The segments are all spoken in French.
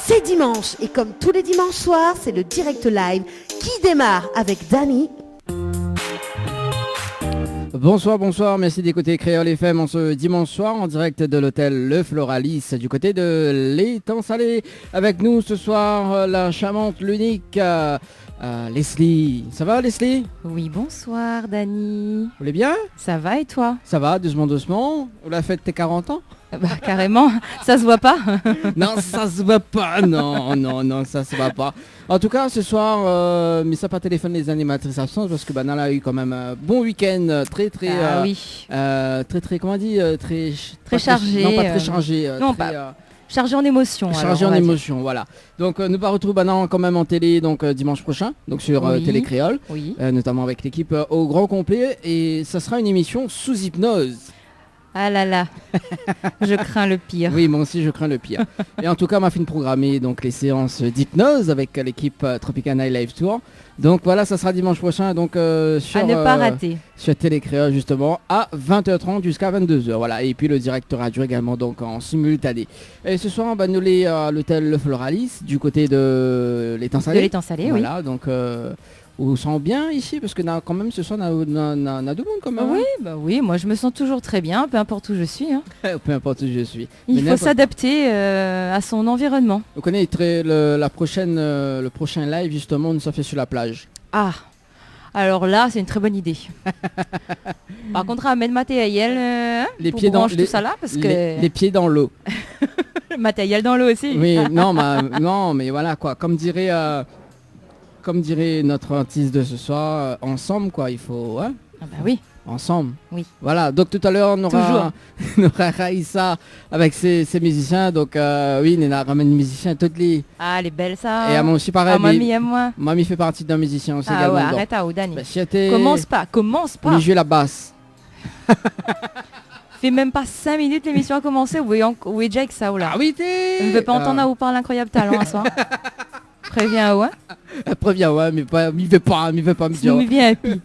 C'est dimanche et comme tous les dimanches soirs, c'est le direct live qui démarre avec Dani. Bonsoir, merci d'écouter Créole FM en ce dimanche soir en direct de l'hôtel Le Floralis du côté de l'étang salé. Avec nous ce soir la charmante, l'unique Leslie. Ça va Leslie? Oui, bonsoir Dani. Vous allez bien? Ça va et toi? Ça va, doucement. On l'a fait tes 40 ans? Bah carrément, ça se voit pas. Non, ça se voit pas, non, ça se voit pas. En tout cas, ce soir, mais ça pas téléphone les animatrices absentes parce que Nala a eu quand même un bon week-end très, comment on dit, très chargé. Non, pas très chargé. Chargé en émotion. Chargé en émotion, voilà. Donc nous va retrouver quand même en télé donc dimanche prochain, donc sur Télé Créole, notamment avec l'équipe au grand complet, et ça sera une émission sous hypnose. Ah là là, je crains le pire. Oui, moi aussi je crains le pire. Et en tout cas, m'a fait programmer donc les séances d'hypnose avec l'équipe Tropicana Live Tour. Donc voilà, ça sera dimanche prochain donc sur à ne pas rater. Sur Télé Créole justement à 20h30 jusqu'à 22h. Voilà, et puis le direct radio également donc en simultané. Et ce soir, nous les à l'hôtel Le Floralis du côté de l'étang salé. De l'étang salé, voilà, donc on sent bien ici parce que quand même ce soir on a du monde quand même. Oui, moi je me sens toujours très bien, peu importe où je suis. Hein. Peu importe où je suis. Il faut s'adapter à son environnement. Vous connaissez le prochain live justement, on s'en fait sur la plage. Ah, alors là c'est une très bonne idée. Par contre, amène matériel les pieds dans tout ça là parce que les pieds dans l'eau. Matériel dans l'eau aussi. Oui, non, mais voilà quoi, comme dirait notre artiste de ce soir, ensemble quoi, il faut... Hein, ah bah oui. Ensemble. Oui. Voilà, donc tout à l'heure on aura Raïssa avec ses musiciens, donc oui, Néna ramène des musiciens toutes les... Ah, les belles ça. Et à moi aussi pareil. Mamie et moi. Mamie fait partie d'un musicien aussi également. Ouais, arrête à Dani. Commence pas. Mais jouer la basse. Fait même pas 5 minutes, l'émission a commencé, où est Jack ça ou là? Ah oui, t'es... Je ne veux pas entendre à vous parler incroyable talent à soir. Préviens, ouais. Préviens, ouais, mais pas, m'y veut pas me dire. Ou bien un peu.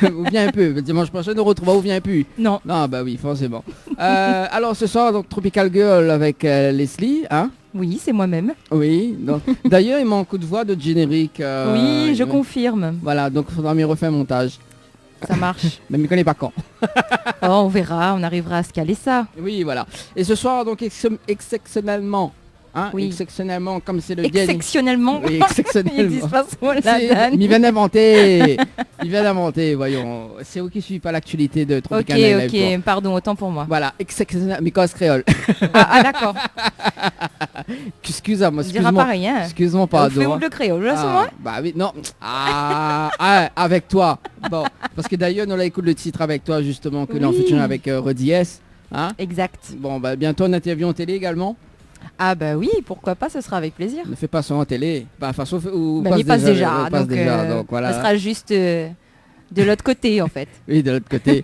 Ou bien un peu. Dimanche prochain, nous retrouvons ou bien un peu. Non. Non, bah oui, forcément. Alors ce soir, donc Tropical Girl avec Leslie, hein? Oui, c'est moi-même. Oui. Donc, d'ailleurs, il manque un coup de voix de générique. Oui, je confirme. Voilà, donc il faudra m'y refaire un montage. Ça marche. Mais je ne connais pas quand. On verra, on arrivera à se caler ça. Oui, voilà. Et ce soir, donc exceptionnellement, hein, exceptionnellement, comme c'est le exceptionnellement. Oui, exceptionnellement. Il vient d'inventer, voyons. C'est vous qui ne suivez pas l'actualité de Tropicana Live. Ok, pardon, autant pour moi. Voilà, exceptionnellement, Micos créole. D'accord. Excuse-moi, je dirai pas rien. Excuse-moi, pardon. Fais-moi le créole, là, c'est moi. Bah oui, non. Avec toi. Bon, parce que d'ailleurs, nous écoute le titre avec toi, justement, que l'on fait avec Rodi S. Hein? Exact. Bon, bah bientôt, on interview en télé également. Ah bah oui, pourquoi pas, ce sera avec plaisir. Ne fais pas ça en télé. Bah, façon, il passe déjà. Donc voilà. Ça sera juste de l'autre côté en fait. Oui, de l'autre côté.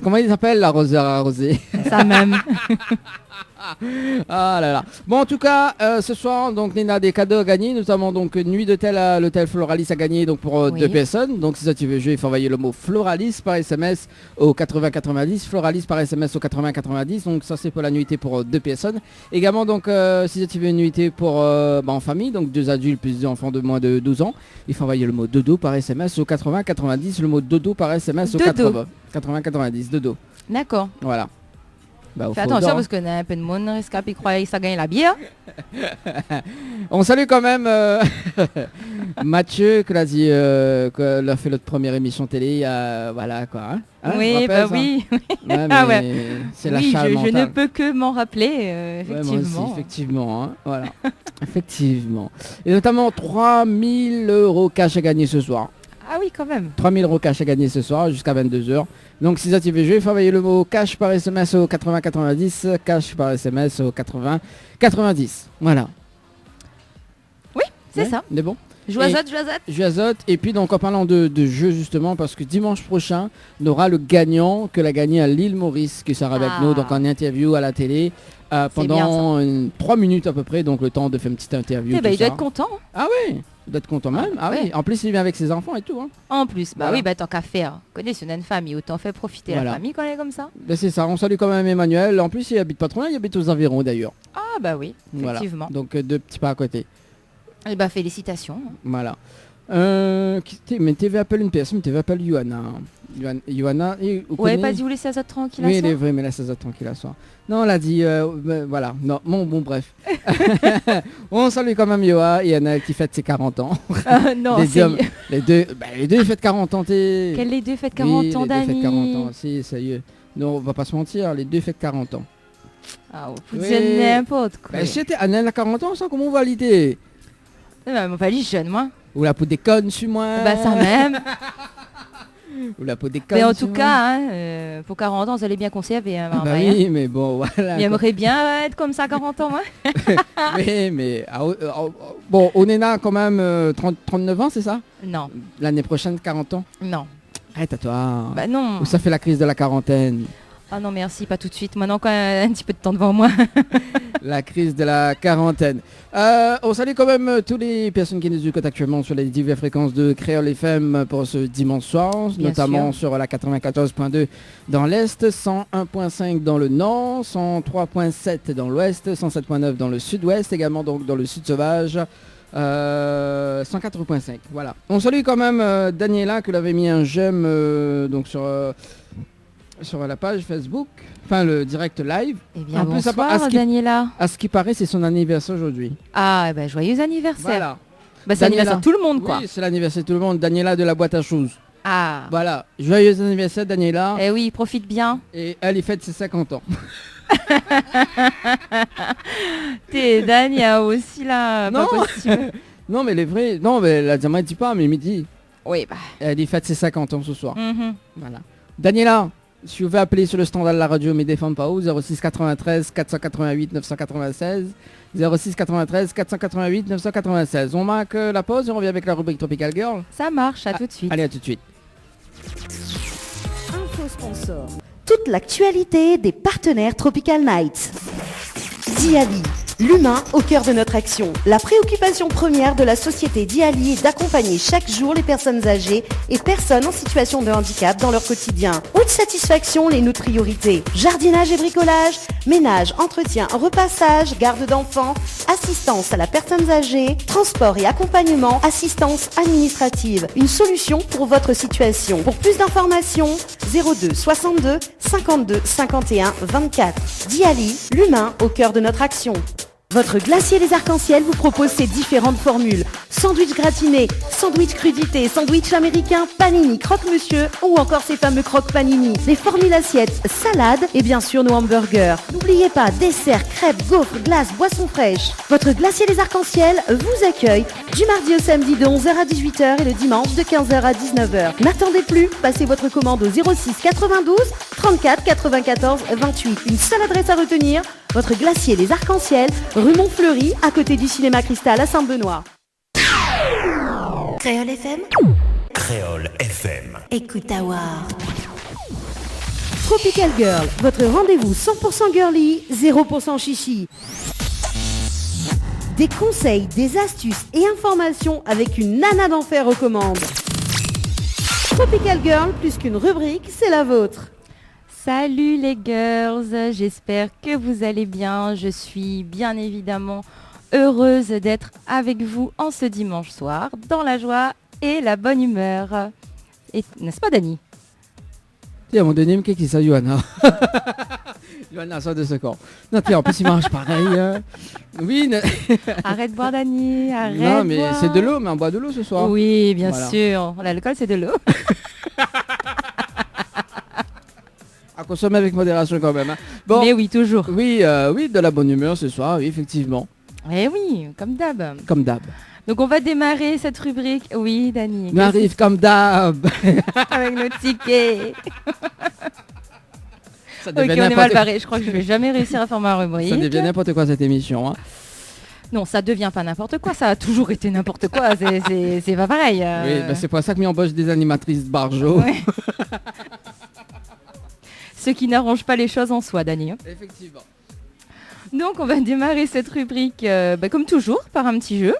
Comment il s'appelle, l'arroseur arrosé? Ça même. Ah là là. Bon, en tout cas, ce soir, donc Nina a des cadeaux à gagner, notamment donc une nuit d'hôtel à l'hôtel Floralis à gagner donc pour 2 personnes. Donc si ça tu veux jouer, il faut envoyer le mot Floralis par SMS au 8090, Floralis par SMS au 8090. Donc ça c'est pour la nuitée pour 2 personnes. Également donc si tu veux une nuitée pour en famille, donc 2 adultes plus 2 enfants de moins de 12 ans, il faut envoyer le mot dodo par SMS au 8090, le mot dodo par SMS au 8090 dodo. D'accord. Voilà. Bah, fais attention parce qu'on a un peu de monde qui croit que ça gagne la bière. On salue quand même Mathieu qui a dit qu'il a fait notre première émission télé. Voilà quoi. Hein, oui, bah oui. Ouais, c'est la charge je ne peux que m'en rappeler, effectivement. Ouais, moi aussi, effectivement. Hein, voilà. Effectivement. Et notamment 3000 € cash à gagner ce soir. Ah oui, quand même. 3000 € cash à gagner ce soir jusqu'à 22h. Donc si ça tu veux jouer, il faut envoyer le mot cash par SMS au 8090, cash par SMS au 8090. Voilà. Oui, c'est ça. C'est bon. Joazote. Et puis donc en parlant de jeu justement, parce que dimanche prochain, on aura le gagnant que l'a gagné à l'île Maurice qui sera avec nous, donc en interview à la télé. Pendant 3 minutes à peu près, donc le temps de faire une petite interview. Il doit être content. Ah oui. D'être content même. Ah oui, en plus il vient avec ses enfants et tout. Hein. En plus, Voilà. oui, tant qu'à faire. Connais, si on a une famille, autant fait profiter la famille quand elle est comme ça. Ben, c'est ça, on salue quand même Emmanuel. En plus il habite pas trop loin, il habite aux environs d'ailleurs. Ah bah oui, effectivement. Voilà. Donc 2 petits pas à côté. Et bah félicitations. Voilà. Mais TV appelle une personne, TV appelle Johanna. Johanna, ouais, pas dit vous laisser ça tranquille à oui, soir. il est vrai, mais laisse ça tranquille à soir. Non, on l'a dit, voilà. Non, bon, bref. On salue quand même Johanna qui fête ses 40 ans. Non, les deux ils fêtent 40 ans. Quels les deux fêtent 40 ans, Dani? Les deux fêtent 40 ans, si, ça y est. Non, on va pas se mentir, les deux fêtent 40 ans. Ah, vous dites n'importe quoi. Ben, c'était Annelle à 40 ans, ça, comment on va l'idée? On va aller jeune, moi. Ou la peau des connes, suis-moi. Bah ça même. Ou la peau des connes. Mais en tout cas, hein, pour 40 ans, vous allez bien conserver. Hein, bah oui, mais bon, voilà. J'aimerais bien être comme ça 40 ans, moi. mais bon, on est là quand même 39 ans, c'est ça? Non. L'année prochaine, 40 ans? Non. Arrête à toi. Bah non. Ou ça fait la crise de la quarantaine? Ah non, merci, pas tout de suite. Maintenant, quand même un petit peu de temps devant moi. La crise de la quarantaine. On salue quand même toutes les personnes qui nous écoutent actuellement sur les diverses fréquences de Créole FM pour ce dimanche soir, notamment sur la 94.2 dans l'Est, 101.5 dans le Nord, 103.7 dans l'Ouest, 107.9 dans le Sud-Ouest, également donc dans le Sud Sauvage. 104.5, voilà. On salue quand même Daniela qui l'avait mis un j'aime donc sur la page Facebook, enfin le direct live. Eh bien, en plus, bonsoir Daniela. À ce qui paraît, c'est son anniversaire aujourd'hui. Ah, ben joyeux anniversaire. Voilà. Bah, c'est l'anniversaire de tout le monde, quoi. Oui, c'est l'anniversaire de tout le monde. Daniela de la boîte à choses. Ah. Voilà. Joyeux anniversaire, Daniela. Eh oui, profite bien. Et elle y fête ses 50 ans. T'es Dania aussi, là. Non. Pas possible. Non, mais les vrais... Non, mais la diamant dit pas, mais midi. Oui, bah. Elle y fête ses 50 ans ce soir. Voilà. Daniela, si vous voulez appeler sur le standard de la radio, mais défendre pas où, 06 93 488 996. 06 93 488 996. On marque la pause et on revient avec la rubrique Tropical Girl. Ça marche, à tout de suite. Allez, à tout de suite. Info sponsor. Toute l'actualité des partenaires Tropical Nights. Diali, l'humain au cœur de notre action. La préoccupation première de la société Diali est d'accompagner chaque jour les personnes âgées et personnes en situation de handicap dans leur quotidien. Haute satisfaction, les notre priorité. Jardinage et bricolage, ménage, entretien, repassage, garde d'enfants, assistance à la personne âgée, transport et accompagnement, assistance administrative. Une solution pour votre situation. Pour plus d'informations, 02 62 52 51 24. Diali, l'humain au cœur de notre action. Votre glacier des arcs-en-ciel vous propose ses différentes formules. Sandwich gratiné, sandwich crudité, sandwich américain, panini, croque-monsieur ou encore ces fameux croque-panini. Les formules assiettes, salades et bien sûr nos hamburgers. N'oubliez pas, dessert, crêpes, gaufres, glaces, boissons fraîches. Votre glacier des arcs-en-ciel vous accueille du mardi au samedi de 11h à 18h et le dimanche de 15h à 19h. N'attendez plus, passez votre commande au 06 92 34 94 28. Une seule adresse à retenir, votre glacier les arcs-en-ciel, rue Montfleury, à côté du cinéma Cristal à Saint-Benoît. Créole FM. Créole FM. Écoute Awar. Tropical Girl, votre rendez-vous 100% girly, 0% chichi. Des conseils, des astuces et informations avec une nana d'enfer aux commandes. Tropical Girl, plus qu'une rubrique, c'est la vôtre. Salut les girls, j'espère que vous allez bien. Je suis bien évidemment heureuse d'être avec vous en ce dimanche soir, dans la joie et la bonne humeur. Et, n'est-ce pas Dani? Tiens, mon deuxième qui ça, Johanna. Johanna sort de ce corps. Non, tiens, en plus il marche pareil. Oui. Arrête de boire Dani, arrête. Non, mais boire. c'est de l'eau, mais on boit de l'eau ce soir. Oui, bien sûr. L'alcool c'est de l'eau. À consommer avec modération quand même. Hein. Bon, mais oui, toujours. Oui, oui, de la bonne humeur ce soir, oui, effectivement. Eh oui, comme d'hab. Comme d'hab. Donc on va démarrer cette rubrique. Oui, Dani. On arrive comme d'hab. Avec nos tickets. Ça ok, on est mal barré. Je crois que je vais jamais réussir à faire ma rubrique. Ça devient n'importe quoi cette émission. Hein. Non, ça devient pas n'importe quoi. Ça a toujours été n'importe quoi. C'est pas pareil. Oui, ben c'est pour ça que m'y embauche des animatrices barjo. Ouais. Ce qui n'arrange pas les choses en soi, Dani. Effectivement. Donc on va démarrer cette rubrique, comme toujours, par un petit jeu.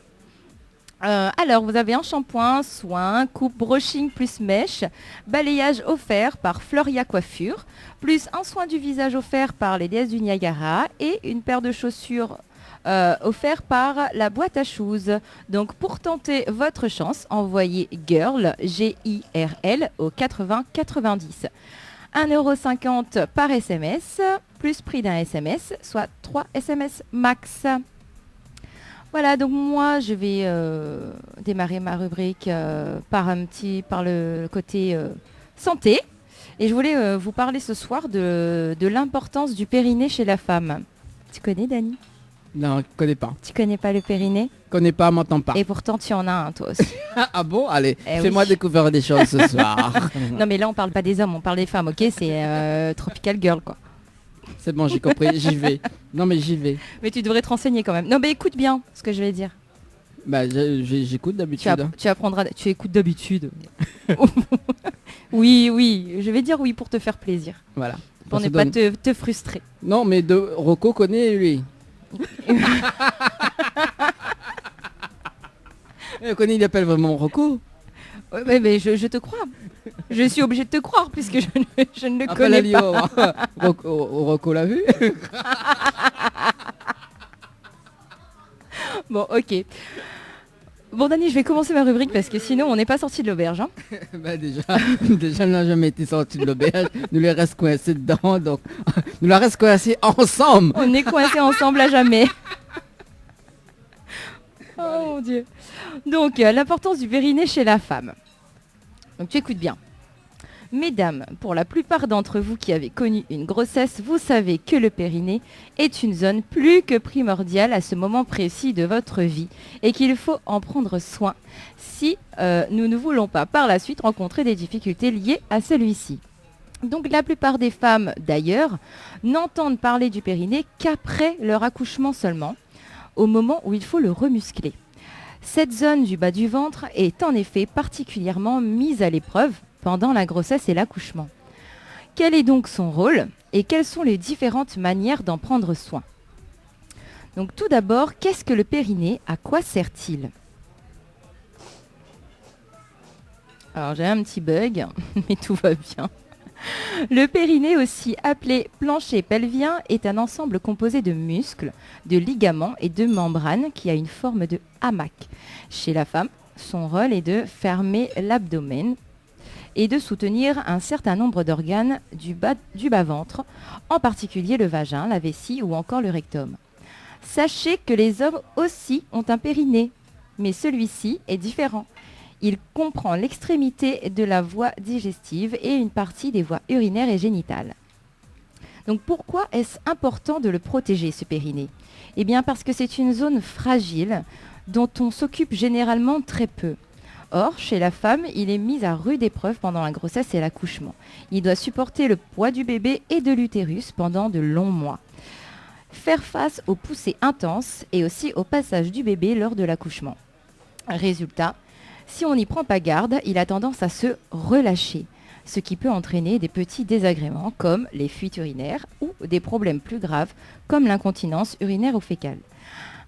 Alors, vous avez un shampoing, soin, coupe, brushing plus mèche, balayage offert par Floria Coiffure, plus un soin du visage offert par les déesses du Niagara et une paire de chaussures offert par la boîte à shoes. Donc, pour tenter votre chance, envoyez GIRL, G-I-R-L, au 80-90. 1,50 € par SMS, plus prix d'un SMS, soit 3 SMS max. Voilà, donc moi je vais démarrer ma rubrique par le côté santé. Et je voulais vous parler ce soir de l'importance du périnée chez la femme. Tu connais, Dani? Non, je connais pas. Tu connais pas le périnée? Connais pas, m'entends pas. Et pourtant tu en as un, toi aussi. Ah bon? Allez, fais-moi oui. découvrir des choses ce soir. Non mais là on parle pas des hommes, on parle des femmes, ok? C'est Tropical Girl, quoi. C'est bon, j'ai compris, j'y vais. Non mais j'y vais. Mais tu devrais te renseigner quand même. Non mais écoute bien ce que je vais dire. Bah j'écoute d'habitude. Tu apprendras, tu écoutes d'habitude. Oui, je vais dire oui pour te faire plaisir. Voilà. Pour ne pas te frustrer. Non mais Rocco connaît lui. Connaît, il appelle vraiment Rocco. Ouais, mais je te crois. Je suis obligée de te croire puisque je ne le connais pas. Rocco l'a vu. Bon, ok. Bon, Dani, je vais commencer ma rubrique parce que sinon, on n'est pas sorti de l'auberge. Hein. Bah déjà, on n'a jamais été sorti de l'auberge. Nous les reste coincés dedans, donc nous la reste coincés ensemble. On est coincés ensemble à jamais. Oh mon Dieu. Donc, l'importance du périnée chez la femme. Donc, tu écoutes bien. Mesdames, pour la plupart d'entre vous qui avez connu une grossesse, vous savez que le périnée est une zone plus que primordiale à ce moment précis de votre vie et qu'il faut en prendre soin si nous ne voulons pas par la suite rencontrer des difficultés liées à celui-ci. Donc la plupart des femmes d'ailleurs n'entendent parler du périnée qu'après leur accouchement seulement, au moment où il faut le remuscler. Cette zone du bas du ventre est en effet particulièrement mise à l'épreuve pendant la grossesse et l'accouchement. Quel est donc son rôle et quelles sont les différentes manières d'en prendre soin? Donc tout d'abord, qu'est-ce que le périnée? À quoi sert-il? Alors j'ai un petit bug, mais tout va bien. Le périnée, aussi appelé plancher pelvien, est un ensemble composé de muscles, de ligaments et de membranes qui a une forme de hamac. Chez la femme, son rôle est de fermer l'abdomen et de soutenir un certain nombre d'organes du bas-ventre, en particulier le vagin, la vessie ou encore le rectum. Sachez que les hommes aussi ont un périnée, mais celui-ci est différent. Il comprend l'extrémité de la voie digestive et une partie des voies urinaires et génitales. Donc pourquoi est-ce important de le protéger, ce périnée? Eh bien parce que c'est une zone fragile dont on s'occupe généralement très peu. Or, chez la femme, il est mis à rude épreuve pendant la grossesse et l'accouchement. Il doit supporter le poids du bébé et de l'utérus pendant de longs mois. Faire face aux poussées intenses et aussi au passage du bébé lors de l'accouchement. Résultat, si on n'y prend pas garde, il a tendance à se relâcher, ce qui peut entraîner des petits désagréments comme les fuites urinaires ou des problèmes plus graves comme l'incontinence urinaire ou fécale.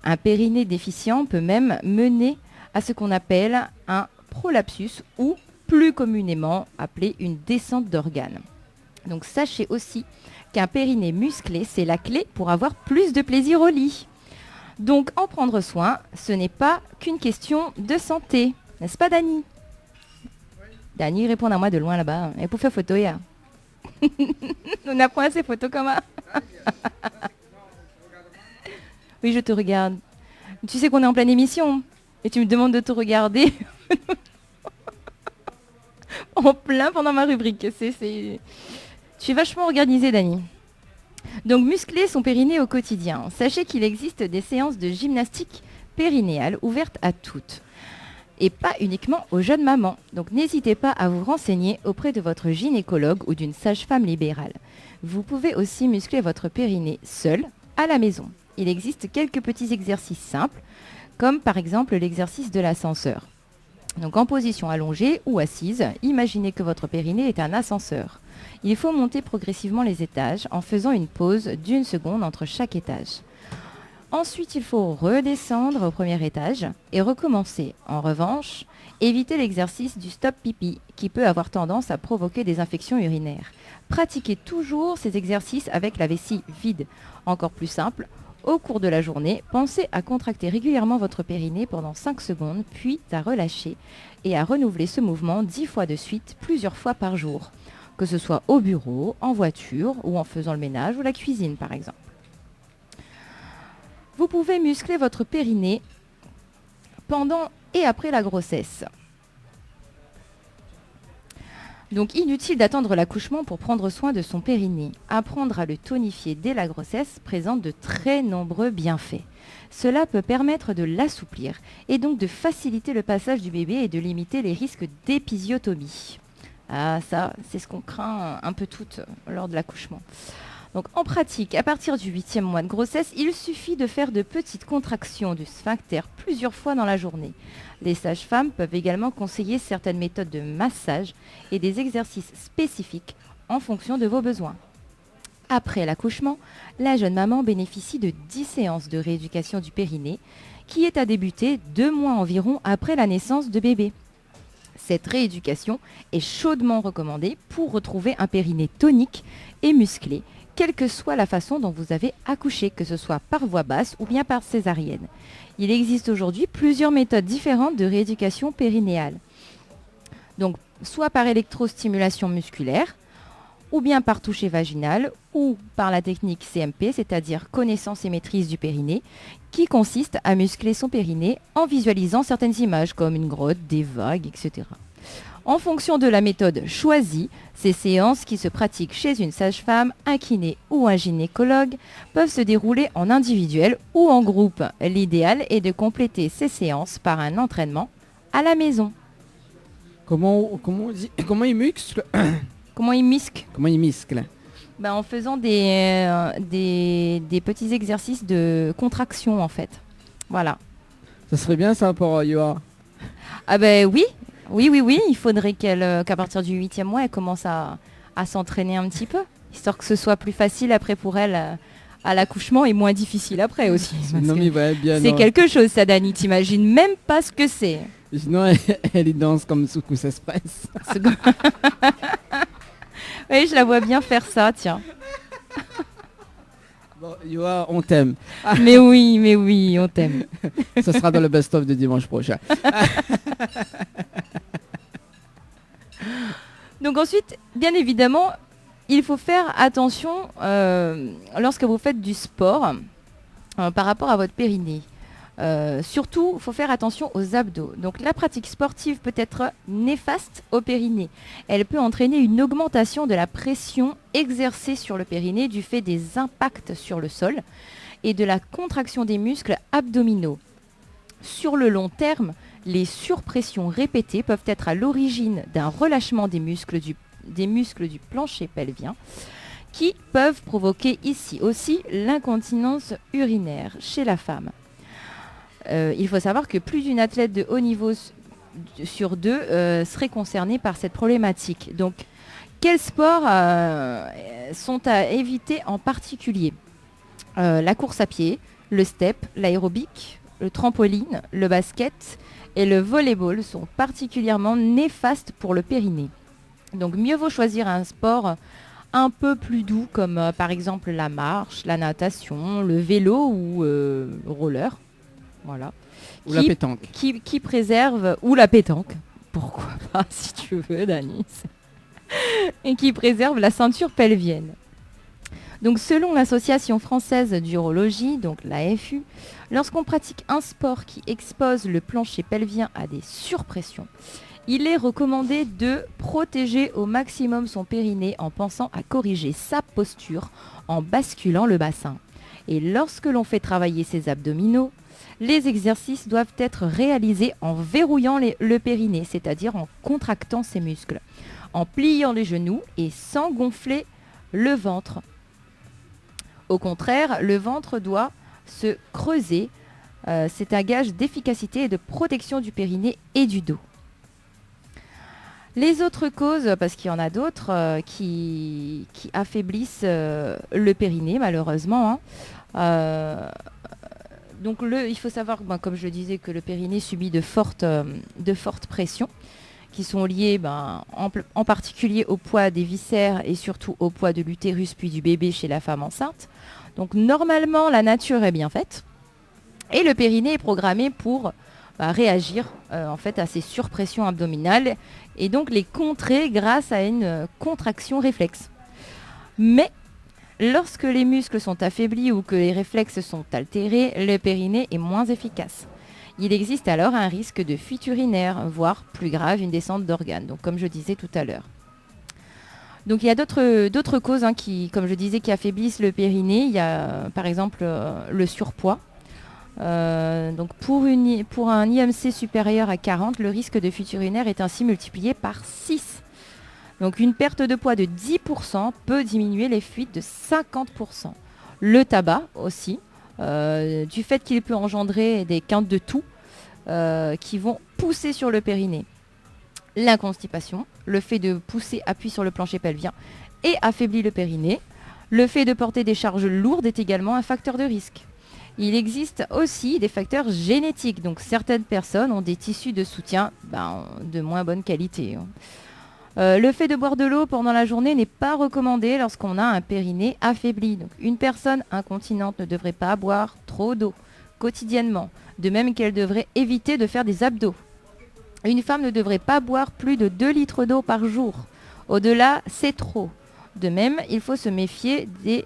Un périnée déficient peut même mener à ce qu'on appelle un prolapsus ou plus communément appelé une descente d'organes. Donc sachez aussi qu'un périnée musclé, c'est la clé pour avoir plus de plaisir au lit. Donc en prendre soin, ce n'est pas qu'une question de santé. N'est-ce pas, Dani? Oui. Dani répond à moi de loin là-bas. Et pour faire photo, ya. On a point ces photos comme ça. Oui, je te regarde. Tu sais qu'on est en pleine émission. Et tu me demandes de te regarder. En plein pendant ma rubrique. Tu es vachement organisée, Dani. Donc, muscler son périnée au quotidien. Sachez qu'il existe des séances de gymnastique périnéale ouvertes à toutes. Et pas uniquement aux jeunes mamans. Donc n'hésitez pas à vous renseigner auprès de votre gynécologue ou d'une sage-femme libérale. Vous pouvez aussi muscler votre périnée seul, à la maison. Il existe quelques petits exercices simples, comme par exemple l'exercice de l'ascenseur. Donc en position allongée ou assise, imaginez que votre périnée est un ascenseur. Il faut monter progressivement les étages en faisant une pause d'1 seconde entre chaque étage. Ensuite, il faut redescendre au premier étage et recommencer. En revanche, évitez l'exercice du stop pipi qui peut avoir tendance à provoquer des infections urinaires. Pratiquez toujours ces exercices avec la vessie vide. Encore plus simple, au cours de la journée, pensez à contracter régulièrement votre périnée pendant 5 secondes, puis à relâcher et à renouveler ce mouvement 10 fois de suite, plusieurs fois par jour, que ce soit au bureau, en voiture ou en faisant le ménage ou la cuisine par exemple. Vous pouvez muscler votre périnée pendant et après la grossesse. Donc inutile d'attendre l'accouchement pour prendre soin de son périnée. Apprendre à le tonifier dès la grossesse présente de très nombreux bienfaits. Cela peut permettre de l'assouplir et donc de faciliter le passage du bébé et de limiter les risques d'épisiotomie. Ah ça, c'est ce qu'on craint un peu toutes lors de l'accouchement. Donc en pratique, à partir du 8e mois de grossesse, il suffit de faire de petites contractions du sphincter plusieurs fois dans la journée. Les sages-femmes peuvent également conseiller certaines méthodes de massage et des exercices spécifiques en fonction de vos besoins. Après l'accouchement, la jeune maman bénéficie de 10 séances de rééducation du périnée qui est à débuter 2 mois environ après la naissance de bébé. Cette rééducation est chaudement recommandée pour retrouver un périnée tonique et musclé, quelle que soit la façon dont vous avez accouché, que ce soit par voie basse ou bien par césarienne. Il existe aujourd'hui plusieurs méthodes différentes de rééducation périnéale. Donc, soit par électrostimulation musculaire, ou bien par toucher vaginal, ou par la technique CMP, c'est-à-dire connaissance et maîtrise du périnée, qui consiste à muscler son périnée en visualisant certaines images comme une grotte, des vagues, etc. En fonction de la méthode choisie, ces séances qui se pratiquent chez une sage-femme, un kiné ou un gynécologue peuvent se dérouler en individuel ou en groupe. L'idéal est de compléter ces séances par un entraînement à la maison. Comment il muscle? Comment ils musclent? Comment il muscle? En faisant des petits exercices de contraction en fait. Voilà. Ça serait bien ça pour Yoa. Ah ben oui. Oui, il faudrait qu'à partir du 8e mois, elle commence à s'entraîner un petit peu, histoire que ce soit plus facile après pour elle à l'accouchement et moins difficile après aussi. Non, mais ouais, bien, c'est quelque chose ça, Dani, t'imagines même pas ce que c'est. Sinon, elle y danse comme Soukous Express. Oui, je la vois bien faire ça, tiens. Bon, Yoa, on t'aime. Mais oui, on t'aime. Ça sera dans le best-of de dimanche prochain. Donc ensuite, bien évidemment, il faut faire attention lorsque vous faites du sport par rapport à votre périnée. Surtout, il faut faire attention aux abdos. Donc la pratique sportive peut être néfaste au périnée. Elle peut entraîner une augmentation de la pression exercée sur le périnée du fait des impacts sur le sol et de la contraction des muscles abdominaux. Sur le long terme, les surpressions répétées peuvent être à l'origine d'un relâchement des muscles du plancher pelvien qui peuvent provoquer ici aussi l'incontinence urinaire chez la femme. Il faut savoir que plus d'une athlète de haut niveau sur 2 serait concernée par cette problématique. Donc, quels sports sont à éviter en particulier? La course à pied, le step, l'aérobic, le trampoline, le basket et le volleyball sont particulièrement néfastes pour le périnée. Donc, mieux vaut choisir un sport un peu plus doux comme par exemple la marche, la natation, le vélo ou le roller. Voilà. Ou la pétanque. Qui préserve, ou la pétanque, pourquoi pas si tu veux Dani, et qui préserve la ceinture pelvienne. Donc selon l'Association française d'urologie, donc l'AFU, lorsqu'on pratique un sport qui expose le plancher pelvien à des surpressions, il est recommandé de protéger au maximum son périnée en pensant à corriger sa posture en basculant le bassin. Et lorsque l'on fait travailler ses abdominaux, les exercices doivent être réalisés en verrouillant le périnée, c'est-à-dire en contractant ses muscles, en pliant les genoux et sans gonfler le ventre. Au contraire, le ventre doit se creuser. C'est un gage d'efficacité et de protection du périnée et du dos. Les autres causes, parce qu'il y en a d'autres qui affaiblissent le périnée malheureusement, Donc il faut savoir, comme je le disais, que le périnée subit de fortes pressions qui sont liées en particulier au poids des viscères et surtout au poids de l'utérus puis du bébé chez la femme enceinte. Donc normalement, la nature est bien faite et le périnée est programmé pour réagir en fait à ces surpressions abdominales et donc les contrer grâce à une contraction réflexe. Mais lorsque les muscles sont affaiblis ou que les réflexes sont altérés, le périnée est moins efficace. Il existe alors un risque de fuite urinaire, voire plus grave, une descente d'organes, donc comme je disais tout à l'heure. Donc il y a d'autres causes qui, comme je disais, qui affaiblissent le périnée. Il y a par exemple le surpoids. Donc pour un IMC supérieur à 40, le risque de fuite urinaire est ainsi multiplié par 6. Donc une perte de poids de 10% peut diminuer les fuites de 50%. Le tabac aussi, du fait qu'il peut engendrer des quintes de toux qui vont pousser sur le périnée. La constipation, le fait de pousser appuie sur le plancher pelvien et affaiblit le périnée. Le fait de porter des charges lourdes est également un facteur de risque. Il existe aussi des facteurs génétiques, donc certaines personnes ont des tissus de soutien de moins bonne qualité. Le fait de boire de l'eau pendant la journée n'est pas recommandé lorsqu'on a un périnée affaibli. Donc, une personne incontinente ne devrait pas boire trop d'eau quotidiennement, de même qu'elle devrait éviter de faire des abdos. Une femme ne devrait pas boire plus de 2 litres d'eau par jour. Au-delà, c'est trop. De même, il faut se méfier des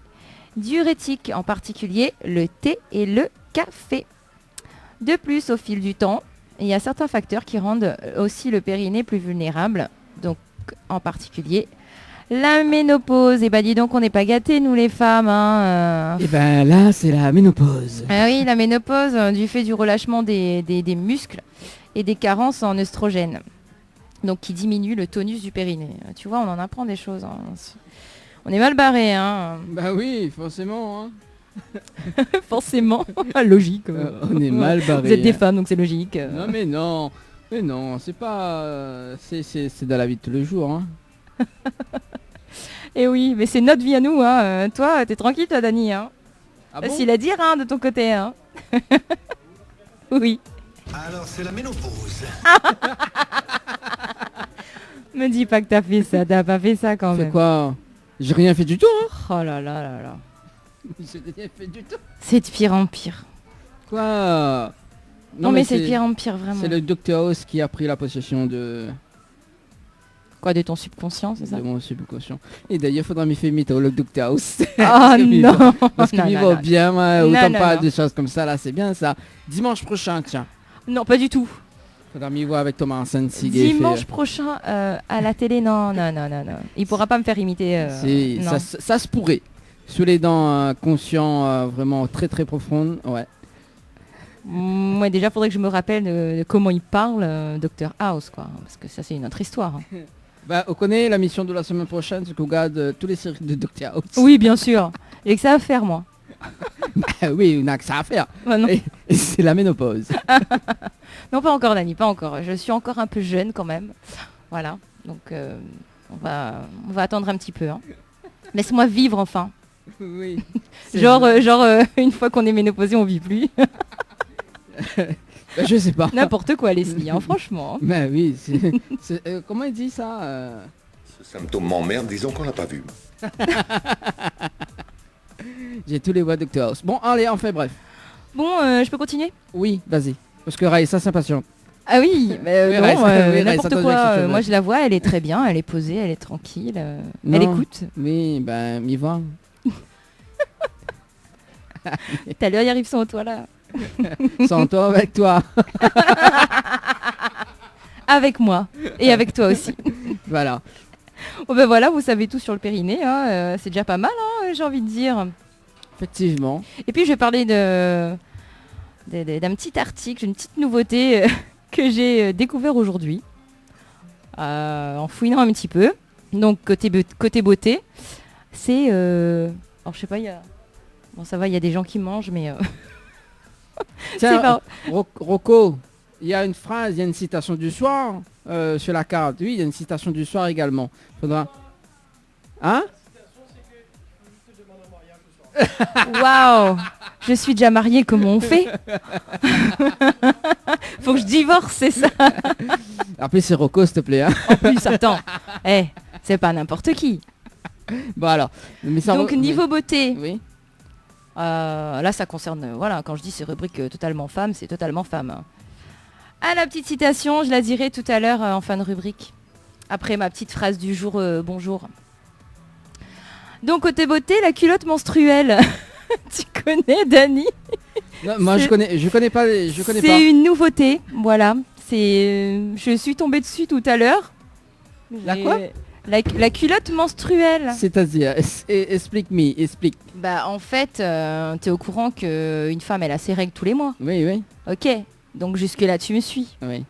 diurétiques, en particulier le thé et le café. De plus, au fil du temps, il y a certains facteurs qui rendent aussi le périnée plus vulnérable. Donc, en particulier la ménopause. Et dis donc, on n'est pas gâtés, nous les femmes. Et là, c'est la ménopause. Ah oui, la ménopause, du fait du relâchement des muscles et des carences en œstrogènes. Donc, qui diminue le tonus du périnée. Tu vois, on en apprend des choses. On est mal barrés. Bah oui, forcément. Forcément. Logique. On est mal barrés. Vous êtes des femmes, donc c'est logique. Non, mais non. Mais non, c'est pas... c'est dans la vie de tous les jours. Et oui, mais c'est notre vie à nous. Toi, t'es tranquille, toi, Dani. Ah bon? Facile à dire, de ton côté. Oui. Alors c'est la ménopause. Me dis pas que t'as fait ça. T'as pas fait ça quand même. C'est quoi? J'ai rien fait du tout. Oh là là là là. J'ai rien fait du tout. C'est de pire en pire. Quoi? Non mais c'est de pire en pire, vraiment. C'est le Dr House qui a pris la possession de... Quoi, de ton subconscient, c'est ça? De mon subconscient. Et d'ailleurs, il faudra m'y faire mytho, le Dr House. Oh non. Parce qu'il Non, va non, bien, non, autant non, pas non. de choses comme ça, là, c'est bien ça. Dimanche prochain, tiens. Non, pas du tout. Faudra m'y voir avec Thomas Hansen. Dimanche prochain, à la télé, non. Il pourra pas me faire imiter. Non. Ça se pourrait. Sous les dents, conscient, vraiment très très profonde, ouais. Moi déjà faudrait que je me rappelle de comment il parle, Dr House, quoi, parce que ça c'est une autre histoire. On connaît la mission de la semaine prochaine, c'est qu'on regarde tous les séries de Dr House. Oui, bien sûr. J'ai que ça à faire, moi. Oui, on n'a que ça à faire. Ouais, non. Et c'est la ménopause. Non, pas encore, Dani, pas encore. Je suis encore un peu jeune quand même. Voilà, donc on va attendre un petit peu. Laisse-moi vivre enfin. Oui. Genre une fois qu'on est ménopausé, on vit plus. Je sais pas. N'importe quoi, Leslie, franchement. Mais oui, comment il dit ça Ce symptôme m'emmerde, disons qu'on l'a pas vu. J'ai tous les voix de Dr House. Bon, allez, enfin bref. Bon, je peux continuer? Oui, vas-y. Parce que Raïssa s'impatiente. Ah oui, mais Oui, non, Raïssa, n'importe toi, quoi. quelque chose. Moi, je la vois, elle est très bien, elle est posée, elle est tranquille, Non. elle écoute. Oui, m'y voir. T'as l'heure, il arrive sans toi là. Sans toi, avec toi. Avec moi et avec toi aussi. Voilà. Bon ben voilà, vous savez tout sur le périnée, c'est déjà pas mal, j'ai envie de dire. Effectivement. Et puis je vais parler d'un petit article, une petite nouveauté que j'ai découvert aujourd'hui, en fouinant un petit peu. Donc côté beauté, c'est... alors je sais pas, bon ça va, il y a des gens qui mangent, mais... Tiens, c'est pas... Rocco, il y a une phrase, il y a une citation du soir sur la carte. Oui, il y a une citation du soir également. Faudra... Hein? Waouh. Je suis déjà mariée, comment on fait? Faut que je divorce, c'est ça? Après, c'est Rocco, s'il te plaît. Hein. En plus, attends. C'est pas n'importe qui. Bon alors. Mais ça Donc, niveau beauté. Oui. Là, ça concerne, voilà, quand je dis ces rubriques totalement femmes, c'est totalement femme. Ah, la petite citation, je la dirai tout à l'heure en fin de rubrique. Après ma petite phrase du jour, bonjour. Donc, côté beauté, la culotte menstruelle. Tu connais, Dani? Non, moi, je connais pas. C'est une nouveauté, voilà. Je suis tombée dessus tout à l'heure. La quoi? La culotte menstruelle. C'est-à-dire, explique. Bah en fait, t'es au courant qu'une femme, elle a ses règles tous les mois. Oui. Ok, donc jusque là tu me suis. Oui.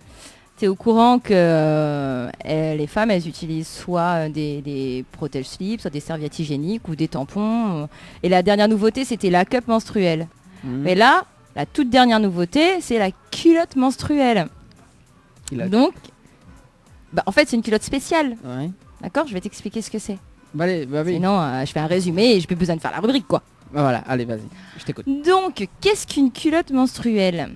T'es au courant que les femmes, elles utilisent soit des protège-slips, soit des serviettes hygiéniques ou des tampons. Et la dernière nouveauté, c'était la cup menstruelle. Mais là, la toute dernière nouveauté, c'est la culotte menstruelle. Donc, en fait, c'est une culotte spéciale. Ouais. D'accord, je vais t'expliquer ce que c'est. Bah oui. Sinon, je fais un résumé et je n'ai plus besoin de faire la rubrique, quoi. Bah voilà, allez, vas-y, je t'écoute. Donc, qu'est-ce qu'une culotte menstruelle?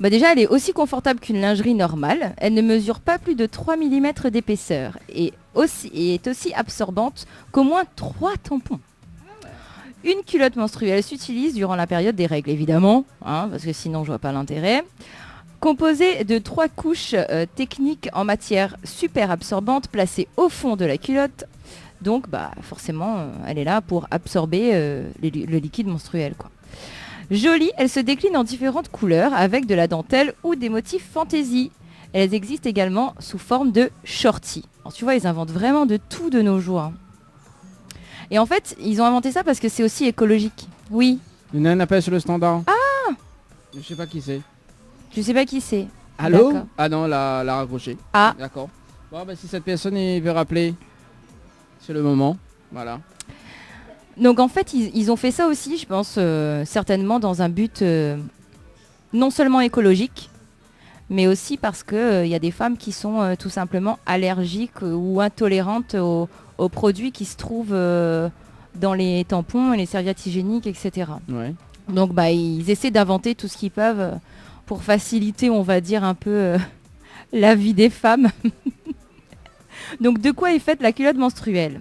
Bah déjà, elle est aussi confortable qu'une lingerie normale. Elle ne mesure pas plus de 3 mm d'épaisseur et est aussi absorbante qu'au moins 3 tampons. Une culotte menstruelle s'utilise durant la période des règles, évidemment, hein, parce que sinon je vois pas l'intérêt. Composée de 3 couches techniques en matière super absorbante placées au fond de la culotte. Donc forcément, elle est là pour absorber le liquide menstruel, quoi. Jolie, elle se décline en différentes couleurs avec de la dentelle ou des motifs fantaisie. Elles existent également sous forme de shorty. Alors tu vois, ils inventent vraiment de tout de nos jours. Et en fait, ils ont inventé ça parce que c'est aussi écologique. Oui. Une appel sur le standard. Ah, je sais pas qui c'est. Je sais pas qui c'est. Allô? D'accord. Ah non, la raccroché. Ah. D'accord. Bon, si cette personne veut rappeler, c'est le moment. Voilà. Donc en fait, ils ont fait ça aussi, je pense, certainement dans un but non seulement écologique, mais aussi parce qu'il y a des femmes qui sont tout simplement allergiques ou intolérantes aux produits qui se trouvent dans les tampons et les serviettes hygiéniques, etc. Ouais. Donc ils essaient d'inventer tout ce qu'ils peuvent pour faciliter, on va dire, un peu la vie des femmes. Donc de quoi est faite la culotte menstruelle?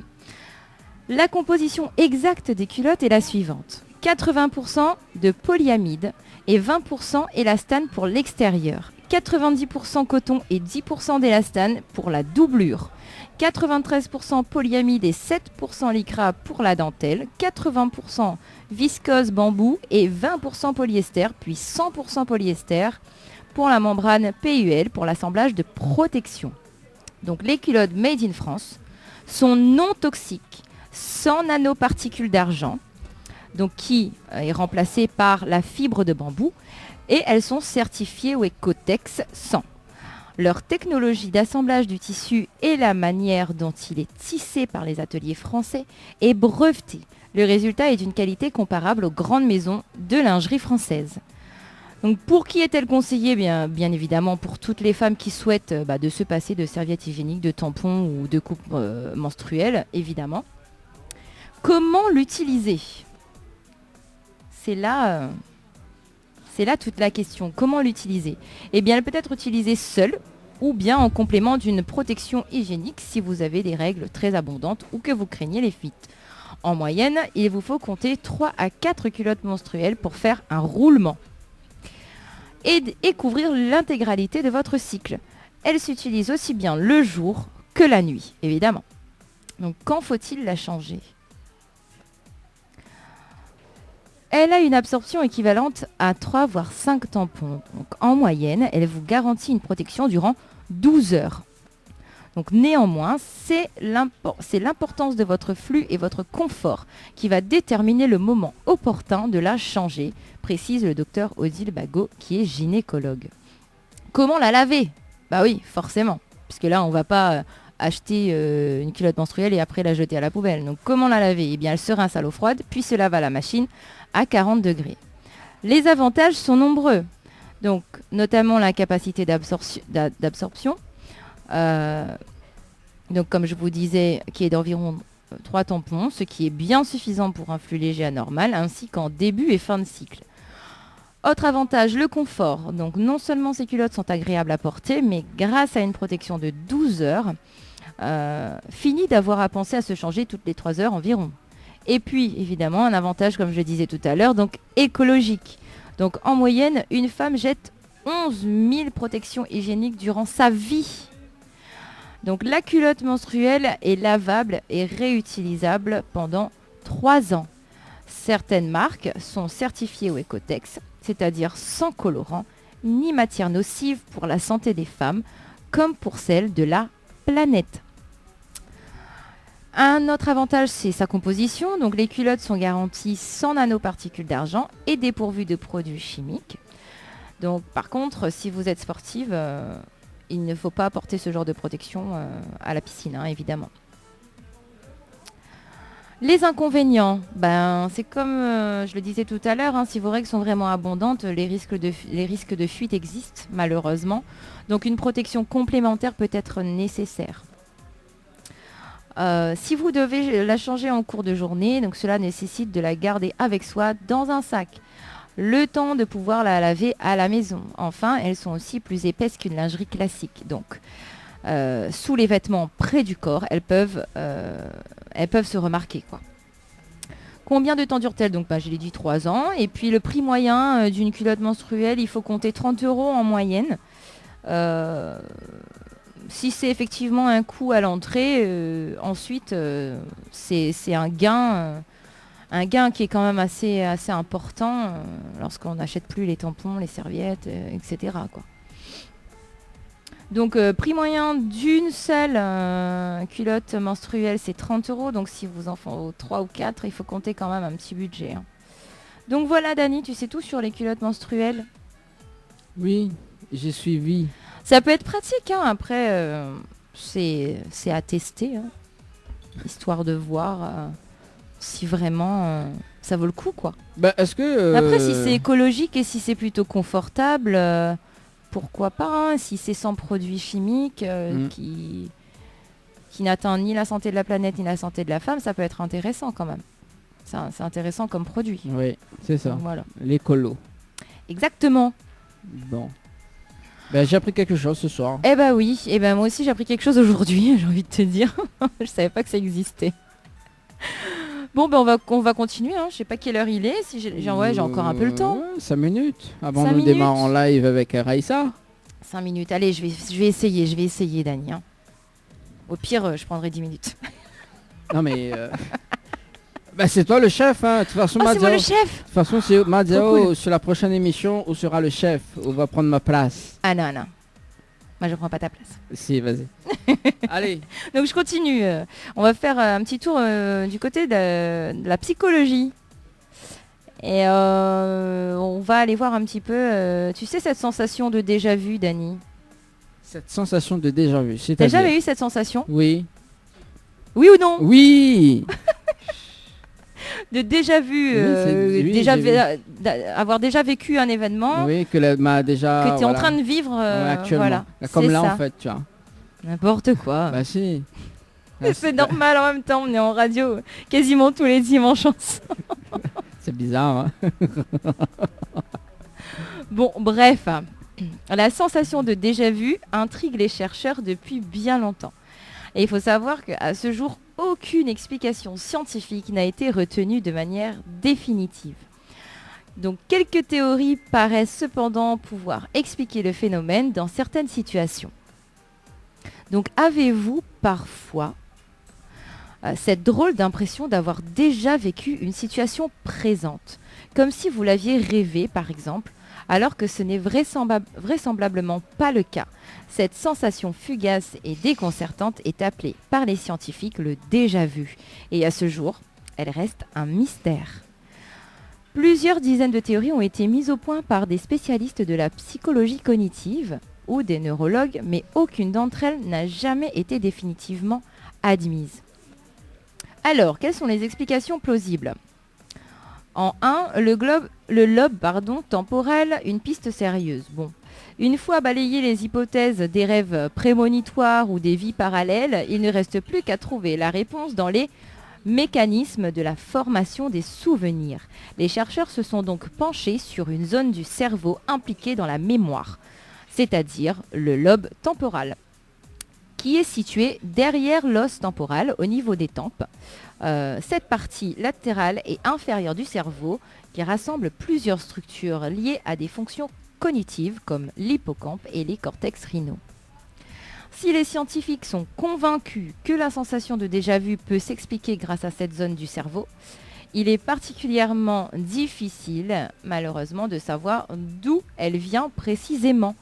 La composition exacte des culottes est la suivante. 80% de polyamide et 20% élastane pour l'extérieur. 90% coton et 10% d'élastane pour la doublure. 93% polyamide et 7% lycra pour la dentelle. 80% viscose bambou et 20% polyester, puis 100% polyester pour la membrane PUL pour l'assemblage de protection. Donc les culottes made in France sont non toxiques, sans nanoparticules d'argent, donc qui est remplacée par la fibre de bambou, et elles sont certifiées au Ecotex 100. Leur technologie d'assemblage du tissu et la manière dont il est tissé par les ateliers français est brevetée. Le résultat est d'une qualité comparable aux grandes maisons de lingerie françaises. Donc pour qui est-elle conseillée? Bien évidemment pour toutes les femmes qui souhaitent de se passer de serviettes hygiéniques, de tampons ou de coupes menstruelles, évidemment. Comment l'utiliser? C'est là toute la question. Comment l'utiliser? Eh bien, elle peut être utilisée seule ou bien en complément d'une protection hygiénique si vous avez des règles très abondantes ou que vous craignez les fuites. En moyenne, il vous faut compter 3 à 4 culottes menstruelles pour faire un roulement et couvrir l'intégralité de votre cycle. Elle s'utilise aussi bien le jour que la nuit, évidemment. Donc, quand faut-il la changer? Elle a une absorption équivalente à 3 voire 5 tampons. Donc, en moyenne, elle vous garantit une protection durant 12 heures. Donc néanmoins, c'est l'importance de votre flux et votre confort qui va déterminer le moment opportun de la changer, précise le docteur Odile Bagot qui est gynécologue. Comment la laver? Bah oui, forcément, puisque là on ne va pas acheter une culotte menstruelle et après la jeter à la poubelle. Donc comment la laver? Eh bien elle se rince à l'eau froide, puis se lave à la machine à 40 degrés. Les avantages sont nombreux, donc notamment la capacité d'absorption, donc comme je vous disais, qui est d'environ 3 tampons, ce qui est bien suffisant pour un flux léger anormal, ainsi qu'en début et fin de cycle. Autre avantage, le confort. Donc non seulement ces culottes sont agréables à porter, mais grâce à une protection de 12 heures, fini d'avoir à penser à se changer toutes les 3 heures environ. Et puis, évidemment, un avantage, comme je le disais tout à l'heure, donc écologique. Donc en moyenne, une femme jette 11 000 protections hygiéniques durant sa vie. Donc la culotte menstruelle est lavable et réutilisable pendant 3 ans. Certaines marques sont certifiées au Ecotex, c'est-à-dire sans colorant ni matière nocive pour la santé des femmes, comme pour celle de la planète. Un autre avantage, c'est sa composition. Donc les culottes sont garanties sans nanoparticules d'argent et dépourvues de produits chimiques. Donc par contre, si vous êtes sportive, il ne faut pas porter ce genre de protection à la piscine, hein, évidemment. Les inconvénients, c'est comme je le disais tout à l'heure, hein, si vos règles sont vraiment abondantes, les risques de fuite existent, malheureusement. Donc une protection complémentaire peut être nécessaire. Si vous devez la changer en cours de journée, donc cela nécessite de la garder avec soi dans un sac. Le temps de pouvoir la laver à la maison. Enfin, elles sont aussi plus épaisses qu'une lingerie classique. Donc, sous les vêtements près du corps, elles peuvent se remarquer, quoi. Combien de temps dure-t-elle? Donc, je l'ai dit 3 ans. Et puis, le prix moyen d'une culotte menstruelle, il faut compter 30 € en moyenne. Si c'est effectivement un coût à l'entrée, ensuite, c'est un gain qui est quand même assez important lorsqu'on n'achète plus les tampons, les serviettes, etc., quoi. Donc, prix moyen d'une seule culotte menstruelle, c'est 30 €. Donc, si vous en faites 3 ou 4, il faut compter quand même un petit budget, hein. Donc, voilà, Dani, tu sais tout sur les culottes menstruelles? Oui, j'ai suivi. Ça peut être pratique, hein. Après, c'est à tester, hein. Histoire de voir si vraiment ça vaut le coup, quoi. Est-ce que... Après, si c'est écologique et si c'est plutôt confortable, pourquoi pas, hein. Si c'est sans produits chimiques qui n'atteint ni la santé de la planète ni la santé de la femme, ça peut être intéressant quand même. C'est intéressant comme produit. Oui, c'est ça. Donc, voilà. L'écolo. Exactement. Bon. J'ai appris quelque chose ce soir. Eh oui, moi aussi j'ai appris quelque chose aujourd'hui, j'ai envie de te dire. Je savais pas que ça existait. Bon, on va continuer, hein. Je sais pas quelle heure il est, si j'ai encore un peu le temps. 5 minutes avant 5 nous minutes. démarrer en live avec Raïssa. 5 minutes, allez, je vais essayer, Dani, hein. Au pire, je prendrai 10 minutes. Non mais... c'est toi le chef, hein. De toute façon, c'est moi le chef. De toute façon, c'est Madiao, cool. sur la prochaine émission, où sera le chef, où va prendre ma place. Ah non. Moi, je prends pas ta place. Si, vas-y. Allez. Donc, je continue. On va faire un petit tour du côté de la psychologie. Et on va aller voir un petit peu... tu sais, cette sensation de déjà-vu, Dani? Cette sensation de déjà-vu, T'as c'est-à-dire... jamais eu cette sensation? Oui. Oui ou non? Oui. De déjà-vu, avoir déjà vécu un événement, oui, que m'a déjà... que tu es en train de vivre actuellement. voilà. Comme là, ça. en fait, tu vois. N'importe quoi. Si. C'est normal en même temps, on est en radio quasiment tous les dimanches ensemble. C'est bizarre, hein. Bon, bref. La sensation de déjà-vu intrigue les chercheurs depuis bien longtemps. Et il faut savoir qu'à ce jour, aucune explication scientifique n'a été retenue de manière définitive. Donc quelques théories paraissent cependant pouvoir expliquer le phénomène dans certaines situations. Donc avez-vous parfois cette drôle d'impression d'avoir déjà vécu une situation présente, comme si vous l'aviez rêvé par exemple, alors que ce n'est vraisemblablement pas le cas. Cette sensation fugace et déconcertante est appelée par les scientifiques le déjà-vu. Et à ce jour, elle reste un mystère. Plusieurs dizaines de théories ont été mises au point par des spécialistes de la psychologie cognitive ou des neurologues, mais aucune d'entre elles n'a jamais été définitivement admise. Alors, quelles sont les explications plausibles ? En 1, le lobe temporel, une piste sérieuse. Bon, une fois balayées les hypothèses des rêves prémonitoires ou des vies parallèles, il ne reste plus qu'à trouver la réponse dans les mécanisme de la formation des souvenirs. Les chercheurs se sont donc penchés sur une zone du cerveau impliquée dans la mémoire, c'est-à-dire le lobe temporal, qui est situé derrière l'os temporal au niveau des tempes. Cette partie latérale et inférieure du cerveau qui rassemble plusieurs structures liées à des fonctions cognitives comme l'hippocampe et les cortex rhinaux. Si les scientifiques sont convaincus que la sensation de déjà-vu peut s'expliquer grâce à cette zone du cerveau, il est particulièrement difficile, malheureusement, de savoir d'où elle vient précisément.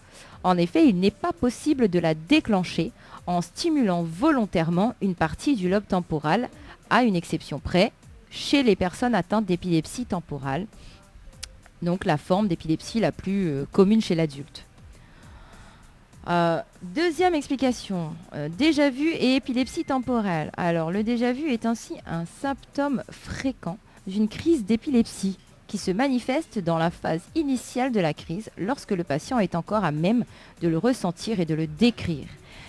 En effet, il n'est pas possible de la déclencher en stimulant volontairement une partie du lobe temporal, à une exception près, chez les personnes atteintes d'épilepsie temporale, donc la forme d'épilepsie la plus commune chez l'adulte. Deuxième explication, déjà-vu et épilepsie temporale. Alors le déjà-vu est ainsi un symptôme fréquent d'une crise d'épilepsie qui se manifeste dans la phase initiale de la crise lorsque le patient est encore à même de le ressentir et de le décrire.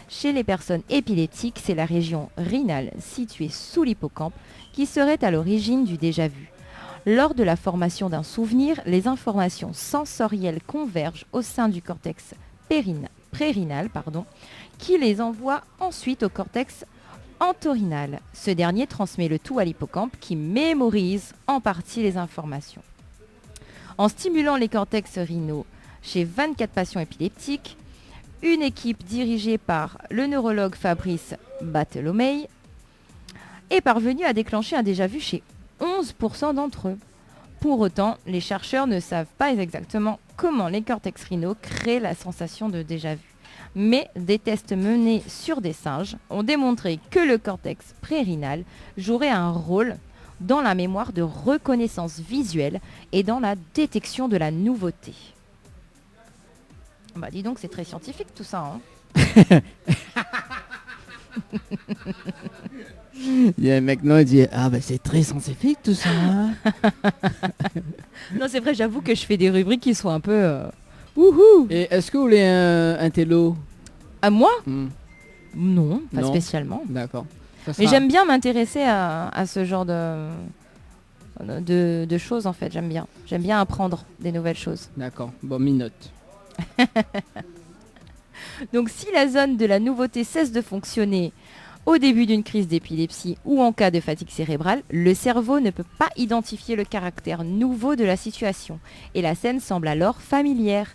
Chez les personnes épileptiques, c'est la région rhinale située sous l'hippocampe qui serait à l'origine du déjà-vu. Lors de la formation d'un souvenir, les informations sensorielles convergent au sein du cortex prérinal, qui les envoie ensuite au cortex entorhinal. Ce dernier transmet le tout à l'hippocampe qui mémorise en partie les informations. En stimulant les cortex rhinaux chez 24 patients épileptiques, une équipe dirigée par le neurologue Fabrice Bartholomei est parvenue à déclencher un déjà-vu chez 11% d'entre eux. Pour autant, les chercheurs ne savent pas exactement comment les cortex rhinaux créent la sensation de déjà-vu. Mais des tests menés sur des singes ont démontré que le cortex prérinal jouerait un rôle dans la mémoire de reconnaissance visuelle et dans la détection de la nouveauté. Bah dis donc, c'est très scientifique tout ça. Il y a un mec non, il dit ah bah c'est très scientifique tout ça. Non, c'est vrai, j'avoue que je fais des rubriques qui sont un peu wouhou. Et est-ce que vous voulez un télo? À moi Non, pas Non. spécialement. D'accord. Mais j'aime bien m'intéresser à ce genre de choses en fait, j'aime bien. J'aime bien apprendre des nouvelles choses. D'accord, bon, minote. Donc si la zone de la nouveauté cesse de fonctionner au début d'une crise d'épilepsie ou en cas de fatigue cérébrale, le cerveau ne peut pas identifier le caractère nouveau de la situation et la scène semble alors familière.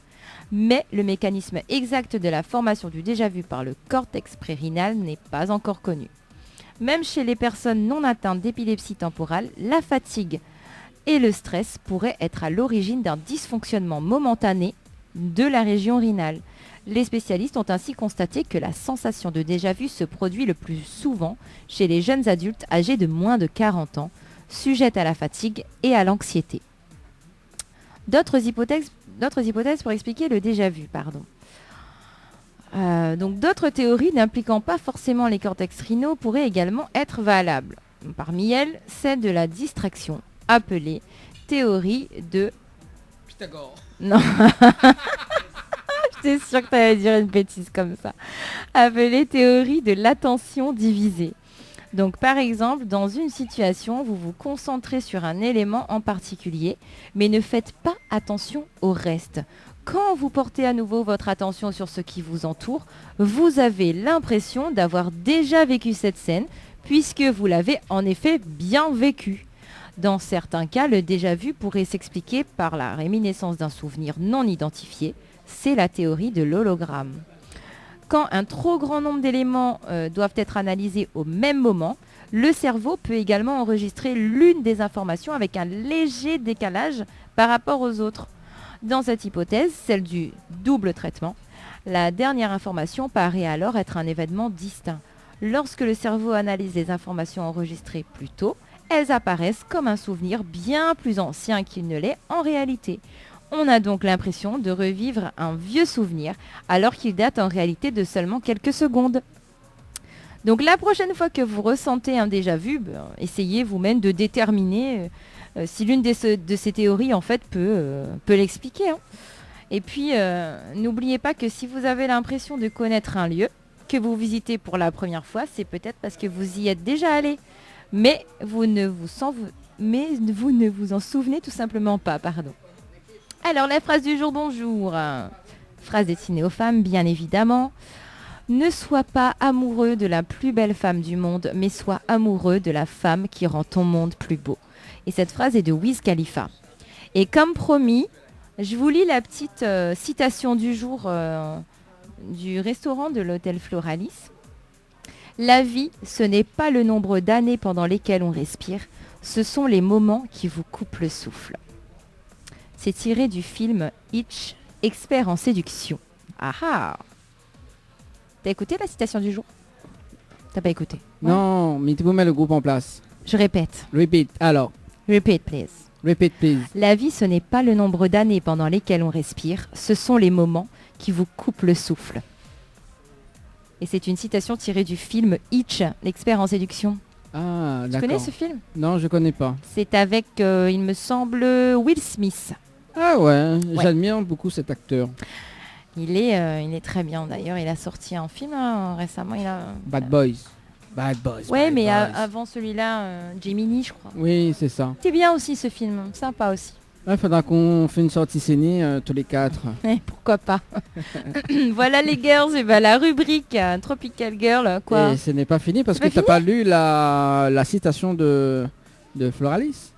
Mais le mécanisme exact de la formation du déjà-vu par le cortex prérinal n'est pas encore connu. Même chez les personnes non atteintes d'épilepsie temporale, la fatigue et le stress pourraient être à l'origine d'un dysfonctionnement momentané de la région rhinale. Les spécialistes ont ainsi constaté que la sensation de déjà-vu se produit le plus souvent chez les jeunes adultes âgés de moins de 40 ans, sujettes à la fatigue et à l'anxiété. D'autres hypothèses pour expliquer le déjà-vu, donc d'autres théories n'impliquant pas forcément les cortex rhinaux pourraient également être valables. Parmi elles, celle de la distraction, appelée théorie de... Pythagore. Non. J'étais sûre que tu allais dire une bêtise comme ça. Appelée théorie de l'attention divisée. Donc par exemple, dans une situation, vous vous concentrez sur un élément en particulier, mais ne faites pas attention au reste. Quand vous portez à nouveau votre attention sur ce qui vous entoure, vous avez l'impression d'avoir déjà vécu cette scène, puisque vous l'avez en effet bien vécue. Dans certains cas, le déjà-vu pourrait s'expliquer par la réminiscence d'un souvenir non identifié. C'est la théorie de l'hologramme. Quand un trop grand nombre d'éléments doivent être analysés au même moment, le cerveau peut également enregistrer l'une des informations avec un léger décalage par rapport aux autres. Dans cette hypothèse, celle du double traitement, la dernière information paraît alors être un événement distinct. Lorsque le cerveau analyse les informations enregistrées plus tôt, elles apparaissent comme un souvenir bien plus ancien qu'il ne l'est en réalité. On a donc l'impression de revivre un vieux souvenir alors qu'il date en réalité de seulement quelques secondes. Donc la prochaine fois que vous ressentez un déjà-vu, essayez vous-même de déterminer si l'une de ces théories en fait peut l'expliquer. Et puis n'oubliez pas que si vous avez l'impression de connaître un lieu que vous visitez pour la première fois, c'est peut-être parce que vous y êtes déjà allé. mais vous ne vous en souvenez tout simplement pas, pardon. Alors la phrase du jour, bonjour. Phrase destinée aux femmes, bien évidemment. Ne sois pas amoureux de la plus belle femme du monde, mais sois amoureux de la femme qui rend ton monde plus beau. Et cette phrase est de Wiz Khalifa. Et comme promis, je vous lis la petite citation du jour du restaurant de l'hôtel Floralis. La vie, ce n'est pas le nombre d'années pendant lesquelles on respire, ce sont les moments qui vous coupent le souffle. C'est tiré du film Hitch, expert en séduction. Ah ah! T'as écouté la citation du jour? T'as pas écouté? Non, mais tu vous mets le groupe en place. Je répète. Repeat, alors. Repeat, please. Repeat, please. La vie, ce n'est pas le nombre d'années pendant lesquelles on respire, ce sont les moments qui vous coupent le souffle. Et c'est une citation tirée du film Hitch, l'expert en séduction. Ah, d'accord. Tu connais ce film? Non, je connais pas. C'est avec, il me semble, Will Smith. Ah ouais, j'admire beaucoup cet acteur. Il est très bien d'ailleurs. Il a sorti un film récemment. Bad Boys. Bad Boys. Ouais, Bad mais Boys. Avant celui-là, Gemini, je crois. Oui, c'est ça. C'est bien aussi ce film, sympa aussi. Il faudra qu'on fasse une sortie ciné tous les 4. Pourquoi pas. Voilà les girls, et ben, la rubrique Tropical Girl, quoi. Et ce n'est pas fini parce C'est que pas tu n'as pas lu la citation de Floralis.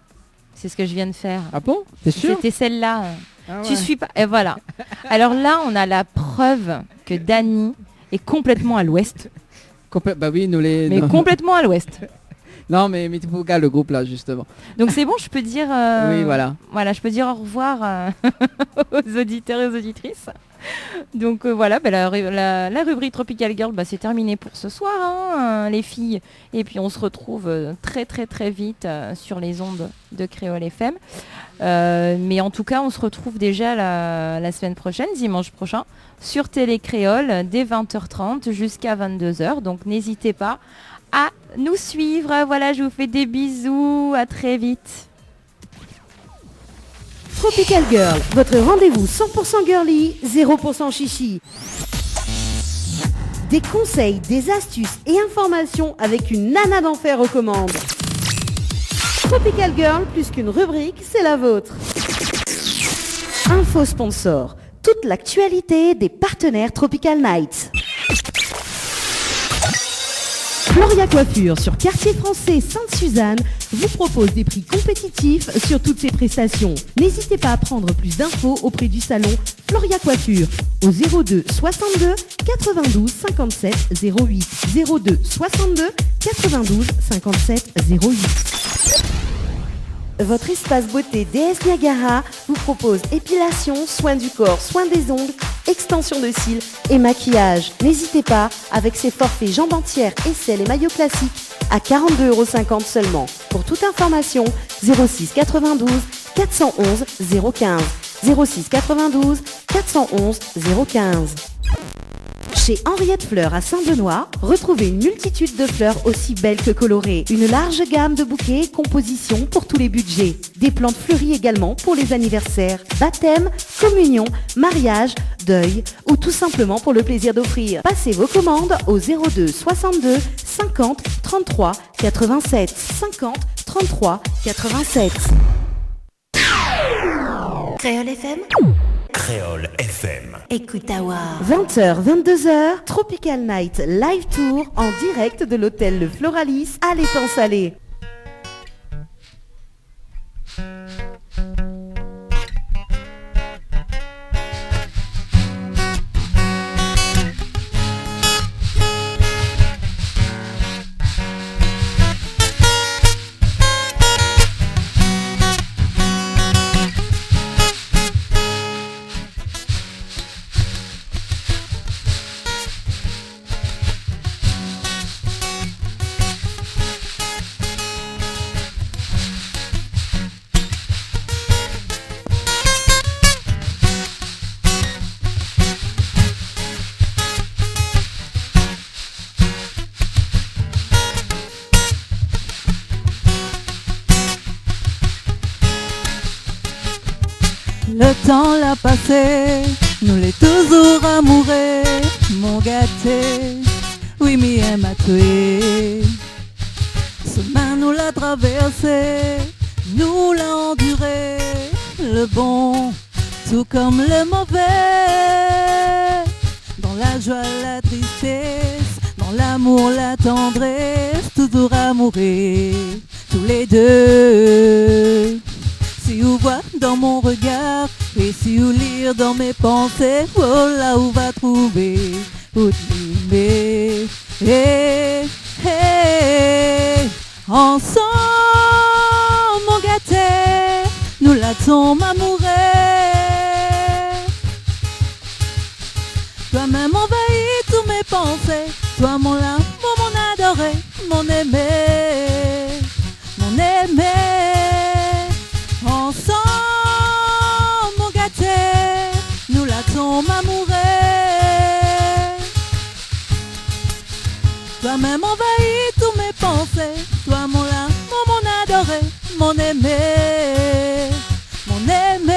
C'est ce que je viens de faire. Ah bon? T'es sûr? C'était celle-là. Ah Tu ouais. suis pas. Et voilà. Alors là, on a la preuve que Dany est complètement à l'ouest. Bah oui, nous les... Mais non. complètement à l'ouest. Non, mais tu faut regarder le groupe là, justement. Donc c'est bon, je peux dire... Oui, voilà. Voilà, je peux dire au revoir aux auditeurs et aux auditrices. Donc voilà, bah, la rubrique Tropical Girl, bah, c'est terminé pour ce soir, hein, les filles. Et puis on se retrouve très très très vite sur les ondes de Créole FM. Mais en tout cas, on se retrouve déjà la semaine prochaine, dimanche prochain, sur Télé Créole, dès 20h30 jusqu'à 22h. Donc n'hésitez pas à nous suivre. Voilà, je vous fais des bisous. À très vite. Tropical Girl, votre rendez-vous 100% girly, 0% chichi. Des conseils, des astuces et informations avec une nana d'enfer aux commandes. Tropical Girl, plus qu'une rubrique, c'est la vôtre. Info sponsor, toute l'actualité des partenaires Tropical Nights. Floria Coiffure sur Quartier Français Sainte-Suzanne vous propose des prix compétitifs sur toutes ses prestations. N'hésitez pas à prendre plus d'infos auprès du salon Floria Coiffure au 02 62 92 57 08 02 62 92 57 08. Votre espace beauté DS Niagara vous propose épilation, soins du corps, soins des ongles, extension de cils et maquillage. N'hésitez pas avec ses forfaits jambes entières, aisselles et maillots classiques à 42,50 € seulement. Pour toute information, 06 92 411 015. 06 92 411 015. Chez Henriette Fleurs à Saint-Benoît, retrouvez une multitude de fleurs aussi belles que colorées. Une large gamme de bouquets et compositions pour tous les budgets. Des plantes fleuries également pour les anniversaires, baptêmes, communions, mariages, deuil ou tout simplement pour le plaisir d'offrir. Passez vos commandes au 02 62 50 33 87 50 33 87. Créole FM. Créole FM. Écoute Awa. 20h, 22h, Tropical Night Live Tour en direct de l'hôtel Le Floralis à l'étang Salé. Le temps l'a passé, nous l'est toujours amoureux, mon gâté, oui, m'y aime à tuer. chemin nous l'a traversé, nous l'a enduré, le bon tout comme le mauvais. Dans la joie, la tristesse, dans l'amour, la tendresse, toujours amoureux, tous les deux. Si vous voyez dans mon regard, et si vous lire dans mes pensées, oh là où va trouver, où t'aimer. Hey, hey, ensemble, mon gâté, nous la tombe amoureux. Toi-même envahis tous mes pensées, toi mon amour, mon adoré, mon aimé, mon aimé. Ensemble, mon gâté, nous la tombe amoureux. Toi-même envahis tous mes pensées, toi mon amour, mon adoré, mon aimé, mon aimé.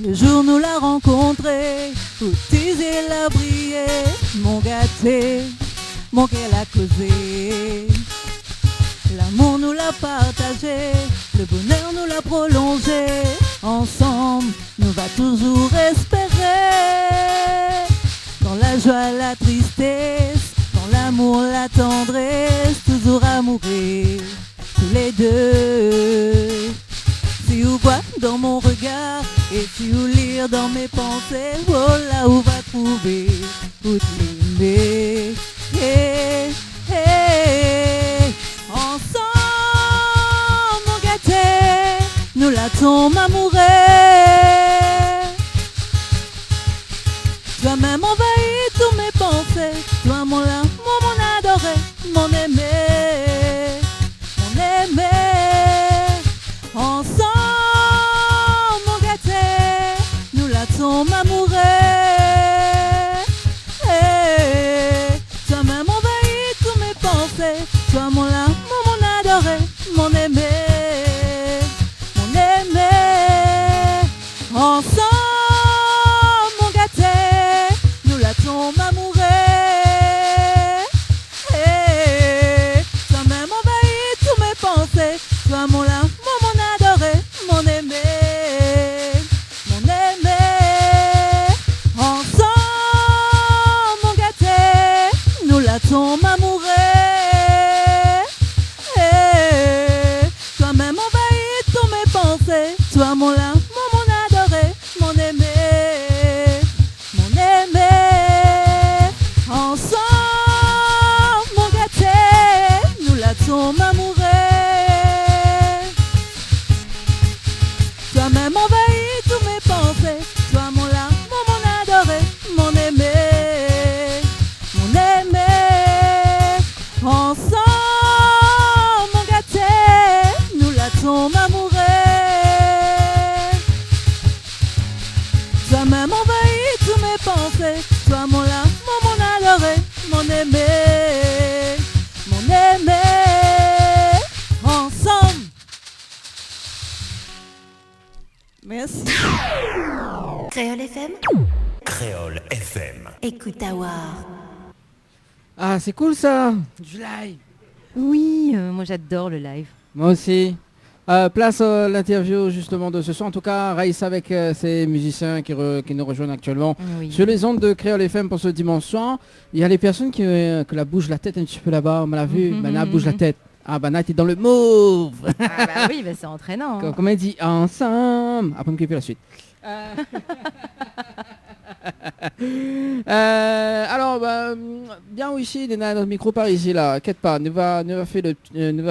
Le jour nous l'a rencontré, où tes yeux l'a brillé, mon gâté, mon qu'elle a causé. L'amour nous l'a partagé, le bonheur nous l'a prolongé. Ensemble, nous va toujours espérer. Dans la joie, la tristesse, dans l'amour, la tendresse, toujours amoureux, tous les deux. Si vous voyez dans mon regard, et si vous lire dans mes pensées, oh là où va trouver, où t'aimer. Hey, hey, ensemble, mon gâté, nous la tombe amoureux. Toi-même envahis tous mes pensées, toi mon amour, mon adoré, mon aimé, mon aimé. Ensemble, mon gâté, nous la tombe amoureux. Hey, toi-même envahis tous mes pensées, toi mon amour, mon adoré, mon aimé, mon aimé. Ensemble, mon gâté, nous la tombe amoureux. Hey, toi-même envahis tous mes pensées, toi mon amour, mon adoré, mon aimé, mon aimé. Ensemble, mon gâté, nous la tombe amoureux. Hey, toi-même envahis tous mes pensées, toi mon amour, mon adoré, mon aimé, mon aimé. Ensemble, mon gâté, nous la tombe amoureux. Toi-même envahis tous mes pensées, toi mon amour, mon adoré, mon aimé, mon aimé. Ensemble, mon gâté, nous la tombe amoureux. Toi-même envahis tous mes pensées, toi mon amour, mon adoré, mon aimé, mon aimé. Ensemble. Merci. Créole FM, Créole FM. écoute Awar. Ah, c'est cool ça. Du live. Oui, moi j'adore le live. Moi aussi. Place à l'interview justement de ce soir. En tout cas, Raïssa avec ses musiciens qui nous rejoignent actuellement Oui. sur les ondes de Créole FM pour ce dimanche soir. Il y a les personnes qui la bougent la tête un petit peu là-bas. On l'a vu. Mana bouge la tête. Ah, Bana, t'es dans le move. Ah bah oui, bah c'est entraînant. Hein. Comme elle dit, ensemble. Après, m'occuper la suite. Alors, bien ici, il y a notre micro par ici, là. Inquiète pas, nous va faire une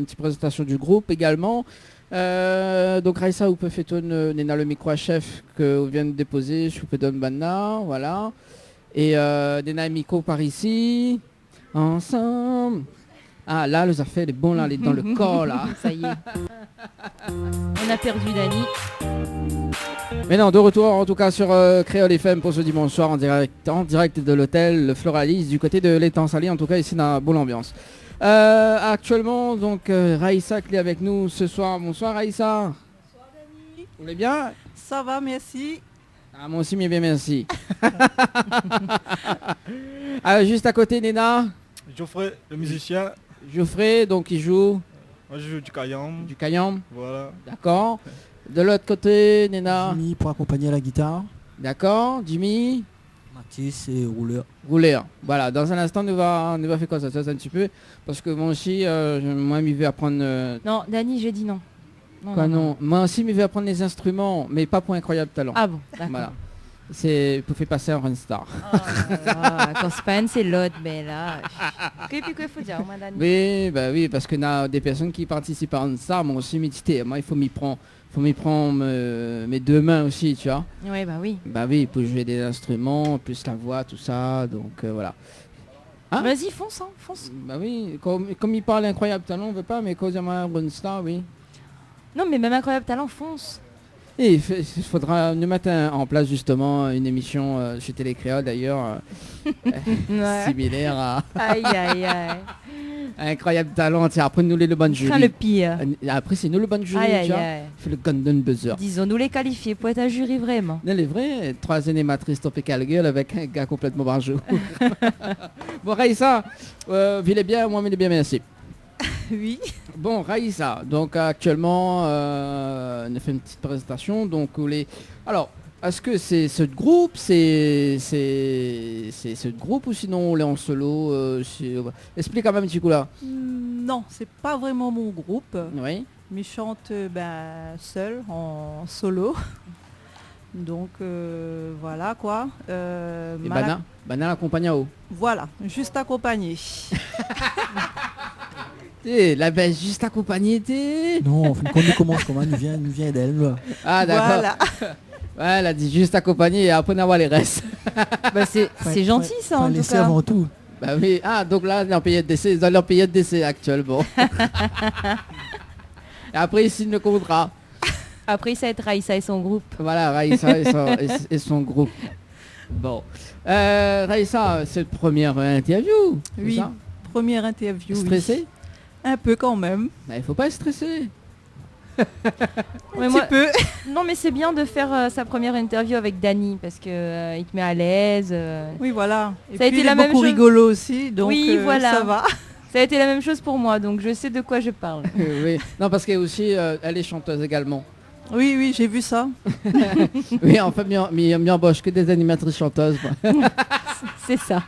petite présentation du groupe également. Donc, Raïssa, vous pouvez faire le micro à chef que vous venez de déposer. Je vous peux donner maintenant, voilà. Et Nena micro par ici. Ensemble. Ah, là, les affaires, les bons, là, les dans le corps, là. Ça y est. On a perdu Dani. Mais non, de retour en tout cas sur Créole FM pour ce dimanche soir en direct de l'hôtel Le Floralis du côté de l'étang Salé, en tout cas ici dans la bonne ambiance. Actuellement donc Raïssa qui est avec nous ce soir. Bonsoir Raïssa. Bonsoir Dani. Vous allez bien? Ça va, merci. Ah, moi aussi, mais bien merci. Juste à côté Néna. Geoffrey, le musicien. Geoffrey, donc il joue. Moi je joue du Kayam. Du Kayam. Voilà. D'accord. De l'autre côté, Néna. Jimmy pour accompagner la guitare. D'accord. Jimmy. Mathis et Rouleur. Rouleur. Voilà. Dans un instant, nous va faire quoi ça un petit peu. Parce que moi aussi, moi, je vais apprendre... Non, Dani, j'ai dit non. Quoi non. Moi aussi, je vais apprendre les instruments, mais pas pour incroyable talent. Ah bon, d'accord. Voilà. C'est pour faire passer un star. Oh quand c'est pas un, c'est l'autre, mais là... Qu'est-ce qu'il faut dire, moi, Dani? Oui, bah oui, parce que y a des personnes qui participent à un star, moi aussi, méditer. Moi, il faut m'y prendre mes deux mains aussi, tu vois. Oui, bah oui. Bah oui, pour jouer des instruments, plus la voix, tout ça, donc voilà. Hein? Vas-y, fonce, fonce. Bah oui, comme il parle incroyable talent, on veut pas, mais quand il y a un star, oui. Non, mais même incroyable talent, fonce. Et il faudra nous mettre en place justement une émission chez Télécréole d'ailleurs, similaire à... Aïe, aïe, aïe. Incroyable talent, tiens, après nous le bon jury. Le pire. Après c'est nous le bon jury, aïe, tu vois. aïe. Fait le golden buzzer. Disons-nous les qualifiés pour être un jury vraiment. Elle est vraie, 3 animatrices topicales gueule avec un gars complètement barjou. Bon Raïssa, il est bien, moi il est bien, merci. Oui. Bon Raïssa, donc actuellement on a fait une petite présentation, donc alors est-ce que c'est ce groupe, c'est ce groupe ou sinon on est en solo explique quand même un petit coup là. Non, c'est pas vraiment mon groupe. Oui. Mais je chante seul, en solo. Donc voilà quoi. Et Bana l'accompagne à haut. Voilà, juste accompagné. La baisse juste accompagnée t'es. Non, quand nous commence comment nous vient d'elle. Là. Ah d'accord. Voilà. Ouais, elle a dit juste accompagné et après on va les restes. Bah, c'est gentil ça en tout cas. Avant tout. Bah oui, donc là dans leur période d'essai actuellement. Et après il signe le contrat. Après ça va être Raïssa et son groupe. Voilà, Raïssa et son groupe. Bon. Raïssa, c'est la première interview. Oui, ça première interview. Stressé? Un peu quand même. Bah, il faut pas stresser. Un petit peu. Non mais c'est bien de faire sa première interview avec Dani parce que il te met à l'aise. Oui voilà. Et ça a été la même chose. Rigolo aussi, donc oui, voilà. Ça va. Ça a été la même chose pour moi, donc je sais de quoi je parle. Oui. Non parce qu'elle aussi, elle est chanteuse également. Oui, j'ai vu ça. Oui, en fait, m'y embauche que des animatrices chanteuses. C'est ça.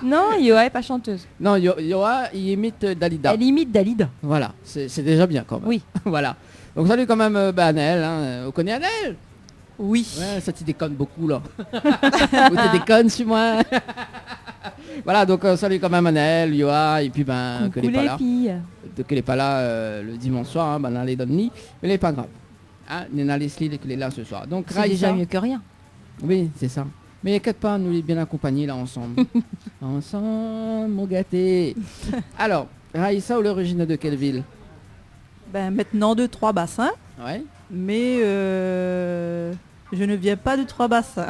Non, Yoa est pas chanteuse. Non, Yoa, il imite Dalida. Elle imite Dalida. Voilà, c'est déjà bien quand même. Oui. Voilà. Donc salut quand même Annelle. Hein. Vous connaissez Annelle? Oui. Ouais, ça tu déconnes beaucoup là. Ou tu déconnes sur moi. Voilà, donc salut quand même Annelle, Yoa, et puis que les pas là. Que les pas là le dimanche soir, hein, elle est dans le nid, mais elle est pas grave. Hein, Nena Leslie qui est là ce soir. Donc c'est déjà mieux que rien. Oui, c'est ça. Mais inquiète pas, nous les bien accompagnés là ensemble. Ensemble, mon gâté. Alors, Raïssa, ou l'origine de quelle ville? Maintenant de Trois-Bassins. Ouais. Mais je ne viens pas de Trois-Bassins.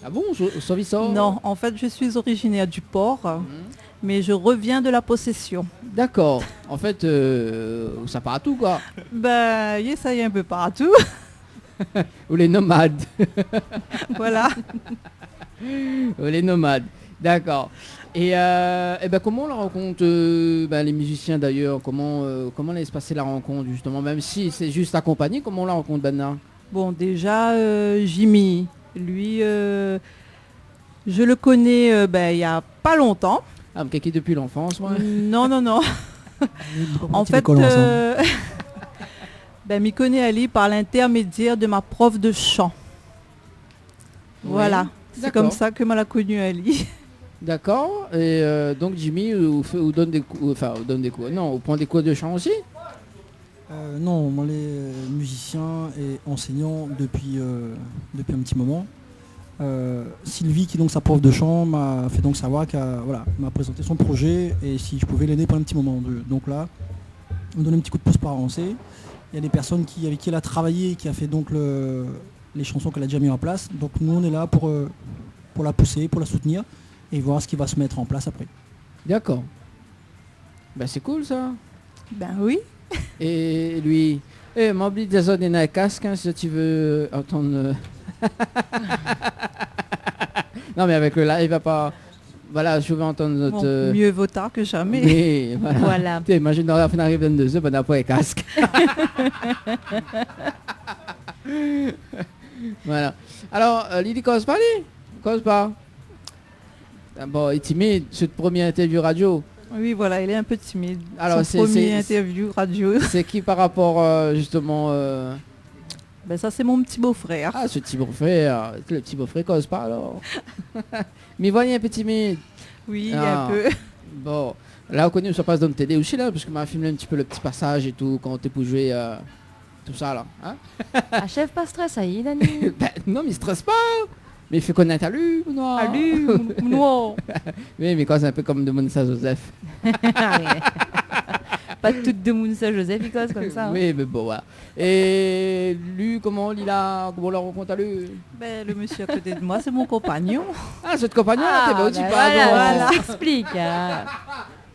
Ah bon, Sauvissor? Non, en fait, je suis originaire du Port, mais je reviens de la Possession. D'accord. En fait, ça part à tout quoi. Ça y est un peu partout. Ou les nomades. Voilà. Ou les nomades. D'accord. Et comment on la rencontre les musiciens d'ailleurs, comment laisse passer la rencontre justement, même si c'est juste accompagné, comment on la rencontre Bana? Bon déjà Jimmy, lui je le connais il y a pas longtemps. Ah, mais depuis l'enfance, moi. Non. En fait m'y connaît Ali par l'intermédiaire de ma prof de chant. Oui. Voilà. C'est comme ça que m'a connu Ali. D'accord. Et donc Jimmy vous donne des cours, donne des cours. Non, vous prend des cours de chant aussi? Non, moi les musiciens et enseignants depuis un petit moment. Sylvie, qui est donc sa prof de chant, m'a fait donc savoir m'a présenté son projet et si je pouvais l'aider pendant un petit moment. Donc là, on donne un petit coup de pouce pour avancer. Il y a des personnes avec qui elle a travaillé, qui a fait donc les chansons qu'elle a déjà mis en place. Donc nous on est là pour la pousser, pour la soutenir et voir ce qui va se mettre en place après. D'accord. Ben c'est cool ça. Ben oui. Et lui, m'oublie des autres des casques hein, si tu veux entendre. Non mais avec le live, il va pas. Voilà, je veux entendre notre. Bon, mieux vaut tard que jamais. Oui, voilà. Voilà. Tu imagines, on arrive 22h, on n'a pas les casques. Voilà. Alors, Lydie, cause pas, lui. Cause pas. Bon, il est timide, cette première interview radio. Oui, voilà, il est un peu timide. Alors, Son premier interview radio. C'est qui par rapport, justement... Ben ça, c'est mon petit beau-frère. Ah, ce petit beau-frère. Le petit beau-frère cause pas, alors. Mais voyez un peu timide. Oui, Ah. un peu. Bon, là, on connaît, ça passe dans le TD aussi, là, parce que m'a filmé un petit peu le petit passage et tout, quand t'es pour jouer... tout ça, là. Hein? Achève pas stress, ça y est, Dani. Ben, non, mais il stresse pas. Mais il fait connaître à lui, non. Salut, non. Oui, mais quand c'est un peu comme de Mounsa Joseph. Pas toutes de Mounsa Joseph, il cause comme ça. Hein. Oui, mais bon, voilà. Et lui, comment on la rencontre à lui? Ben, le monsieur à côté de moi, c'est mon compagnon. Ah, c'est votre compagnon, t'es ben, on dit bah pardon. voilà, ça s'explique. Hein.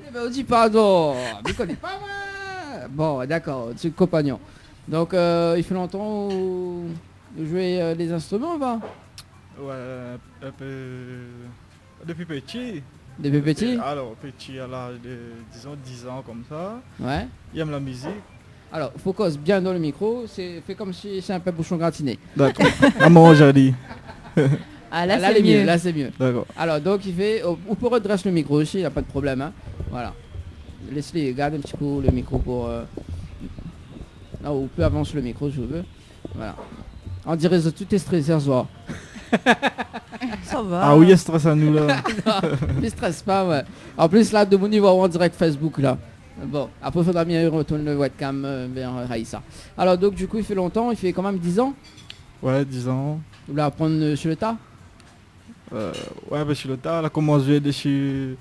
Eh ben, on dit pardon. Mais connais pas, moi. Bon, d'accord, c'est le compagnon. Donc, il fait longtemps où vous jouez les instruments, ou pas? Ouais, un peu... Depuis petit. Depuis petit? Alors, petit à l'âge de, disons, 10 ans comme ça. Ouais. Il aime la musique. Alors, faut cause bien dans le micro, fait comme si c'est un peu bouchon gratiné. D'accord. Maman, j'ai dit. Ah là, Là, c'est mieux. Là, c'est mieux. D'accord. Alors, donc, il fait... On peut redresser le micro aussi, il n'y a pas de problème. Hein. Voilà. Laisse-les, garde un petit coup le micro pour... Non, on peut avancer le micro, si vous veux. Voilà. On dirait que tout est stressé ce soir. Ça va. Ah oui, il stress à nous là. Non, ne stresse pas, ouais. En plus, là, de mon niveau en direct Facebook, là. Bon, après, il faudra bien retourner le webcam vers Raïssa. Alors, donc, du coup, il fait longtemps, il fait quand même 10 ans. Ouais, 10 ans. Vous voulez apprendre sur le tas? Ouais, ben, sur le tas, là, comment jouer dessus,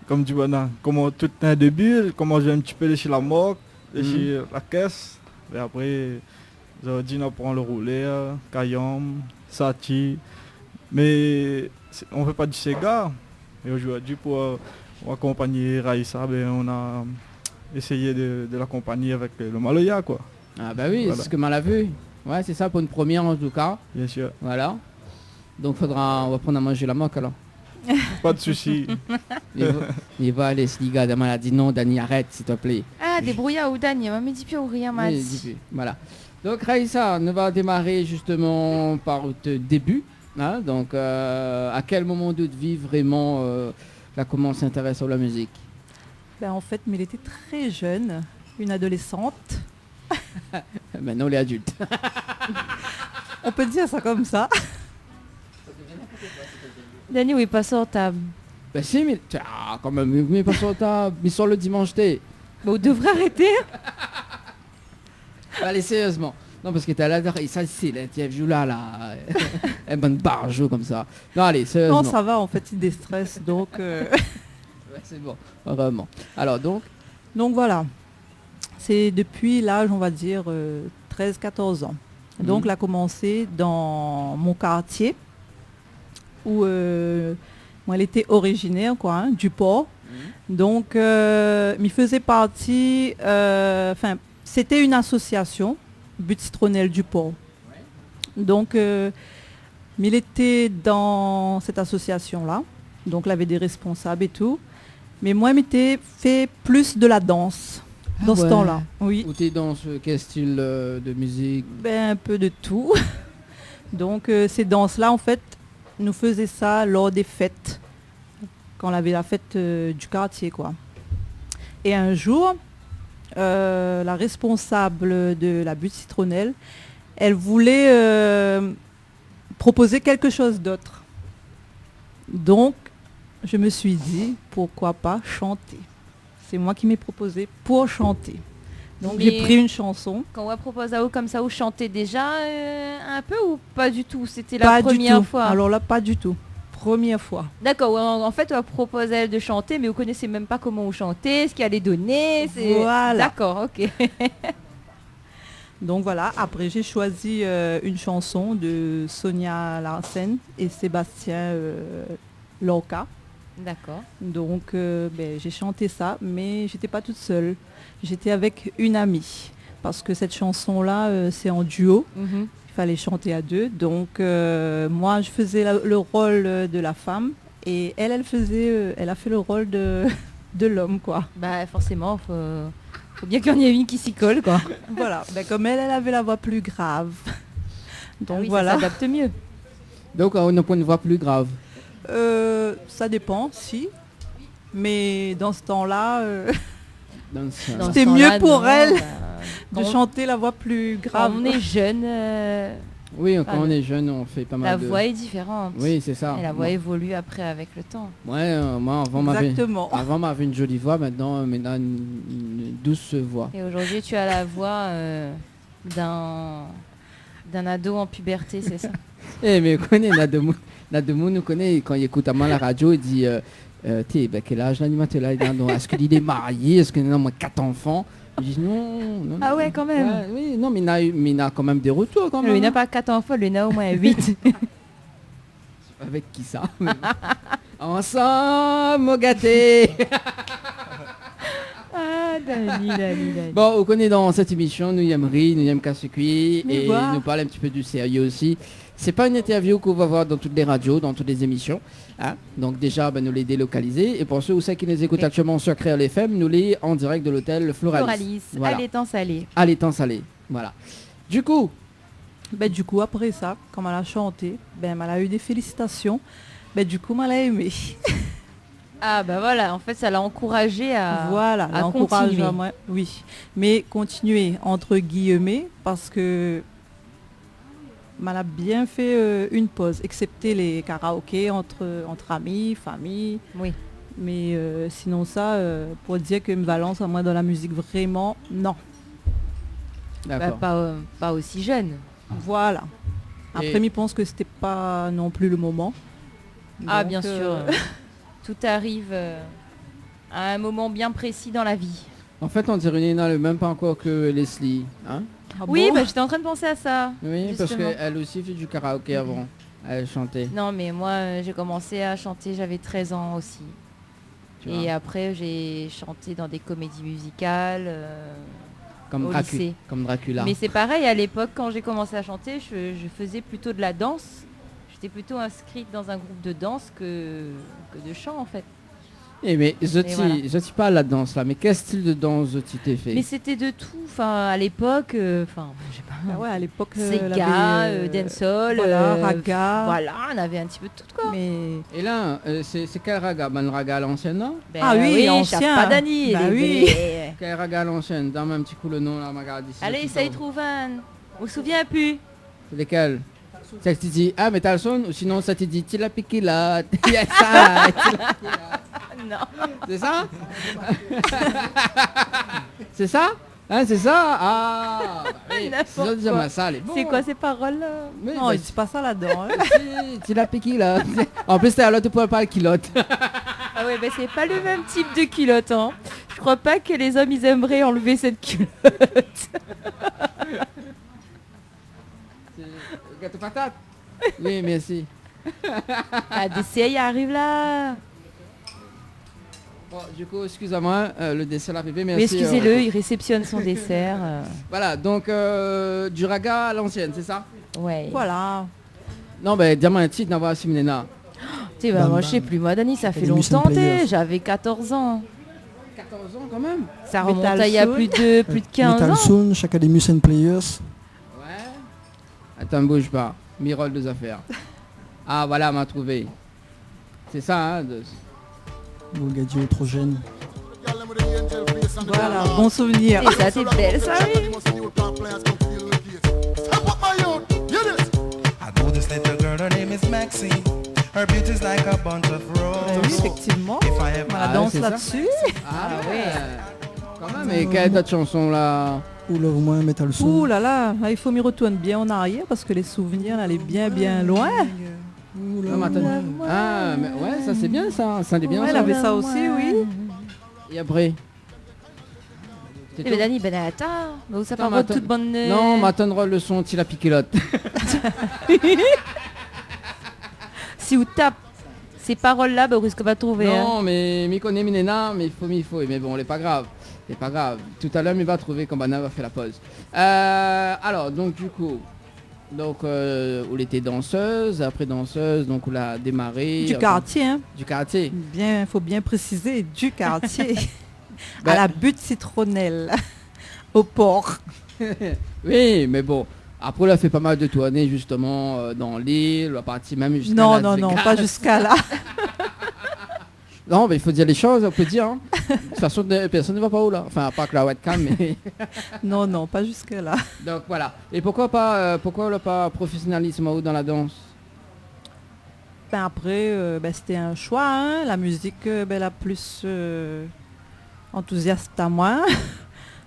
comme du banane, comment tout un début, comment jouer un petit peu dessus la moque, dessus la caisse. Et après, j'ai dit, on prend le rouleur, Kayam, Sati. Mais on ne fait pas du Sega. Et aujourd'hui, pour accompagner Raïssa, ben, on a essayé de l'accompagner avec le Maloya, quoi. Ah bah oui, Voilà. c'est ce que mal a vu. Ouais, c'est ça pour une première en tout cas. Bien sûr. Voilà. Donc on va prendre à manger la moque alors. Pas de souci. Il va aller se liga, elle a dit non, Dani, arrête s'il te plaît. Ah, débrouillard ou Dani, mais dis plus ou rien, Matt. Oui, dis plus. Voilà. Donc Raïssa, on va démarrer justement par le début. Hein, donc à quel moment de ta vie vraiment tu as commencé à s'intéresser à la musique? Ben, en fait, mais elle était très jeune, une adolescente. Maintenant les adultes. On peut dire ça comme ça. Dani, oui, pas sur table. Ben si, mais quand même, mais pas sur ta, mais sur le dimanche t'es. Bah, on devrait arrêter. Allez, sérieusement. Non, parce que t'as là, ça c'est l'interview là, un bon barjou comme ça. Non, allez, sérieusement. Non, ça va, en fait, il déstresse, donc... Ouais, c'est bon, vraiment. Alors donc voilà. C'est depuis l'âge, on va dire, 13-14 ans. Donc, elle a commencé dans mon quartier, où moi, elle était originaire, quoi, hein, du port. Donc, il faisait partie... Enfin, c'était une association, But Citronnelle du port. Donc, il était dans cette association-là. Donc, il avait des responsables et tout. Mais moi, il m'était fait plus de la danse dans ce temps-là. Oui. Où t'es dans quel style de musique? Ben, un peu de tout. Donc, ces danses-là, en fait, nous faisions ça lors des fêtes. Quand on avait la fête du quartier, quoi. Et un jour, la responsable de la Butte Citronnelle, elle voulait proposer quelque chose d'autre. Donc, je me suis dit, pourquoi pas chanter. C'est moi qui m'ai proposé pour chanter. Donc, Mais j'ai pris une chanson. Quand on propose à vous comme ça, vous chantez déjà un peu ou pas du tout? C'était Pas la du première tout. fois. Alors là, pas du tout. Première fois. D'accord, en fait, on va proposer à elle de chanter, mais vous connaissez même pas comment vous chantez, ce qu'elle allait donner. Voilà. D'accord, ok. Donc voilà, après j'ai choisi une chanson de Sonia Larsen et Sébastien Lorca. D'accord. Donc j'ai chanté ça, mais j'étais pas toute seule. J'étais avec une amie. Parce que cette chanson-là, c'est en duo. Mhm. Il fallait chanter à deux. Donc moi, je faisais le rôle de la femme. Et elle a fait le rôle de l'homme, quoi. Bah forcément, faut bien qu'il y en ait une qui s'y colle, quoi. Voilà. Comme elle avait la voix plus grave. Donc oui, voilà. ça s'adapte mieux. Donc on a une voix plus grave. Ça dépend, si. Mais dans ce temps-là, Dans c'était ce mieux temps-là, pour non, elle bah, de chanter la voix plus grave. Quand on est jeune, Oui, quand on est jeune, on fait pas mal la de... voix est différente. Oui, c'est ça. Et la voix évolue après avec le temps. Ouais, moi avant m'avait une jolie voix, maintenant une douce voix. Et aujourd'hui, tu as la voix d'un ado en puberté, c'est ça? Eh mais on connaît Nademou nous connaît quand il écoute à moi la radio, il dit quel âge l'animateur là? Est-ce qu'il est marié? Est-ce qu'il a moins 4 enfants? Je dis non. Ah ouais, quand même. Ouais, oui, non, mais il a quand même des retours quand même. Lui n'a pas 4 enfants, lui n'a au moins 8. Avec qui ça? Ensemble, mon gâté. Ah, Dani. Bon, on connaît dans cette émission, nous y aimons rire, nous y aimons casser cuit Mais et voilà. nous parler un petit peu du sérieux aussi. C'est pas une interview qu'on va voir dans toutes les radios, dans toutes les émissions. Hein. Donc déjà, nous les délocaliser. Et pour ceux ou celles qui nous écoutent actuellement sur Créole FM, nous les en direct de l'hôtel Floralis. Voilà. à l'étang salé. À l'étang salé. Voilà. Du coup, Après ça, comme elle a chanté, elle a eu des félicitations. Du coup, elle a aimé. Ah bah voilà, en fait, ça l'a encouragé à l'encourage continuer. à moi, oui. Mais continuer entre guillemets parce que elle a bien fait une pause, excepté les karaokés entre amis, famille. Oui. Mais sinon ça, pour dire que me Valence à moi dans la musique, vraiment, non. d'accord. Pas aussi jeune. Voilà. Après, je pense que c'était pas non plus le moment. Ah Donc, bien sûr. Tout arrive à un moment bien précis dans la vie. En fait, on dirait Nina le même pas encore que Leslie. Hein? Ah Oui, bon j'étais en train de penser à ça. Oui, parce justement. qu'elle aussi fait du karaoké avant. Elle chantait. Non, mais moi, j'ai commencé à chanter, j'avais 13 ans aussi. Tu Et vois. après, j'ai chanté dans des comédies musicales Comme au Dracula. lycée. Comme Dracula. Mais c'est pareil, à l'époque, quand j'ai commencé à chanter, je faisais plutôt de la danse. J'étais plutôt inscrite dans un groupe de danse que de chant, en fait. Eh mais je voilà. suis pas à la danse là, mais quel style de danse tu t'es fait? Mais c'était de tout. Enfin, à l'époque, je sais pas. Ah ouais, à l'époque, Sega, dancehall, raga. Voilà, on avait un petit peu de tout, quoi. Mais Et là, c'est quel raga? Ben, le raga à l'ancienne, non? Ben Ah oui, ancien. ancien. Pas Dani. Bah oui. Quel raga à l'ancienne? Donne-moi un petit coup le nom là, ma garde ici. Allez, ça y trouve un. On se souvient plus. C'est lesquels? Ça te dit, ah, mais t'as le son? Ou sinon, ça te dit, tu l'as piqué là. Il y a ça. Non. C'est ça? C'est ça? Hein, c'est ça? Ah! Oui, N'importe c'est ça, quoi. ça, elle est C'est bon. quoi ces paroles-là? Mais, non, il dit pas ça là-dedans. hein. tu l'as piqué là. En plus, t'es à l'autre pour pas le kilote. Ah ouais, bah c'est pas le même type de culotte, hein. Je crois pas que les hommes, ils aimeraient enlever cette culotte. Gâteau patate? Oui, merci. Ah, DCI arrive là. Bon, du coup, excusez-moi, le dessert arrivé, Mais merci. excusez-le, il réceptionne son dessert. Voilà, donc du raga à l'ancienne, c'est ça? Ouais. Voilà. Non, ben, dis-moi un titre d'avoir Simonena. Tu sais, bah, moi je sais plus, moi Dani, ça fait Academy longtemps, Players. j'avais 14 ans. 14 ans quand même? Ça remonte Metal à il y a Soul. plus de 15 Metal ans. Soul, Academy Players. Ouais. Attends, bouge pas. Mirole des affaires. Ah, voilà, m'a trouvé. C'est ça, hein? Bogadio, trop jeune. Voilà, bon souvenir. Et ça, c'est belle, ça, oui. I know this little girl, her name is Maxine. Her beauty's like a bunch of Oui, roses. effectivement. If I ever La Ah, danse c'est ça. là-dessus. Ah, ouais. Quand même, et quelle autre chanson là? Ou Love Moi, Metal Soul. Ouh là là, il faut m'y retourner bien en arrière parce que les souvenirs allaient bien loin. Ouh là Non, mais là. attends. Ah, mais ouais, ça c'est bien ça. Ça c'est bien Ouais, elle ça. avait ça aussi, oui. Et après? C'est Eh ben Dani, ben attends, mais ça Attends, parle mais toute bonne... Non, m'attendra le son de la piquelotte. Si vous tape ces paroles-là, ben, vous risquez pas de trouver. Non, mais m'y connaît Minena, mais il faut. Mais bon, c'est pas grave. C'est pas grave. Tout à l'heure, il va trouver quand Bana va faire la pause. Alors, donc du coup, où était danseuse, après danseuse, donc où l'a démarré. Du quartier, hein. Du quartier. Bien, faut bien préciser, du quartier. Ben- À la butte citronnelle, au port. Oui, mais bon. Après, elle a fait pas mal de tournées justement dans l'île, la partie même jusqu'à Non, Las non, non, Vegas. pas jusqu'à là. Non, mais il faut dire les choses, on peut dire. Hein. De toute façon, personne ne va pas où là. Enfin, pas que la webcam, mais... Non, non, pas jusqu'à là. Donc voilà. Et pourquoi on n'a pas professionnalisme dans la danse? Ben après, c'était un choix, hein. La musique, la plus enthousiaste à moi.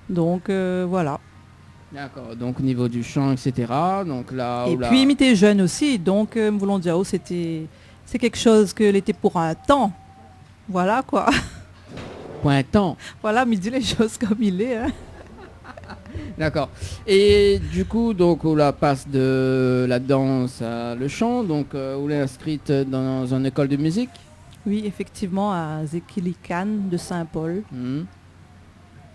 Donc voilà. D'accord, donc au niveau du chant, etc. Donc là, Et puis il était jeune aussi, donc Moulon Diao, c'est quelque chose que l'était pour un temps. Voilà quoi. Pour un temps. Voilà, mais dis les choses comme il est. Hein. D'accord. Et du coup, donc on la passe de la danse à le chant, donc on l'est inscrite dans une école de musique. Oui, effectivement, à Zekilikan de Saint-Paul.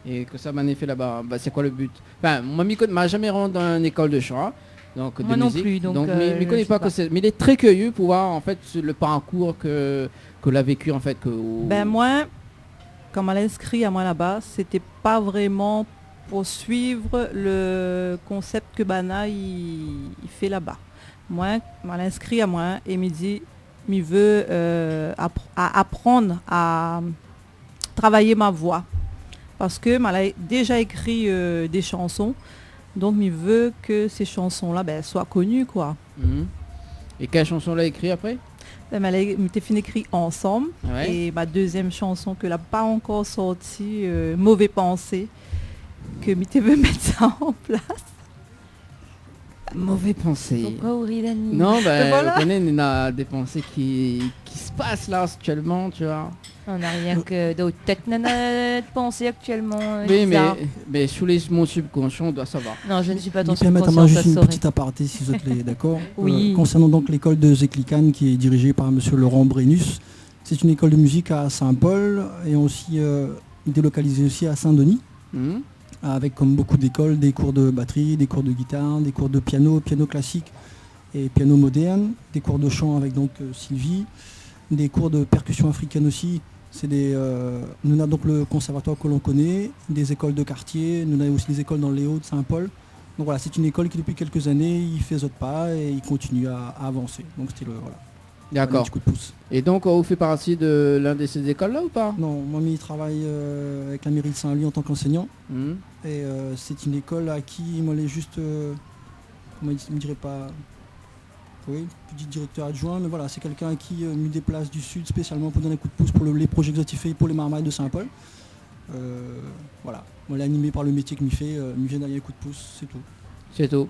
Et que ça m'a fait là-bas. Bah, c'est quoi le but? Enfin, moi, m'a jamais rentré dans une école de chant, donc moi de non musique. plus, donc mais connaît pas que c'est. Mais il est très curieux pour voir en fait le parcours que l'a vécu en fait. Ben moi, quand elle inscrit à moi là-bas, c'était pas vraiment pour suivre le concept que Bana il fait là-bas. Moi, elle inscrit à moi et me dit, il veut apprendre à travailler ma voix. Parce que elle a déjà écrit des chansons, donc il veut que ces chansons-là soient connues, quoi. Et quelle chanson l'a écrit après? Elle a fait écrit ensemble. Ouais. Et ma deuxième chanson que n'a pas encore sortie, Mauvais Pensée, que Mité veut mettre ça en place. Mauvais pensée. Pourquoi Dani? Non, voilà. on connaît des pensées qui se passent là actuellement, tu vois. On n'a rien que d'autres têtes de penser actuellement. Oui, bizarre. mais sous mon subconscient, on doit savoir. Non, je ne suis pas ton Il permet à subconscient, moi ça juste une saurait. petite aparté si vous êtes d'accord. Oui. Concernant donc l'école de Zeklikan qui est dirigée par monsieur Laurent Brennus, c'est une école de musique à Saint-Paul et aussi délocalisée aussi à Saint-Denis, avec comme beaucoup d'écoles des cours de batterie, des cours de guitare, des cours de piano classique et piano moderne, des cours de chant avec donc Sylvie, des cours de percussion africaine aussi. Nous avons donc le conservatoire que l'on connaît, des écoles de quartier, nous avons aussi des écoles dans les Hauts de Saint-Paul. Donc voilà, c'est une école qui depuis quelques années, il fait autres pas et il continue à avancer. Donc c'était voilà. D'accord. Un petit coup de pouce. Et donc, vous fait partie de l'un de ces écoles-là ou pas? Non, moi il travaille avec la mairie de Saint-Louis en tant qu'enseignant. Et c'est une école à qui moi les juste, comment il me dirait pas, oui, petit directeur adjoint, mais voilà, c'est quelqu'un qui me déplace du sud spécialement pour donner un coup de pouce pour les projets que j'ai fait pour les marmailles de Saint-Paul. Voilà, moi animé par le métier que m'y fait, me vient d'aller un coup de pouce, c'est tout. C'est tout.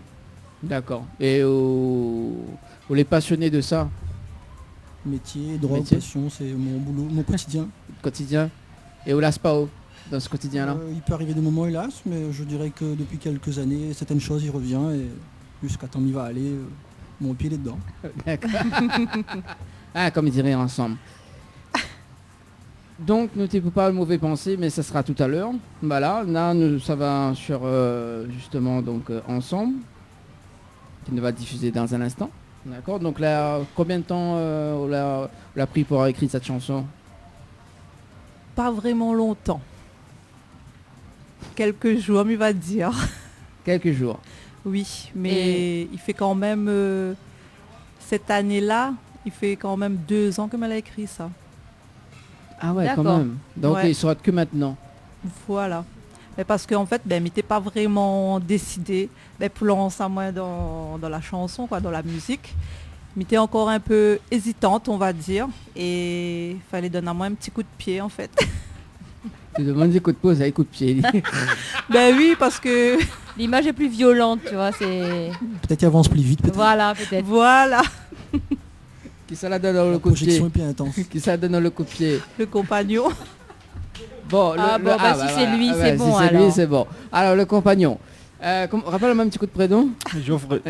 D'accord. Et vous les passionnés de ça? Métier, drogue, Métier. passion, c'est mon boulot, mon quotidien. Quotidien. Et où lasse pas dans ce quotidien-là? Il peut arriver des moments hélas, mais je dirais que depuis quelques années, certaines choses il revient et jusqu'à temps il va aller, mon pied est dedans. D'accord. Ah, comme ils diraient ensemble. Donc, ne t'écoute pas le mauvais pensée, mais ça sera tout à l'heure. Voilà, là, ça va sur justement donc ensemble, qui ne va diffuser dans un instant. D'accord. Donc là, combien de temps on l'a pris pour écrire cette chanson? Pas vraiment longtemps. Quelques jours, il va dire. Quelques jours. Oui, mais il fait quand même cette année-là, il fait quand même 2 ans que elle a écrit ça. Ah ouais, quand D'accord. même. Donc Ouais. il sera que maintenant. Voilà. Mais parce qu'en fait, il n'était pas vraiment décidé pour lancer à moi dans la chanson, quoi, dans la musique. Il était encore un peu hésitante, on va dire. Et il fallait donner à moi un petit coup de pied, en fait. Tu demandes des coups de pause avec coup de pied. Ben oui, parce que... L'image est plus violente, tu vois, c'est... Peut-être qu'il avance plus vite, peut-être. Voilà, peut-être. Voilà, Qui ça la donne dans le La coup de pied? projection est plus intense. Qui ça donne dans le coup de pied? le compagnon. Bon, si c'est lui, c'est ouais, bon, si c'est lui, alors. c'est bon. Alors, le compagnon. Rappelle-moi un petit coup de prénom.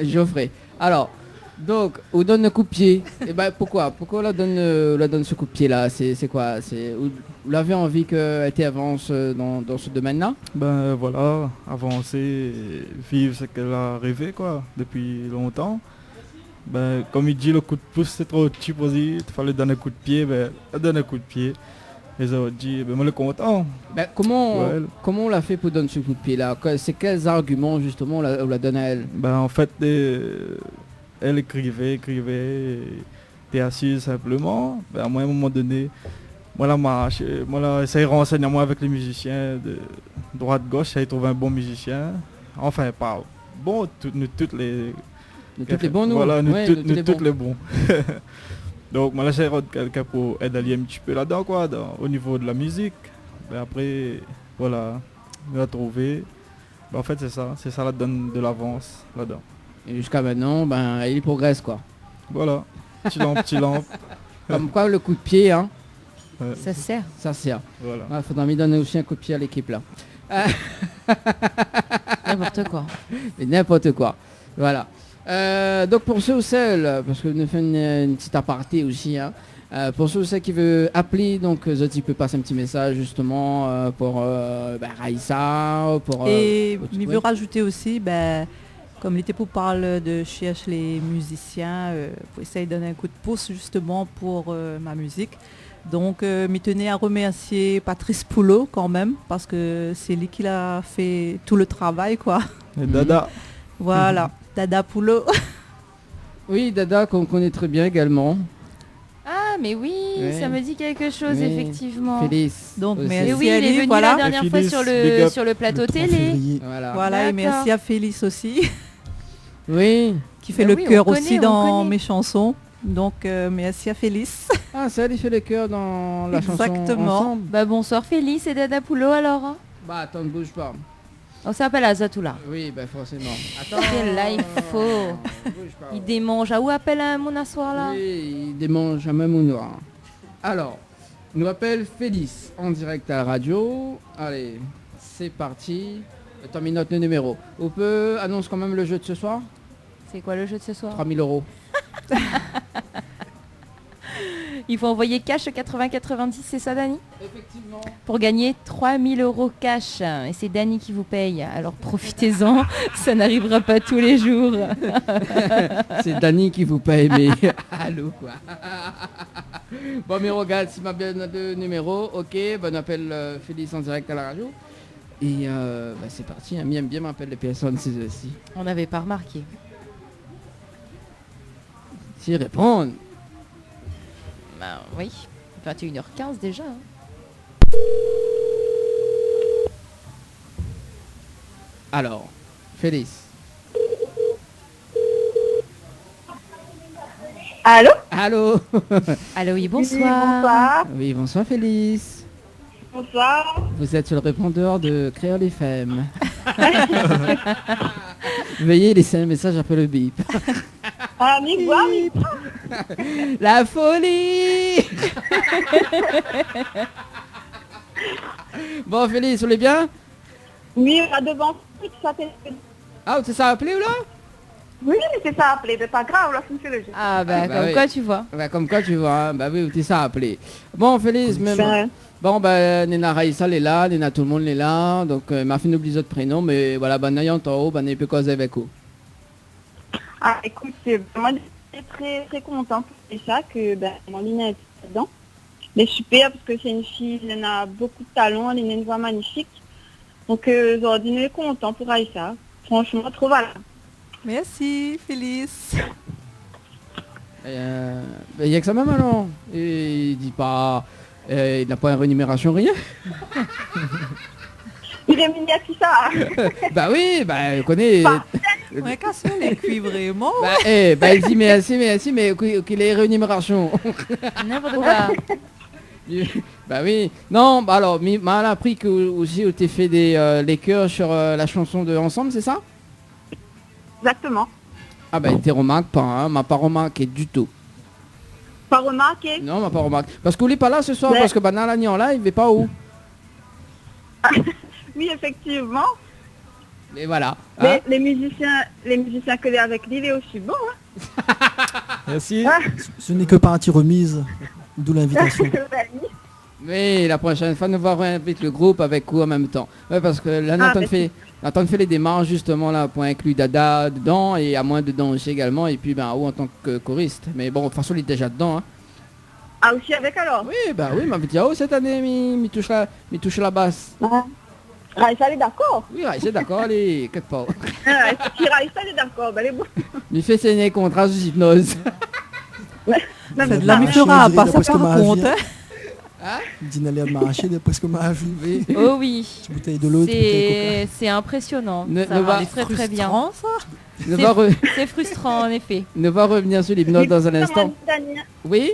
Geoffrey. Alors, donc, on donne le coup de pied. Et ben pourquoi on la donne ce coup de pied là? C'est quoi? Vous l'avez envie qu'elle avance dans ce domaine-là? Ben voilà, avancer, et vivre ce qu'elle a rêvé quoi, depuis longtemps. Ben comme il dit, le coup de pouce c'est trop petit pour dire, il fallait donner un coup de pied, ben elle donne un coup de pied. Et ça dit, ben moi le content. Ben, comment on l'a fait pour donner ce coup de pied là? C'est quels arguments justement on la donne à elle? Ben en fait, elle écrivait, t'es assise simplement. Ben moi à un moment donné, moi là essayé de renseigner moi avec les musiciens de droite-gauche, j'essaie de trouver un bon musicien. Enfin pas bon, nous toutes les bons nous. Voilà, nous ouais, toutes les bons. Donc moi là j'ai quelqu'un pour aider un petit peu là-dedans quoi, au niveau de la musique. Mais après, voilà, on l'a trouvé. Ben, en fait c'est ça la donne de l'avance là-dedans. Et jusqu'à maintenant, ben il progresse quoi. Voilà, petit lampe. Comme quoi le coup de pied, hein. Ça sert. Ça sert. Voilà. Il faudra me donner aussi un coup de pied à l'équipe là. N'importe quoi. Mais n'importe quoi. Voilà. Donc pour ceux ou celles, parce que nous faisons une petite aparté aussi, hein, pour ceux ou celles qui veulent appeler, donc Zoti peut passer un petit message justement pour Raïssa, pour... Et pour il veut rajouter aussi, comme il était pour parler de chercher les musiciens, pour essayer de donner un coup de pouce justement pour ma musique. Donc, m'y tenais à remercier Patrice Poulot quand même, parce que c'est lui qui a fait tout le travail, quoi. Et Dada. Voilà, Dada Poulot. Oui, Dada qu'on connaît très bien également. Ah, mais oui, ça me dit quelque chose, Oui. effectivement. Félix. Donc, aussi. merci Et oui, à il est lui, venu voilà. la dernière fois sur le plateau Le 3 télé. février. Voilà, et merci à Félix aussi, Oui. qui fait Ah le oui, cœur on aussi connaît, on dans connaît. mes chansons. Donc, merci à Félix. Ah, c'est elle qui fait le cœur dans la chanson Exactement. ensemble. Bah bonsoir Félix et Dada Poulot alors. Hein. Bah attends, ne bouge pas. On s'appelle Azatoula. Oui, bah forcément. Attends. Et là il faut. Bouge pas. Il démange. Ah où appelle un mon asseoir là? Oui, il démange à même au noir. Alors, il nous appelle Félix en direct à la radio. Allez, c'est parti. Attends, note le numéro. On peut annoncer quand même le jeu de ce soir? C'est quoi le jeu de ce soir? 3000 €. Il faut envoyer cash 80-90, c'est ça Dani? Effectivement. Pour gagner 3000 € cash. Et c'est Dani qui vous paye. Alors profitez-en, ça n'arrivera pas tous les jours. C'est Dani qui vous paye, mais allô quoi. Bon, mais regarde, si m'a bien le numéro, ok, on appelle Félix en direct à la radio. Et c'est parti, hein. Bien m'appelle les personnes, c'est aussi. On n'avait pas remarqué. S'ils répondent. Bah oui, 21h15 déjà. Hein. Alors, Félix. Allô? Allô, oui, bonsoir. Bonsoir. Oui, bonsoir Félix. Bonsoir. Vous êtes sur le répondeur de Créole FM. Veuillez laisser un message après le bip. Ah, mais quoi, mais La folie. Bon Félix, vous allez bien? oui, on a devant ça fait... Ah, c'est ça appelé ou là? Oui, c'est ça appelé, mais pas grave, là, c'est le jeu. Ah bah, bah comme oui. quoi tu vois. Bah, comme quoi tu vois, hein. Bah oui, c'est ça appelé. Bon Félix, même... Ça- Bon, bah, Nena Raïssa est là, Nena tout le monde est là, donc m'a fait oublier d'autres prénoms, mais voilà, bah, n'ayant en haut, bah, n'est plus causer avec vous. Ah, écoute, moi, je suis très, très contente pour ça, que mon Lina est dedans. Elle est super, parce que c'est une fille, elle a beaucoup de talent, elle a une voix magnifique. Donc, aujourd'hui, nous est content pour Aïssa. Franchement, trop voilà. Merci, Félix. Il y a que ça même alors. Et il dit pas... il n'a pas une rémunération, rien. Il est mignon qui ça. Bah oui, bah, il connaît... Ouais, casse les cuivres vraiment. il dit merci, mais qu'il ait rémunération. N'importe quoi. Bah oui. Non, bah alors, m'a appris que aussi tu fait les chœurs sur la chanson de Ensemble, c'est ça? Exactement. Ah bah, il te remarque pas, hein, m'a pas remarqué du tout. Pas remarqué? Non, m'a pas remarqué. Parce qu'il est pas là ce soir, Ouais. parce que Banana ni en live, il est pas où? Oui, effectivement. Et voilà. Mais les musiciens que j'ai avec lui, il est aussi bon. Hein. Merci. Ce n'est que partie remise, d'où l'invitation. Mais la prochaine fois, nous voir avec le groupe avec vous en même temps. Ouais, parce que là, Nathan fait les démarches justement là pour inclure Dada dedans et à moins dedans aussi également. Et puis, en tant que choriste. Mais bon, de toute façon, il est déjà dedans. Hein. Ah, aussi avec alors? Oui, oui, ma petite cette année, il touche la basse. Raïssa, elle est d'accord? Oui, Raïssa est d'accord, elle est quelque part. Si Raïssa, elle est d'accord, ben elle est bon. Il fait signer contrat sous hypnose. C'est de la Miflora, pas ça par contre. Dina l'air de m'arracher d'après ce que m'a vu. Oh oui. Petite bouteille de l'eau, c'est impressionnant. Ça va très bien. C'est frustrant en effet. On va revenir sur l'hypnose dans un instant. Oui.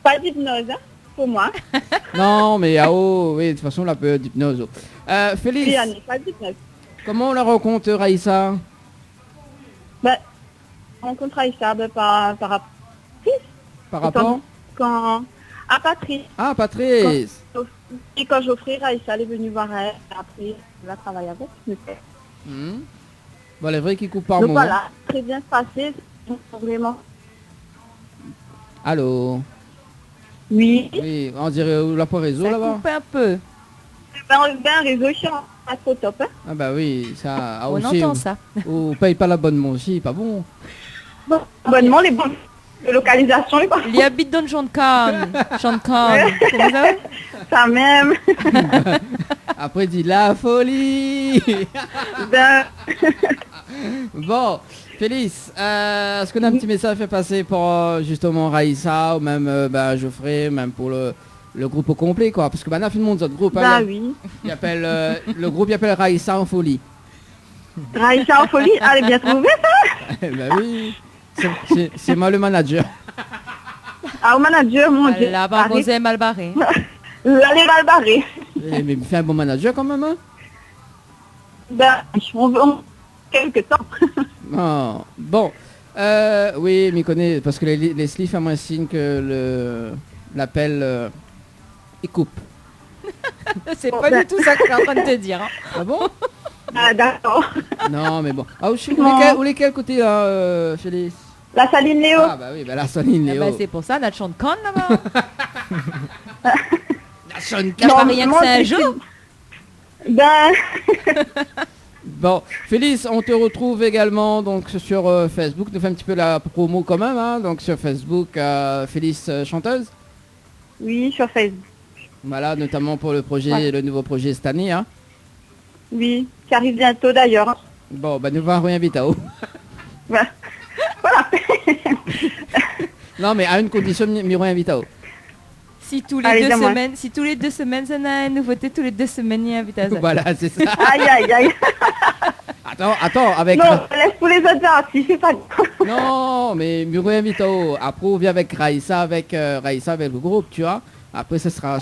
Pas d'hypnose, hein, pour moi. Non, mais oui, de toute façon, la peur d'hypnose. Félix, comment on la rencontre, Raïssa? On rencontre Raïssa par rapport à Patrice. Ah, Patrice. Quand Geoffrey, Raïssa, elle est venue voir elle. Après, elle va travailler avec. Bon, les vrais qui coupent par donc moment. Voilà, très bien passé. Vraiment. Allô? Oui. Oui, on dirait la poire réseau là-bas. Ça coupe un peu. Un réseau qui est pas trop top. Hein. Ah bah oui, ça. On entend ça. On paye pas l'abonnement aussi, pas bon. Bon, abonnement, les bons de localisation. Il habite dans Chancan. Chancan. Comment ça? Ça même. Après dit la folie. Bon, Félix, est-ce qu'on a un petit message à faire passer pour justement Raïssa ou même Geoffrey, même pour le groupe au complet quoi? Parce que maintenant tout le monde notre groupe. Bah oui. Il appelle, le groupe il appelle Raïssa en folie. Raïssa en folie, elle est bien trouvée ça. Bah oui, c'est moi le manager. Ah au manager, mon Dieu. La barbose est mal barrée. Là, elle est mal barrée. Mais il fait un bon manager quand même, hein? On quelques temps. Oh, bon, oui, m'y connaît, parce que les slips à moi signe que l'appel, il coupe. C'est pas du tout ça que je suis en train de te dire. Hein. Ah bon? Ah d'accord. Non, mais bon. Ah, où lesquels côté là, Félix? La Saline Léo. Ah bah oui, la Saline Léo. C'est pour ça, notre chant de con là-bas. La Saline Con. Pas rien que c'est un jour. Bon, Félix, on te retrouve également donc sur Facebook. Nous fait un petit peu la promo quand même, hein, donc sur Facebook, Félix chanteuse. Oui, sur Facebook. Voilà, notamment pour le projet, le nouveau projet cette année. Hein. Oui, qui arrive bientôt d'ailleurs. Bon, nous va réinviter à haut. Voilà. Non, mais à une condition, Miro invite à haut. Si tous les 2 semaines, ça n'a une nouveauté, tous les 2 semaines, il y a invitation. Voilà, c'est ça. Aïe. Attends, avec... Non, laisse pour les autres artistes, c'est pas... Non, mais Miro invite à haut. Après, on vient avec Raïssa, avec le groupe, tu vois. Après, ce sera...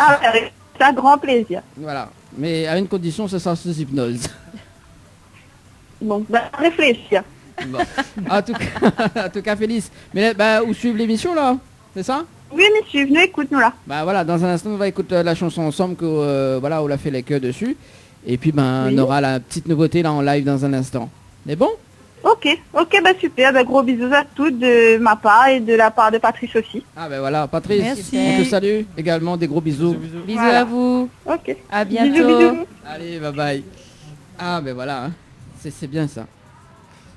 c'est un grand plaisir. Voilà. Mais à une condition, ce sera sous hypnose. Bon, réfléchir. Bon. En tout cas, Félix. Mais où suivre l'émission, là? C'est ça? Oui, mais suivez, nous écoute-nous là. Voilà, dans un instant, on va écouter la chanson ensemble, que on a fait les queues dessus. Et puis, on aura la petite nouveauté là en live dans un instant. C'est bon? Ok, super. Gros bisous à toutes de ma part et de la part de Patrice aussi. Ah voilà, Patrice, merci. On te salue également, des gros bisous. Bisous à vous. Ok. À bientôt. Bisous. Allez, bye bye. Ah voilà, hein. C'est bien ça.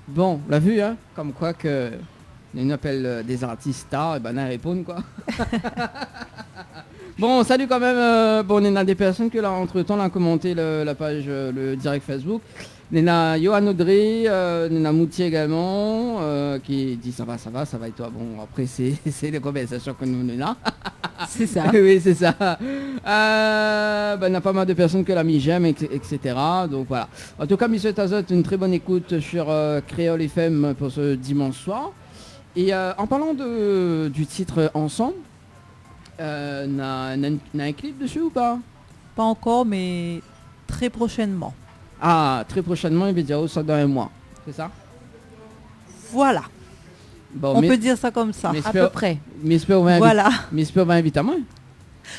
Bon, on l'a vu, hein, comme quoi que on appelle des artistes stars, et ils répondent quoi. Bon, salut quand même. On a des personnes que là, entre temps, ont commenté la page, le direct Facebook. On a Johan Audrey, on a Moutier également, qui dit ça va et toi. Bon, après, c'est les conversations que nous avons. C'est ça. Oui, c'est ça. On a pas mal de personnes que l'ami j'aime, etc. Donc voilà. En tout cas, Monsieur Tazot, une très bonne écoute sur Créole FM pour ce dimanche soir. Et en parlant du titre Ensemble, on a un clip dessus ou pas? Pas encore, mais très prochainement. Ah, très prochainement, il va dire ça dans un mois. C'est ça? Voilà. Bon, on peut dire ça comme ça. À peu près. Voilà. Mais va inviter à moi.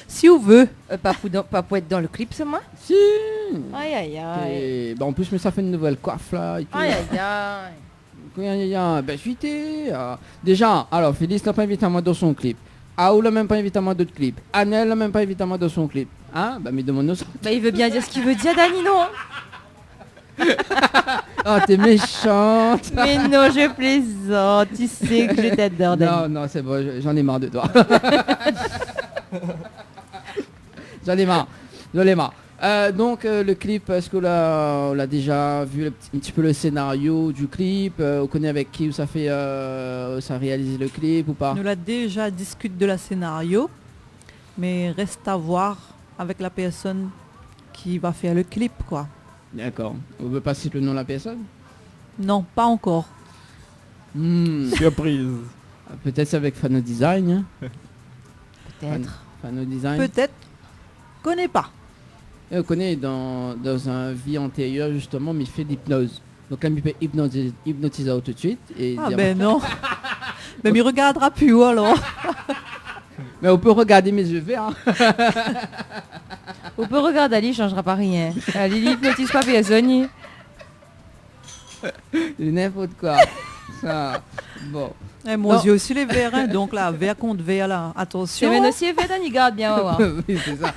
Si on veut. Pas pour être dans le clip, c'est moi. Si. Aïe, aïe, aïe. Et, en plus, mais ça fait une nouvelle coiffe là. Et tout. Aïe, aïe, aïe. Ben, déjà, alors, Félix n'a pas invité à moi dans son clip. Aoul n'a même pas invité à moi d'autres clips. Annelle n'a même pas invité à moi dans son clip. Hein? Bah, mais demande-nous ça. Bah, il veut bien dire ce qu'il veut dire, Dani, non? Oh, t'es méchante. Mais non, je plaisante. Tu sais que je t'adore, Dani. Non, c'est bon, j'en ai marre de toi. J'en ai marre. Donc le clip, est-ce qu'on l'a déjà vu un petit peu le scénario du clip? On connaît avec qui ça a réalisé le clip ou pas? Nous l'a déjà discuté de la scénario, mais reste à voir avec la personne qui va faire le clip, quoi. D'accord. On veut pas citer le nom de la personne? Non, pas encore. Surprise. Peut-être c'est avec Fano Design. Hein? Peut-être. Fano Design. Peut-être. Connais pas. Et on connaît dans un vie antérieure justement, mais il fait d'hypnose. Donc là, il peut hypnotiser tout de suite. Et ah ben non. Mais il regardera plus alors. Mais on peut regarder mes yeux verts. Hein. On peut regarder Ali, il changera pas rien. Ali, il hypnotise pas personne. N'importe quoi. Ça. Bon. Et moi j'ai aussi les verts, hein, donc là, vert contre vert là. Attention. Mais aussi vert, on y garde bien, on va voir. Oui, c'est ça.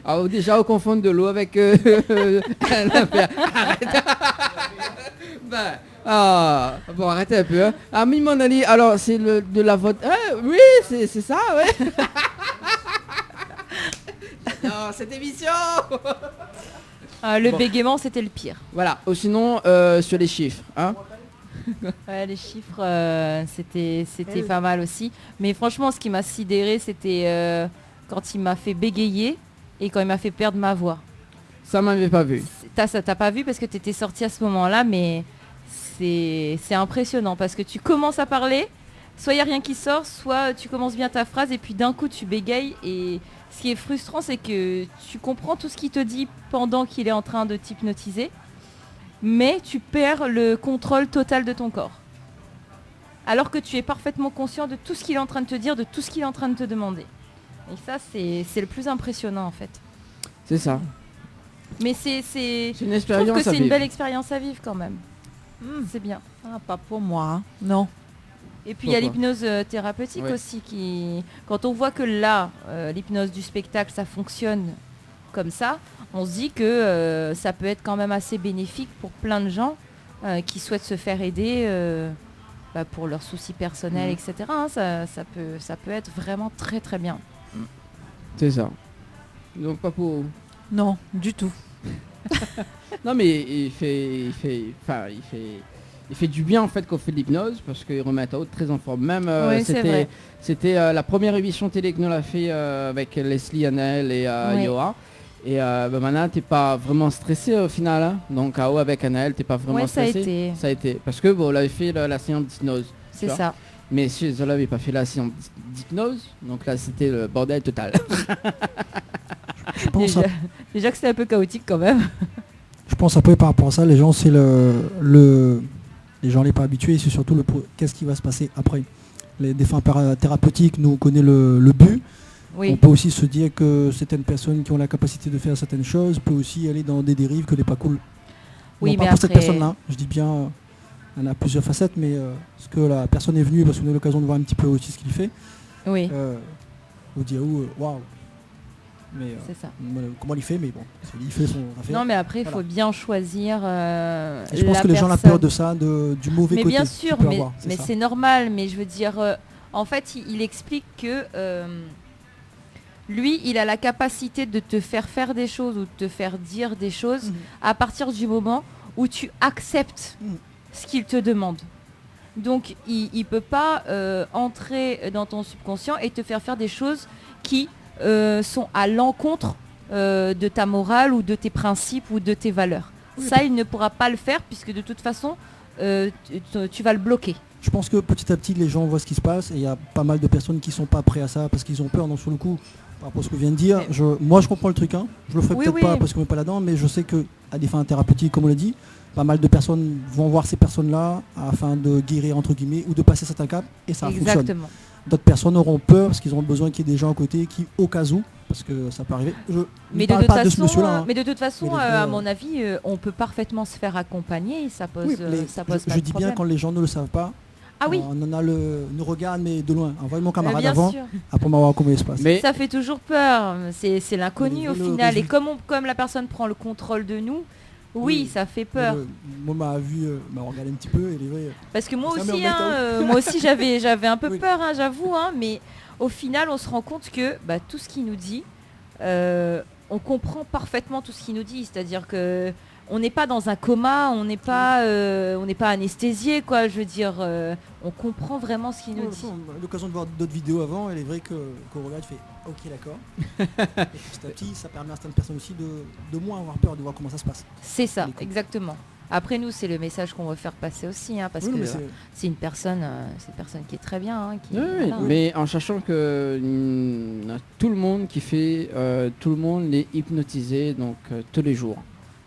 Alors déjà, on confond de l'eau avec arrête. Bon, arrêtez un peu. Hein. Ah, mon Ali, alors c'est de la vote. Oui, c'est ça, ouais. Non, cette émission. Le bégaiement, c'était le pire. Voilà. Ou sinon, sur les chiffres, hein. Ouais, les chiffres, c'était pas mal aussi. Mais franchement, ce qui m'a sidéré, c'était quand il m'a fait bégayer et quand il m'a fait perdre ma voix. Ça m'avait pas vu. T'as pas vu parce que t'étais sorti à ce moment-là, mais c'est impressionnant parce que tu commences à parler, soit il n'y a rien qui sort, soit tu commences bien ta phrase et puis d'un coup tu bégayes. Et ce qui est frustrant, c'est que tu comprends tout ce qu'il te dit pendant qu'il est en train de t'hypnotiser, mais tu perds le contrôle total de ton corps. Alors que tu es parfaitement conscient de tout ce qu'il est en train de te dire, de tout ce qu'il est en train de te demander. Et ça, c'est le plus impressionnant en fait. C'est ça. Mais c'est une expérience. Je trouve que c'est une belle expérience à vivre quand même. C'est bien. Ah, pas pour moi, hein. Non. Et puis il y a l'hypnose thérapeutique aussi qui, quand on voit que là, l'hypnose du spectacle, ça fonctionne comme ça, on se dit que ça peut être quand même assez bénéfique pour plein de gens qui souhaitent se faire aider pour leurs soucis personnels, etc. Hein, ça peut être vraiment très très bien. C'est ça. Donc pas pour... Non, du tout. Non mais il fait du bien en fait qu'on fait de l'hypnose parce qu'il remet à autre très en forme. Même c'était la première émission télé que nous l'a fait avec Leslie, Annelle et Yoa. Et maintenant t'es pas vraiment stressé au final, hein. Donc avec Annelle t'es pas vraiment stressé. Ça a été. Parce que on avait fait la séance d'hypnose. C'est ça. Mais si Zola n'avait pas fait la séance d'hypnose, donc là c'était le bordel total. Je pense déjà que c'était un peu chaotique quand même. Je pense après par rapport à ça, les gens c'est les gens n'est pas habitués, c'est surtout qu'est-ce qui va se passer après. Des fins thérapeutiques, nous on connaît le but. Oui. On peut aussi se dire que certaines personnes qui ont la capacité de faire certaines choses peuvent aussi aller dans des dérives que n'est pas cool. Oui, non, pas pour cette personne-là. Je dis bien, il y en a plusieurs facettes, mais ce que la personne est venue, parce qu'on a eu l'occasion de voir un petit peu aussi ce qu'il fait. Oui. Vous dire waouh. Mais c'est ça. Comment il fait, mais bon, il fait son affaire. Non, mais après, il faut bien choisir. Je pense que les gens ont peur de ça, du mauvais côté. Mais bien sûr, mais c'est normal. Mais je veux dire, en fait, il explique que lui, il a la capacité de te faire des choses ou de te faire dire des choses à partir du moment où tu acceptes ce qu'il te demande. Donc, il ne peut pas entrer dans ton subconscient et te faire des choses qui sont à l'encontre de ta morale ou de tes principes ou de tes valeurs. Oui, ça, il ne pourra pas le faire puisque de toute façon, tu vas le bloquer. Je pense que petit à petit, les gens voient ce qui se passe et il y a pas mal de personnes qui sont pas prêts à ça parce qu'ils ont peur. Donc sur le coup, par rapport à ce que je viens de dire, moi je comprends le truc. Hein. Je le ferai peut-être pas parce qu'on n'est pas là-dedans, mais je sais qu'à des fins thérapeutiques, comme on l'a dit, pas mal de personnes vont voir ces personnes-là afin de guérir entre guillemets ou de passer certains caps et ça fonctionne. d'autres personnes auront peur parce qu'ils auront besoin qu'il y ait des gens à côté qui, au cas où, parce que ça peut arriver. Je Mais ne de parle toute pas de ce façon, monsieur-là. hein. mais de toute façon, Mais les à deux, mon avis, on peut parfaitement se faire accompagner. Ça pose, Oui, mais ça pose je pas de dis bien problème. quand les gens ne le savent pas. Ah oui. On en a nous regarde mais de loin. Envoie mon camarade Bien avant, sûr. après m'avoir comment il se passe. Mais Ça fait toujours peur. C'est l'inconnu Mais au le final. Et résultat- comme la personne prend le contrôle de nous, oui, Oui. ça fait peur. Moi m'a vu, m'a regardé un petit peu et il est vrai. Parce que moi Ça aussi, me remet moi aussi j'avais un peu Oui. peur, hein, j'avoue. hein, mais au final, on se rend compte que tout ce qu'il nous dit, on comprend parfaitement tout ce qu'il nous dit. C'est-à-dire que on n'est pas dans un coma, on n'est pas anesthésié, quoi. Je veux dire, on comprend vraiment ce qu'il nous dit. On a l'occasion de voir d'autres vidéos avant et il est vrai qu'on regarde, il fait ok d'accord. Et petit à petit, ça permet à certaines personnes aussi de moins avoir peur, de voir comment ça se passe. C'est ça, Les coups. exactement. Après nous, c'est le message qu'on veut faire passer aussi, hein, parce Oui, que mais c'est une personne qui est très bien. hein, qui, oui, voilà. mais en sachant que tout le monde qui fait, tout le monde est hypnotisé donc tous les jours.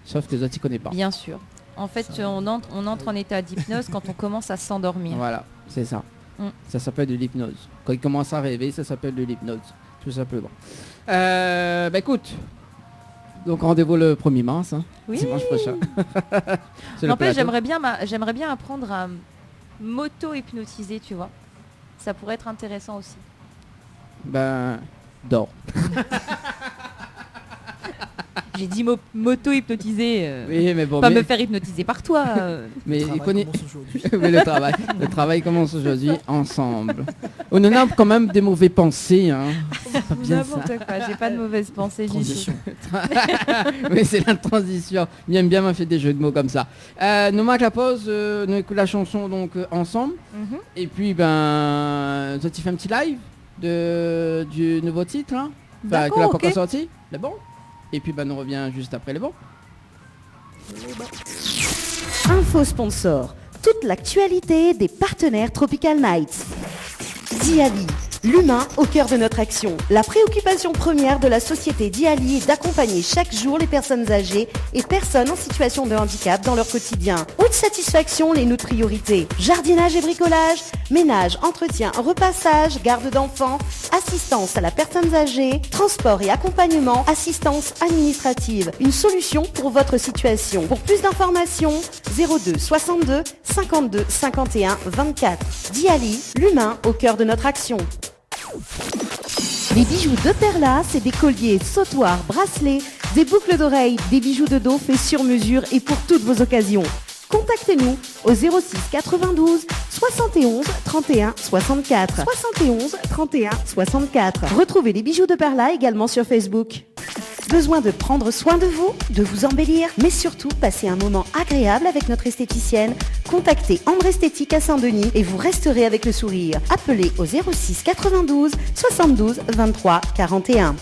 Sauf que les autres, ils ne connaissent pas. Bien sûr. En fait, on entre en état d'hypnose quand on commence à s'endormir. Voilà, c'est ça. Mm. Ça s'appelle de l'hypnose. Quand il commence à rêver, ça s'appelle de l'hypnose. Tout simplement. Écoute, donc rendez-vous le 1er mars, hein, Oui. dimanche prochain. C'est le N'empêche, plateau. j'aimerais bien apprendre à m'auto-hypnotiser, tu vois. Ça pourrait être intéressant aussi. Dors. J'ai dit m'auto-hypnotiser. Oui, mais bon. Pas mais, me faire hypnotiser par toi. mais Le il travail connaît. commence aujourd'hui. Mais le travail commence aujourd'hui ensemble. On en a quand même des mauvaises pensées, hein. C'est pas bien ça. N'importe quoi, j'ai pas de mauvaises pensées du tout. Transition. Oui, c'est la transition. J'aime bien m'a fait des jeux de mots comme ça. Nous marque la pause, nous écoutons la chanson donc ensemble. Mhm. Et puis toi, tu fais un petit live du nouveau titre, hein. Enfin, D'accord, que la pas ok. encore sorti, le bon. Et puis nous revient juste après le bon. Info sponsor. Toute l'actualité des partenaires Tropical Nights. Diali, l'humain au cœur de notre action. La préoccupation première de la société Diali est d'accompagner chaque jour les personnes âgées et personnes en situation de handicap dans leur quotidien. Haute satisfaction, les notre priorité. Jardinage et bricolage, ménage, entretien, repassage, garde d'enfants, assistance à la personne âgée, transport et accompagnement, assistance administrative. Une solution pour votre situation. Pour plus d'informations, 02 62 52 51 24. Diali, l'humain au cœur de notre action. Les bijoux de Perla, c'est des colliers, sautoirs, bracelets, des boucles d'oreilles, des bijoux de dos faits sur mesure et pour toutes vos occasions. Contactez-nous au 06 92 71 31 64. 71 31 64. Retrouvez les bijoux de Perla également sur Facebook. Besoin de prendre soin de vous, de vous embellir, mais surtout passer un moment agréable avec notre esthéticienne? Contactez Ambre Esthétique à Saint-Denis et vous resterez avec le sourire. Appelez au 06 92 72 23 41.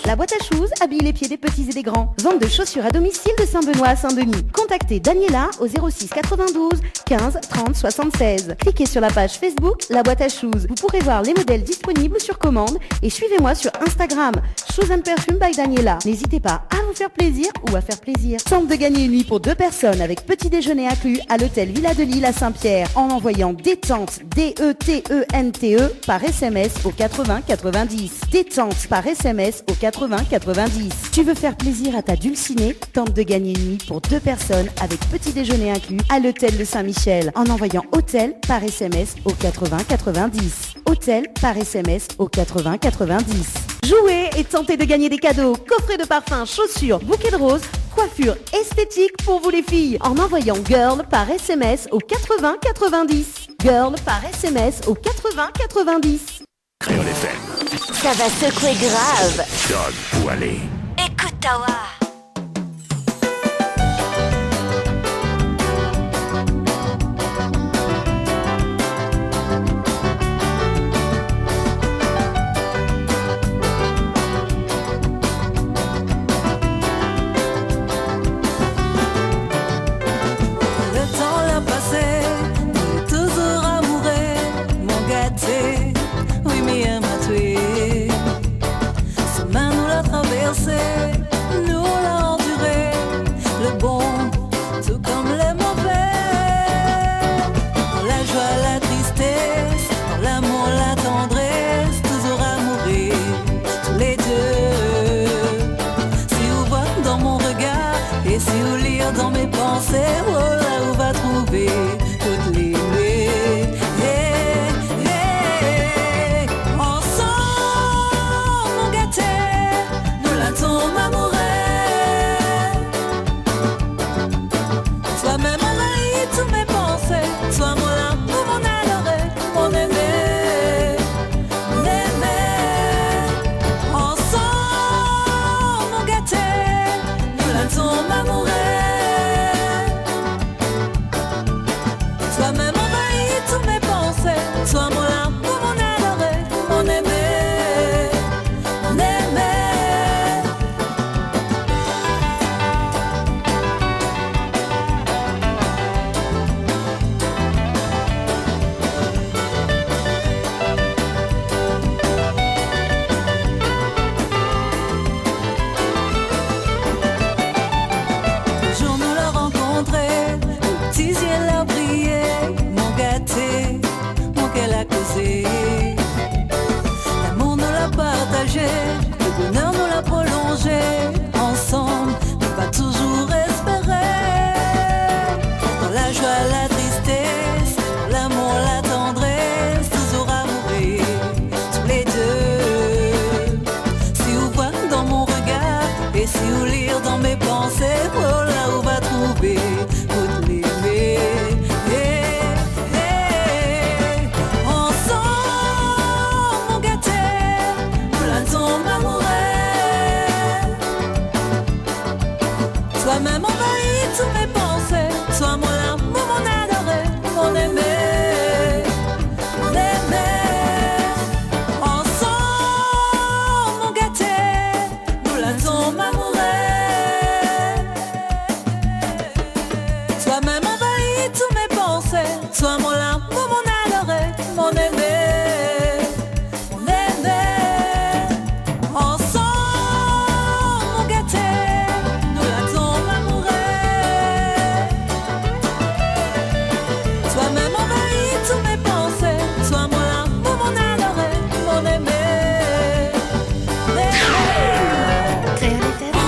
La boîte à shoes habille les pieds des petits et des grands. Vente de chaussures à domicile de Saint-Benoît à Saint-Denis. Contactez Daniela au 06 92 15 30 76. Cliquez sur la page Facebook La boîte à shoes. Vous pourrez voir les modèles disponibles sur commande et suivez-moi sur Instagram Shoes and Perfume by Daniela. N'hésitez pas à vous faire plaisir ou à faire plaisir. Tente de gagner une nuit pour 2 personnes avec petit déjeuner inclus à l'hôtel Villa de Lille à Saint-Pierre en envoyant détente DETENTE par SMS au 80 90. Détente par SMS au 80 90. Tu veux faire plaisir à ta dulcinée? Tente de gagner une nuit pour 2 personnes avec petit déjeuner inclus à l'hôtel de Saint-Michel en envoyant hôtel par SMS au 80 90. Hôtel par SMS au 80 90. Jouez et tentez de gagner des cadeaux, coffrets de parfums, chaussures, bouquets de roses, coiffure esthétique pour vous les filles en envoyant girl par SMS au 80 90. Girl par SMS au 80 90. Créole FM. Ça va secouer grave. Dog pour aller. Écoute Tawa. Le temps l'a passé, il est toujours amoureux, mon gâté, oui mais elle m'a tué. Ce main nous l'a traversé, nous Sois mon amour, mon adoré, mon aimé, mon aimé. Ensemble, mon gâté, nous l'attendons amoureux. Toi-même envahis tous mes pensées. Sois mon amour, mon adoré, mon aimé, mon aimé.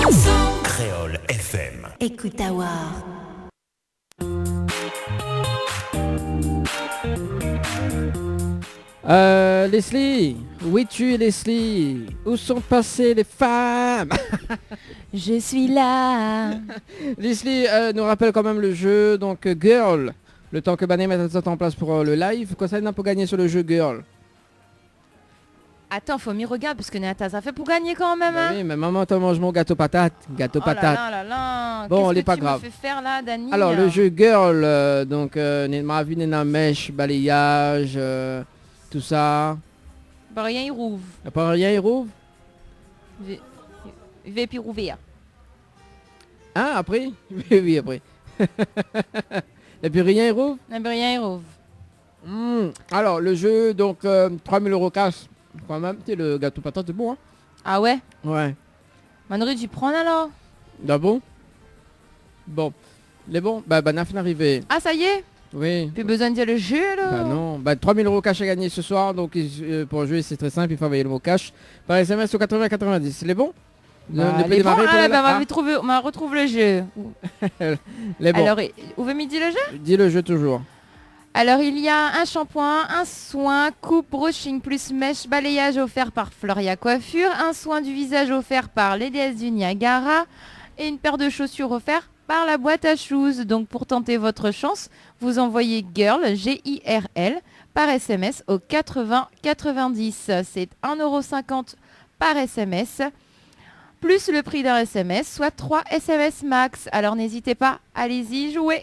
Ensemble. Créole FM. Écoute Awar. Leslie, où es-tu Leslie? Où sont passées les femmes? Je suis là. Leslie nous rappelle quand même le jeu, donc Girl. Le temps que Bané mette ça en place pour le live. Quoi ça n'a pas gagné sur le jeu Girl? Attends, faut m'y regarder parce que Néata, ça fait pour gagner quand même. Bah Hein. oui, mais maman, t'as mangé mon gâteau patate. Gâteau Oh patate. là là là là. Bon, Qu'est-ce elle est que pas tu grave. me fais faire là, Dani? Alors, le jeu Girl, donc, m'a vu Nena mèche, balayage, tout ça. Bah rien, il rouvre. Y'a pas rien, il rouvre? Il va puis rouvrir. Hein, après? Oui, après. Et puis rien, il rouvre? Ah, bah rien, il rouvre. Alors, le jeu, donc, 3000 € cash. Quand même, tu sais, le gâteau patate, c'est bon, hein? Ah ouais? Ouais. Manori, tu prends alors? D'abord? Bon. Les bons? Bah, Naf est arrivé. Ah, ça y est? Oui. Plus besoin de dire le jeu, là? Bah non. Bah, 3000 € cash à gagner ce soir. Donc, pour jouer, c'est très simple. Il faut envoyer le mot cash par SMS au 80-90. C'est les bons? Les bons, on retrouve le jeu. Les bons. Alors, où veut midi le jeu? Dis le jeu toujours. Alors, il y a un shampoing, un soin, coupe, brushing plus mèche, balayage offert par Floria Coiffure, un soin du visage offert par les déesses du Niagara et une paire de chaussures offertes par la boîte à shoes. Donc, pour tenter votre chance, vous envoyez GIRL, G-I-R-L, par SMS au 80-90. C'est 1,50 € par SMS, plus le prix d'un SMS, soit 3 SMS max. Alors, n'hésitez pas, allez-y, jouez.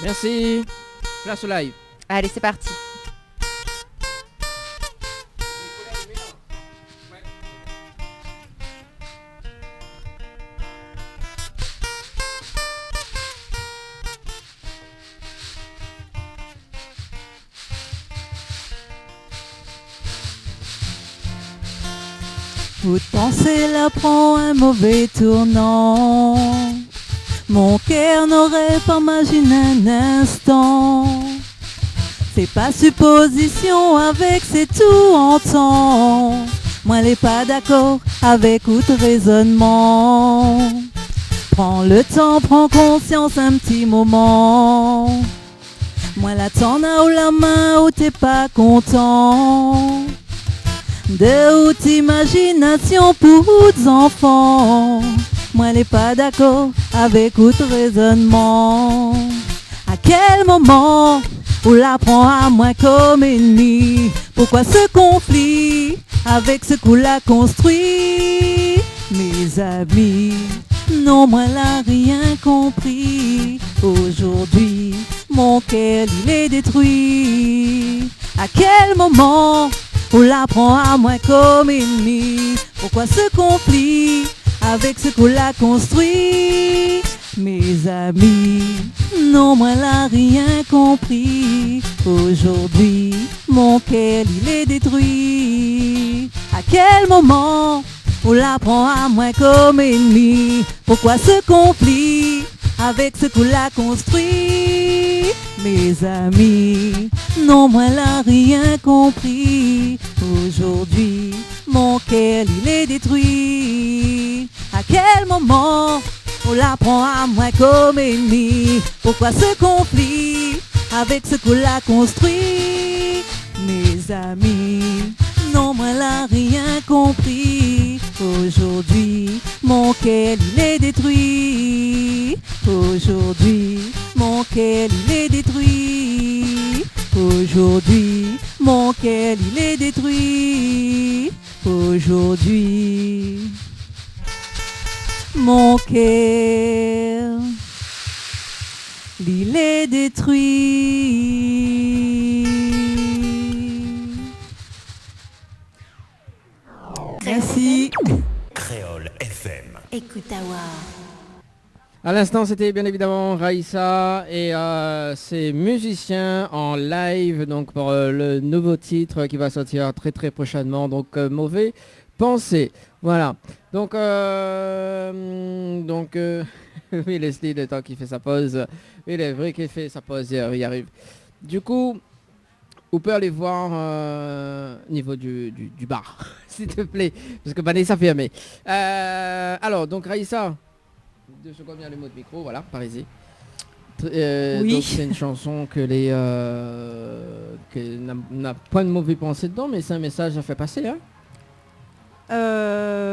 Merci. Place au live. Allez, c'est parti. Toute pensée là prend un mauvais tournant. Mon cœur n'aurait pas imaginé un instant. C'est pas supposition avec c'est tout en temps. Moi elle est pas d'accord avec outre raisonnement. Prends le temps, prends conscience un petit moment. Moi la t'en as ou la main ou t'es pas content. De haute imagination pour les enfants. Moi elle est pas d'accord avec outre raisonnement. À quel moment on la prend à moi comme ennemi? Pourquoi ce conflit avec ce qu'on l'a construit? Mes amis, non moi l'a rien compris. Aujourd'hui mon cœur il est détruit. À quel moment on la prend à moi comme ennemi? Pourquoi ce conflit avec ce qu'on l'a construit? Mes amis, non moi l'a rien compris. Aujourd'hui mon cœur il est détruit. À quel moment on la prend à moi comme ennemi? Pourquoi ce conflit avec ce qu'on l'a construit? Mes amis, non moi l'a rien compris. Aujourd'hui mon cœur il est détruit. À quel moment on la prend à moi comme ennemi? Pourquoi ce conflit avec ce qu'on l'a construit? Mes amis, non moi l'a rien compris. Aujourd'hui mon cœur il est détruit. Aujourd'hui mon cœur il est détruit. Aujourd'hui mon cœur il est détruit. Aujourd'hui mon cœur il est détruit. Merci. Créole FM. Écoute Awar. À l'instant, c'était bien évidemment Raïssa et ses musiciens en live, donc pour le nouveau titre qui va sortir très très prochainement, donc Mauvais Pensée. Voilà. Donc, oui, Leslie, le temps qu'il fait sa pause, il est vrai qu'il fait sa pause, il y arrive. Du coup, on peut aller voir niveau du bar, s'il te plaît, parce que Vanessa fermé. Alors, donc Raïssa, 2 secondes, bien le mot de micro, voilà, par ici. Oui. Donc c'est une chanson que n'a pas de mauvais pensée dedans, mais c'est un message à faire passer, hein.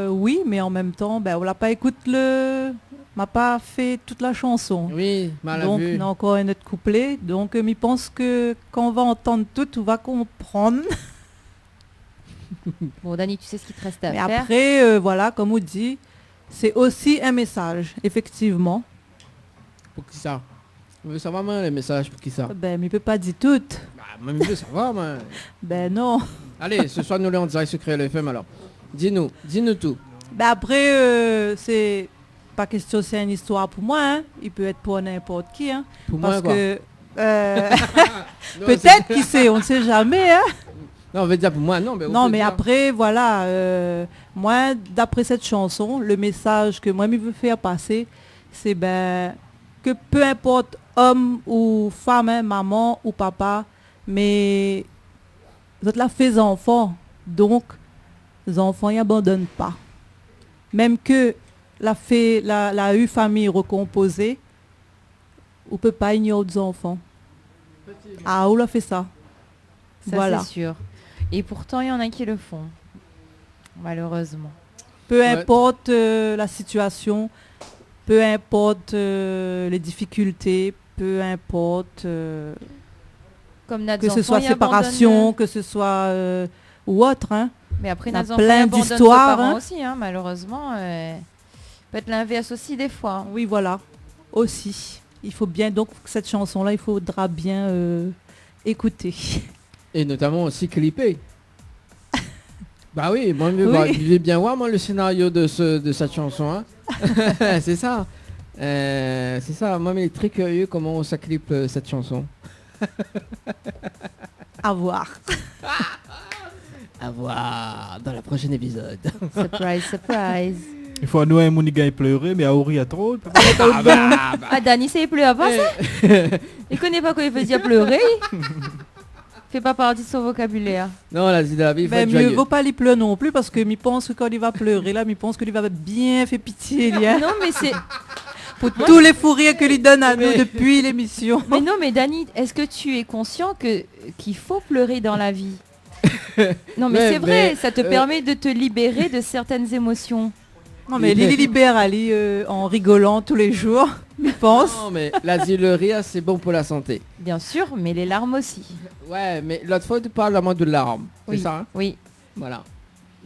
Oui, mais en même temps, on l'a pas m'a pas fait toute la chanson. Oui, mal donc vu. on a encore un autre couplet. Donc je pense que quand on va entendre tout, on va comprendre. Bon, Dani, tu sais ce qu'il te reste à Mais faire. après, voilà, comme on dit, c'est aussi un message, effectivement. Pour qui ça? On veut savoir, moi, les messages, pour qui ça? Mais il peut pas dire tout. Même je veux savoir, moi. Non. Allez, ce soir, nous les en direct sur Créole FM, alors. Dis-nous tout. Après, c'est pas question, c'est une histoire pour moi, hein. Il peut être pour n'importe qui, hein. Pour parce moi, quoi. que Non, peut-être, qui sait, on ne sait jamais, hein. Non, on veut dire pour moi, non. Mais, Non, mais après, voilà, moi, d'après cette chanson, le message que moi, je veux faire passer, c'est que peu importe homme ou femme, hein, maman ou papa, mais vous êtes là fait enfants, donc les enfants n'y abandonnent pas. Même que la eu famille recomposée, on ne peut pas ignorer des enfants. Ah, on l'a fait ça. Ça, Voilà. c'est sûr. Et pourtant, il y en a qui le font, malheureusement. Peu importe la situation, peu importe les difficultés, peu importe Comme notre que ce enfant, soit ils séparation, abandonnent. que ce soit ou autre. Hein. Mais après, Il y a notre enfant, ils plein abandonnent d'histoires. nos parents Hein. aussi, hein, malheureusement. Peut être l'inverse aussi des fois. Oui, voilà. Aussi. Il faut bien, donc cette chanson-là, il faudra bien écouter. Et notamment aussi clipper. Bah oui, moi je vais bien voir moi le scénario de cette chanson. Hein. C'est ça. C'est ça. Moi, mais très curieux comment ça clippe cette chanson. À voir. À voir dans le prochain épisode. Surprise, surprise. Il faut nous un moniga pleurer, mais à Ori à trop. Ah, Dani, c'est pleure pas ça. Il connaît pas quoi il veut dire pleurer. Fait pas partie de son vocabulaire. Non, la vie de la vie, il faut être mieux joyeux. vaut pas lui pleurer non plus parce que je pense que quand il va pleurer là, je pense que lui va bien faire pitié. Hein. Non, mais c'est pour tous les fous rires que lui donne à nous depuis l'émission. Mais non, mais Dani, est-ce que tu es conscient qu'il faut pleurer dans la vie? Non, mais c'est vrai, ça te permet de te libérer de certaines émotions. Non, mais Lily libère Ali en rigolant tous les jours, je pense. Non, mais le rire, c'est bon pour la santé. Bien sûr, mais les larmes aussi. Ouais, mais l'autre fois, tu parles à moi de larmes. Oui, c'est ça, hein? Oui. Voilà.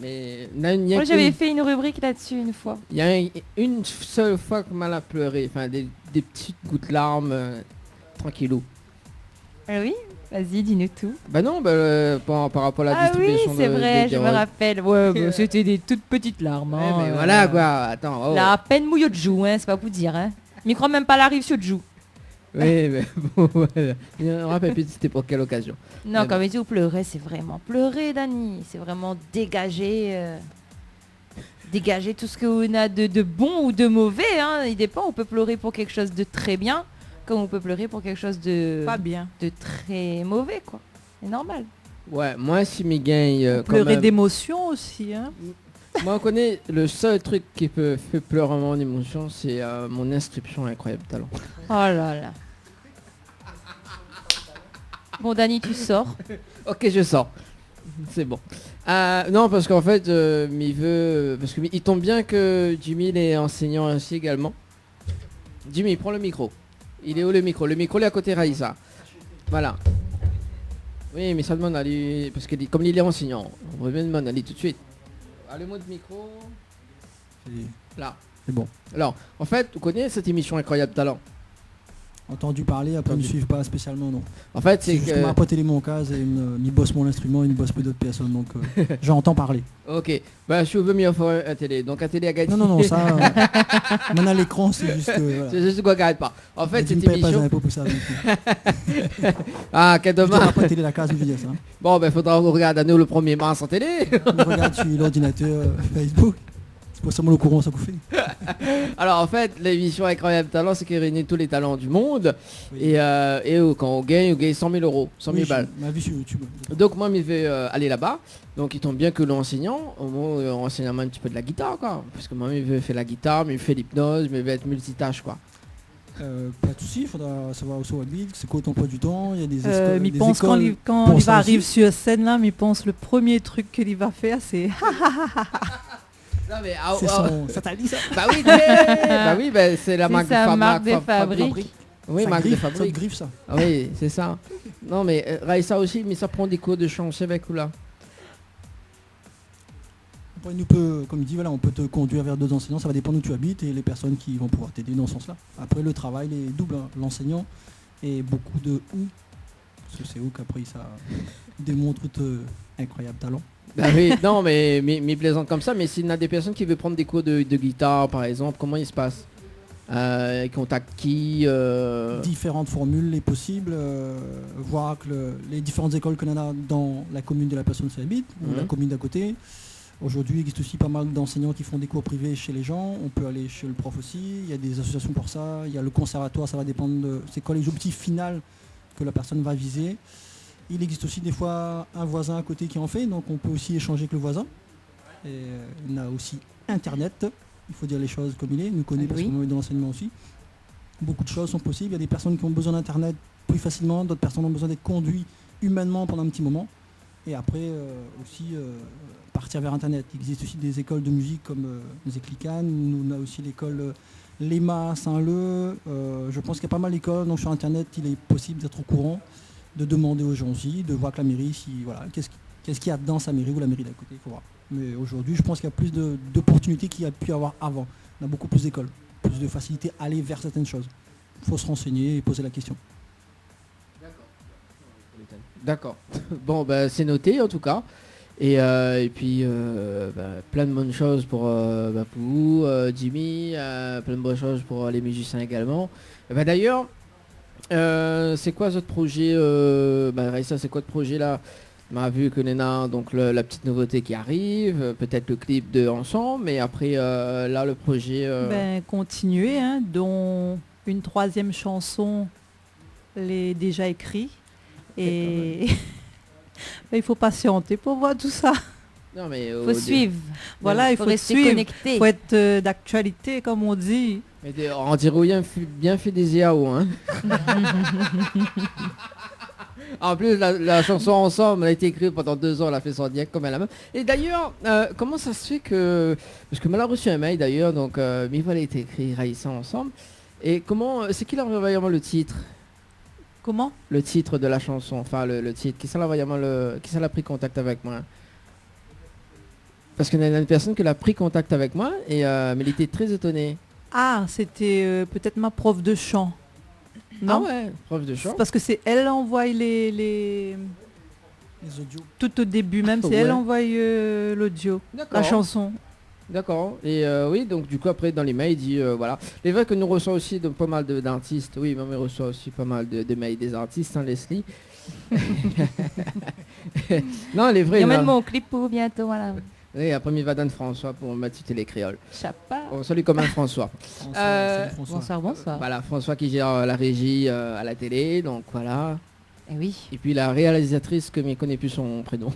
Mais moi, j'avais fait une rubrique là-dessus une fois. Il y a une seule fois que mal a pleuré. Enfin, des petites gouttes de larmes, tranquillou. Ah oui? Vas-y, dis-nous tout. Bah non, par rapport à la Ah oui, distribution c'est vrai, de je me rappelle. Ouais, c'était des toutes petites larmes. Ouais, mais voilà quoi, attends. Oh. La peine mouillot de joue, hein, c'est pas pour dire. Hein. Mais crois même pas l'arrive sur de joue. Oui, mais bon, voilà. Je me rappelle plus c'était pour quelle occasion. Non, mais quand on dit pleurer, c'est vraiment pleurer, Dani. C'est vraiment dégager... dégager tout ce qu'on a de bon ou de mauvais. Hein. Il dépend, on peut pleurer pour quelque chose de très bien, comme on peut pleurer pour quelque chose de... Pas bien. De très mauvais, quoi. C'est normal. Ouais, moi si mes gains... pleurer d'émotion aussi, hein. Moi, on connaît le seul truc qui peut faire pleurer mon émotion, c'est mon inscription à Incroyable Talent. Oh là là. Bon, Dani, tu sors. Ok, je sors. C'est bon. Non, parce qu'en fait, parce qu'il tombe bien que Jimmy il est enseignant aussi également. Jimmy, prends le micro. Il est où le micro? Le micro il est à côté Raïssa. Voilà. Oui, mais ça demande à lui, parce que comme il est enseignant, on va bien demander à lui tout de suite. Le mot de micro. Là. C'est bon. Alors, en fait, vous connaissez cette émission Incroyable Talent? entendu parler, après ils ne me suivent pas spécialement, non. En fait, c'est juste que... ma pote, il est mon cas, et il bosse mon instrument, il bosse peu d'autres personnes, donc j'entends parler. Ok, bah je veux mieux faire un télé. Donc un télé à gagner. Non, ça, on a l'écran, c'est juste que... Voilà. C'est juste qu'on ne pas. En fait, tu cette ne payes pas émission... un peu pour ça. Ah, quel dommage. Je ne pas télé la case, je veux dire ça. Bon, ben faudra vous regarder à nous le 1er mars en télé. Je regarde sur l'ordinateur, Facebook. C'est pour ça que le courant ça fait. Alors en fait, l'émission Incroyable Talent, c'est qu'il réunit tous les talents du monde. Oui. Et quand on gagne 100 000 euros, 100 000 balles. Ma vie sur YouTube. Donc moi, je vais aller là-bas. Donc il tombe bien que l'enseignant, enseigne un petit peu de la guitare, quoi. Parce que moi, je vais faire la guitare, mais je fais l'hypnose, mais je vais être multitâche, quoi. Pas de soucis, il faudra savoir aussi c'est quoi ton emploi du temps, il y a des écoles. Mais pense quand il va arriver sur scène là, mais pense le premier truc qu'il va faire c'est non mais ça t'a dit ça. Bah oui, c'est la marque des fabriques. Oui, marque des fabriques. Ça griffe ça. Ah oui, c'est ça. Non mais Raïssa aussi, mais ça prend des cours de chant, c'est avec ou là. Après, nous peut, comme il dit, voilà, on peut te conduire vers 2 enseignants, ça va dépendre où tu habites et les personnes qui vont pouvoir t'aider dans ce sens-là. Après, le travail est double, hein, l'enseignant et beaucoup de où. Parce que c'est où qu'après ça démontre incroyable talent. Bah oui, non mais plaisante comme ça, mais s'il y a des personnes qui veulent prendre des cours de guitare par exemple, comment il se passe? Ils contactent qui? Différentes formules les possibles, voir que les différentes écoles qu'on a dans la commune de la personne qui habite, ou la commune d'à côté. Aujourd'hui, il existe aussi pas mal d'enseignants qui font des cours privés chez les gens. On peut aller chez le prof aussi. Il y a des associations pour ça. Il y a le conservatoire, ça va dépendre de c'est quoi les objectifs finaux que la personne va viser. Il existe aussi des fois un voisin à côté qui en fait, donc on peut aussi échanger avec le voisin. Et il y a aussi Internet. Il faut dire les choses comme il est. Nous connaissons parce qu'on est dans l'enseignement aussi. Beaucoup de choses sont possibles. Il y a des personnes qui ont besoin d'Internet plus facilement. D'autres personnes ont besoin d'être conduites humainement pendant un petit moment. Et après aussi partir vers Internet. Il existe aussi des écoles de musique comme Zeklican. On a aussi l'école Lema Saint-Leu. Je pense qu'il y a pas mal d'écoles. Donc sur Internet, il est possible d'être au courant, de demander aux gens aussi, de voir que la mairie, qu'est-ce qu'il y a dans sa mairie ou la mairie d'à côté. Il faut voir. Mais aujourd'hui, je pense qu'il y a plus d'opportunités qu'il y a pu avoir avant. On a beaucoup plus d'écoles, plus de facilité à aller vers certaines choses. Il faut se renseigner et poser la question. D'accord. Bon, c'est noté en tout cas. Et puis, plein de bonnes choses pour vous, Jimmy, plein de bonnes choses pour les musiciens également. D'ailleurs, c'est quoi votre projet Raïssa, c'est quoi votre projet là? On a vu que Nena, donc la petite nouveauté qui arrive, peut-être le clip de Ensemble, mais après, là, le projet... continuer, hein, dont une 3e chanson l'est déjà écrite. Et il faut patienter pour voir tout ça. Non mais faut suivre. Voilà, il faut suivre. Il faut être d'actualité, comme on dit. Mais on dirait bien fait des IAO, hein. En plus, la chanson Ensemble a été écrite pendant 2 ans, elle a fait son direct comme elle a même. Et d'ailleurs, comment ça se fait que... Parce que moi, elle a reçu un mail d'ailleurs, donc Mival a été écrit Raïssa Ensemble. Et comment... C'est qui vraiment le titre? Comment? Le titre de la chanson, enfin le titre. Qui ça l'a pris contact avec moi? Parce qu'il y a une personne qui a pris contact avec moi, mais elle était très étonnée. Ah, c'était peut-être ma prof de chant. Non? Ah ouais, prof de chant. Parce que c'est elle envoie les audios. Tout au début même, c'est elle envoie l'audio, la chanson. D'accord. Et oui, donc du coup après dans les mails il dit voilà. Il est vrai que nous recevons aussi pas mal d'artistes. Oui, mais on reçoit aussi pas mal de mails des artistes, hein, Leslie. Non, les vrais. Il y a même mon clip pour bientôt, voilà. Oui, après il va dans François pour mettre les créoles. Chapa. On salue quand même François. Bonsoir. Voilà, François qui gère la régie à la télé, donc voilà. Et oui. Et puis la réalisatrice que je ne connais plus son prénom.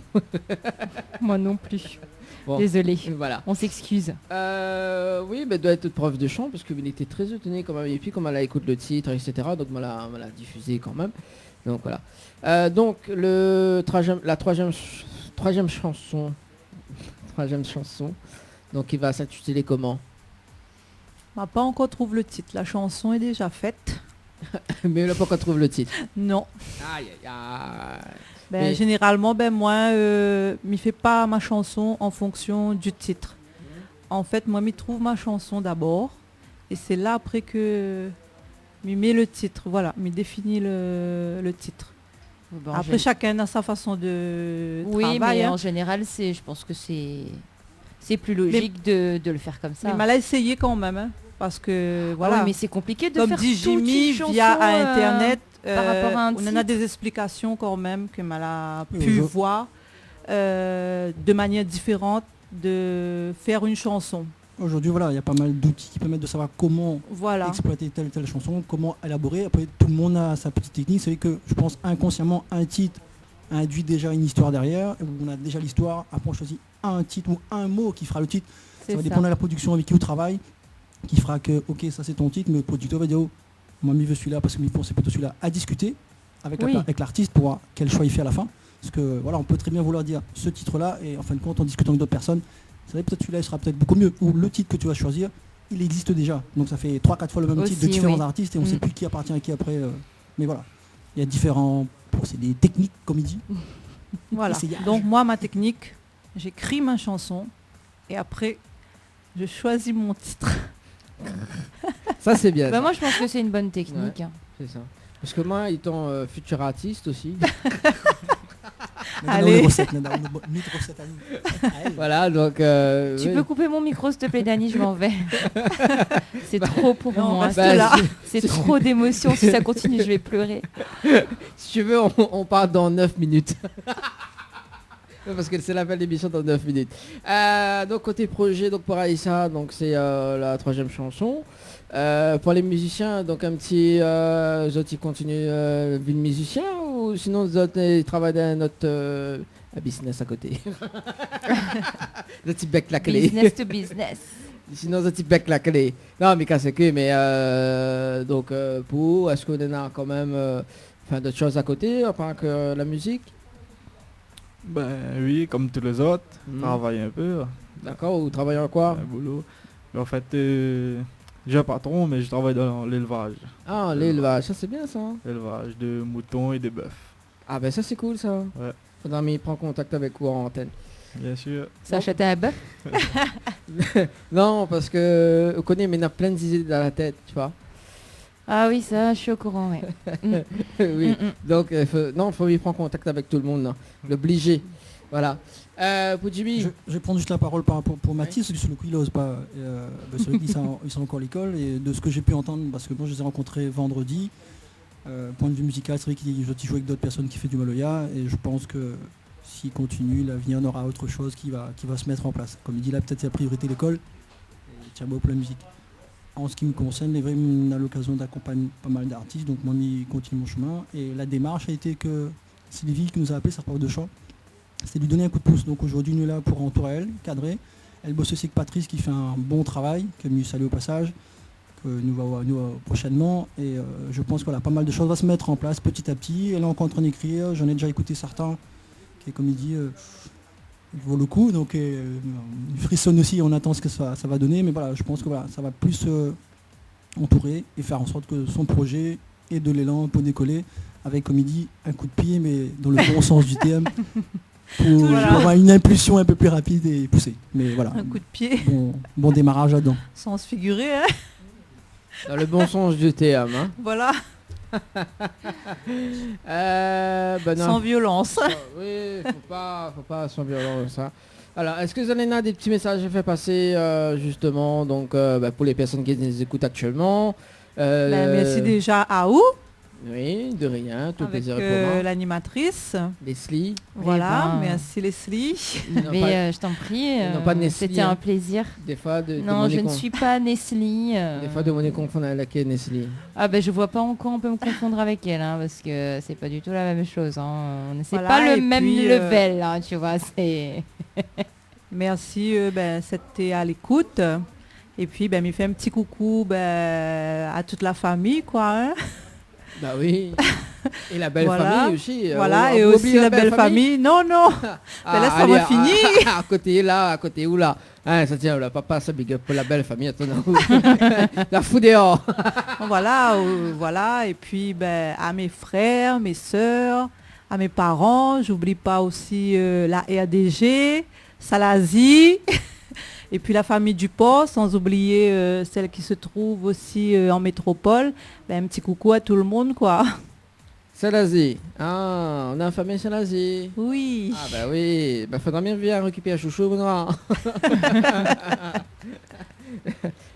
Moi non plus. Bon, désolé. Voilà. On s'excuse. Oui, doit être prof de chant parce qu'il était très étonné quand même. Et puis comme elle a écouté le titre, etc. Donc on l'a diffusé quand même. Donc voilà. Donc la troisième chanson. Troisième chanson. Donc il va s'intituler comment? On n'a pas encore trouvé le titre. La chanson est déjà faite. Mais on n'a pas encore trouvé le titre. Non. Aïe aïe aïe. Mais généralement, moi, m'y fais pas ma chanson en fonction du titre. En fait, moi, m'y trouve ma chanson d'abord. Et c'est là après que mais met le titre, voilà, mais définit le titre. Bon, Après, chacun a sa façon de oui, travailler. mais en général, je pense que c'est plus logique de le faire comme ça. Mais mal essayé quand même, hein, parce que voilà. Ah oui, mais c'est compliqué de comme faire dit toute Jimmy, une chanson, via Internet, par rapport à un on en a des explications quand même que mal a Oui, pu voir de manière différente de faire une chanson. Aujourd'hui, voilà, il y a pas mal d'outils qui permettent de savoir comment Voilà. exploiter telle ou telle chanson, comment élaborer. Après, tout le monde a sa petite technique. C'est vrai que je pense inconsciemment, un titre induit déjà une histoire derrière. Où on a déjà l'histoire. Après, on choisit un titre ou un mot qui fera le titre. Ça va dépendre de la production avec qui on travaille, qui fera que, ok, ça c'est ton titre, mais le producteur va dire, oh, moi, je veux celui-là parce que je pense c'est plutôt celui-là, à discuter avec l'artiste pour voir quel choix il fait à la fin. Parce que voilà, on peut très bien vouloir dire ce titre-là, et en fin de compte, en discutant avec d'autres personnes, c'est vrai, peut-être celui-là il sera peut-être beaucoup mieux. Ou le titre que tu vas choisir, il existe déjà. Donc ça fait 3-4 fois le même titre de différents artistes, et on ne sait plus qui appartient à qui après. Mais voilà, il y a différents procédés techniques, comme il dit. Voilà. Donc moi, ma technique, j'écris ma chanson, et après, je choisis mon titre. Ça c'est bien. Bah, moi je pense que c'est une bonne technique. Ouais, c'est ça. Parce que moi, étant futur artiste aussi. Allez. Voilà, donc. Tu peux couper mon micro, s'il te plaît, Dani, je m'en vais. C'est trop pour moi. C'est trop d'émotions. Si ça continue, je vais pleurer. Si tu veux, on part dans 9 minutes. Parce que c'est la fin de l'émission dans 9 minutes. Donc côté projet, donc pour Aïssa, donc c'est la 3e chanson. Pour les musiciens, donc un petit ils continuent vie de musicien, ou sinon ils travaillent dans notre business à côté. Le petit bec la clé. Business to business. Sinon le petit bec la clé. Non mais c'est que mais donc pour est-ce qu'on a quand même d'autres choses à côté, enfin que la musique? Ben oui, comme tous les autres, travaille un peu. D'accord, vous travaillez en quoi? Un boulot. Mais en fait, j'ai un patron, mais je travaille dans l'élevage. Ah, l'élevage, ça c'est bien ça. L'élevage de moutons et de bœufs. Ah ben ça c'est cool ça. Ouais. Faudra m'y prendre contact avec vous en antenne. Bien sûr. Ça achète un bœuf? Non, parce que vous connaissez, mais il y a plein d'idées dans la tête, tu vois. Ah oui, ça, je suis au courant, oui. Oui. Donc, il faut y prendre contact avec tout le monde, là. L'obliger. Voilà. Pour Jimmy. Je vais prendre juste la parole pour Mathis, sur le coup il n'ose pas. C'est vrai qu'ils sont encore à l'école, et de ce que j'ai pu entendre, parce que moi je les ai rencontrés vendredi, point de vue musical, c'est vrai qu'ils jouent avec d'autres personnes qui font du Maloya, et je pense que s'ils continuent, l'avenir on aura autre chose qui va se mettre en place. Comme il dit là, peut-être c'est la priorité l'école, et tiens beau pour la musique. En ce qui me concerne, les vrais, on a l'occasion d'accompagner pas mal d'artistes, donc moi je continue mon chemin, et la démarche a été que Sylvie qui nous a appelé, sa prof de chant, c'est lui donner un coup de pouce. Donc aujourd'hui nous est là pour entourer elle, cadrer. Elle bosse aussi avec Patrice qui fait un bon travail, que nous salue au passage, que nous va voir prochainement. Et je pense que voilà, pas mal de choses vont se mettre en place petit à petit. Elle est encore en train d'écrire, j'en ai déjà écouté certains, qui comme il dit, vaut le coup. Donc il frissonne aussi, on attend ce que ça va donner. Mais voilà, je pense que voilà, ça va plus entourer et faire en sorte que son projet ait de l'élan pour décoller, avec comme il dit, un coup de pied, mais dans le bon sens du terme. Pour avoir une impulsion un peu plus rapide et poussée. Mais voilà. Un coup de pied. Bon démarrage là-dedans. Sans se figurer, hein. Dans le bon sens du terme. Hein. Voilà. Sans violence. Oui, faut pas sans violence. Hein. Alors, est-ce que vous avez des petits messages à faire passer justement donc, pour les personnes qui nous écoutent actuellement merci déjà à vous. Oui, de rien, tout avec plaisir pour moi. L'animatrice. Leslie. Voilà, merci Leslie. Mais je t'en prie, c'était un plaisir. Des fois non, je ne suis pas Nestlé. Des fois de mon confondre avec Nestlé. Ah ben je vois pas encore on peut me confondre avec elle, hein, parce que c'est pas du tout la même chose. Hein. C'est voilà, pas le même level, hein, tu vois. C'est. Merci, c'était à l'écoute. Et puis, il fait un petit coucou à toute la famille, quoi. Hein. Bah oui. Et la belle famille aussi. Voilà, et aussi la belle famille. Non. Là, ça va finir. À côté où là. Hein, ça tient, là, papa, ça big up pour la belle famille. Attends, la fou dehors. Voilà. Et puis, à mes frères, mes sœurs, à mes parents. J'oublie pas aussi la RDG, Salazie. Et puis la famille Duport, sans oublier celle qui se trouve aussi en métropole. Ben, un petit coucou à tout le monde, quoi. Salazie. Ah, on a un famille Salazie. Oui. Ah bah oui, bah faudra bien venir récupérer chouchou, Benoît.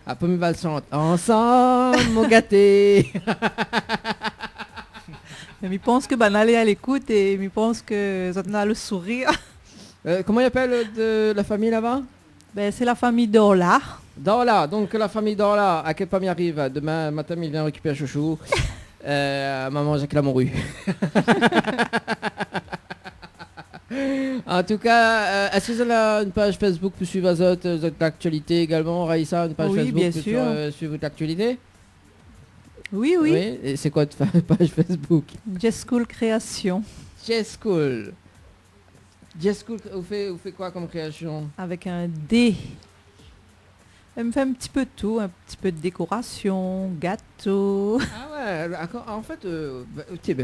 Après, me va le chanter. Ensemble, mon gâté. Mais je pense que Banal est à l'écoute et je pense que ça a le sourire. Comment il appelle de la famille là-bas? Ben, c'est la famille Dorla. Dorla, donc la famille Dorla, à quelle part il arrive? Demain matin, il vient récupérer chouchou. Maman Jacques Lamorue. En tout cas, est-ce que vous avez une page Facebook pour suivre l'actualité également, Raïssa, une page Oui, Facebook bien pour sûr. suivre l'actualité? Oui. Et c'est quoi votre page Facebook? Jazz School Création. Jazz School. Jazz School, vous faites quoi comme création? Avec un D. Elle me fait un petit peu de tout, un petit peu de décoration, gâteau. Ah ouais, d'accord. En fait,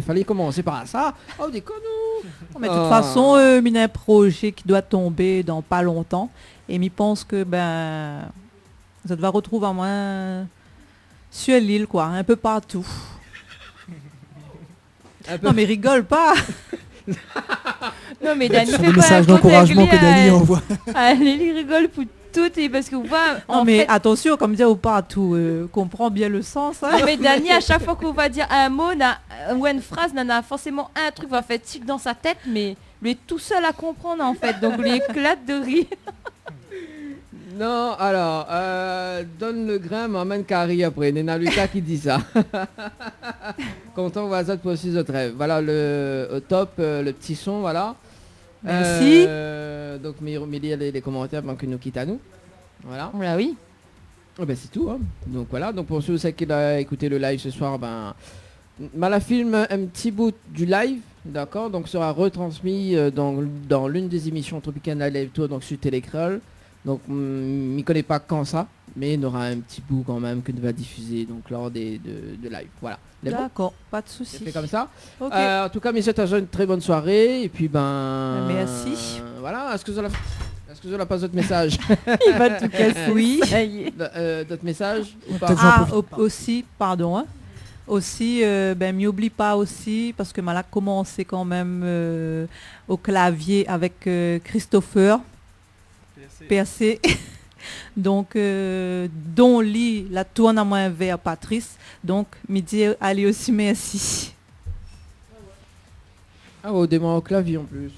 fallait commencer par ça. Oh, déconne-nous. Mais de toute façon, il y a un projet qui doit tomber dans pas longtemps. Et je pense que ça va retrouver à moins sur l'île, quoi, un peu partout. Non mais rigole pas. Non mais Dani C'est fait le pas message un compte d'encouragement que réglé, Dani envoie. Allez, il rigole pour tout et parce que vous voyez, Non mais attention, comme dire ou partout, comprends bien le sens. Hein. Non, mais Dani, à chaque fois qu'on va dire un mot ou une phrase, il a forcément un truc va faire tic dans sa tête, mais lui est tout seul à comprendre en fait, donc lui éclate de rire. Non, alors, donne le grain, m'emmène Carrie après. Nena Lucas qui dit ça. Content Wazat pour 6 autres rêves. Voilà au top, le petit son, voilà. Merci. Donc, Mélie, les commentaires avant que nous quitte à nous. Voilà. Voilà, oui. Oh, ben, c'est tout. Hein. Donc, voilà. Donc, pour ceux qui ont écouté le live ce soir, Mala filme un petit bout du live. D'accord. Donc, sera retransmis dans l'une des émissions Tropicana Live Tour, donc sur Télécrol. Donc, je ne connais pas quand ça, mais il y aura un petit bout quand même que nous va diffuser donc, lors de live. Voilà. D'accord, pas de souci. C'est fait comme ça. Okay. En tout cas, messieurs, une très bonne soirée. Et puis, merci. Voilà. Est-ce que vous avez pas d'autres messages? Il va tout casser. Oui. D'autres messages ou pas? Ah, aussi, pardon. Hein. Aussi, m'y oublie pas aussi, parce que Mala a commencé quand même au clavier avec Christopher. PAC. Donc, dont lit la tourne à moins vers Patrice. Donc, midi, allez aussi, merci. Ah, au démarre au clavier en plus.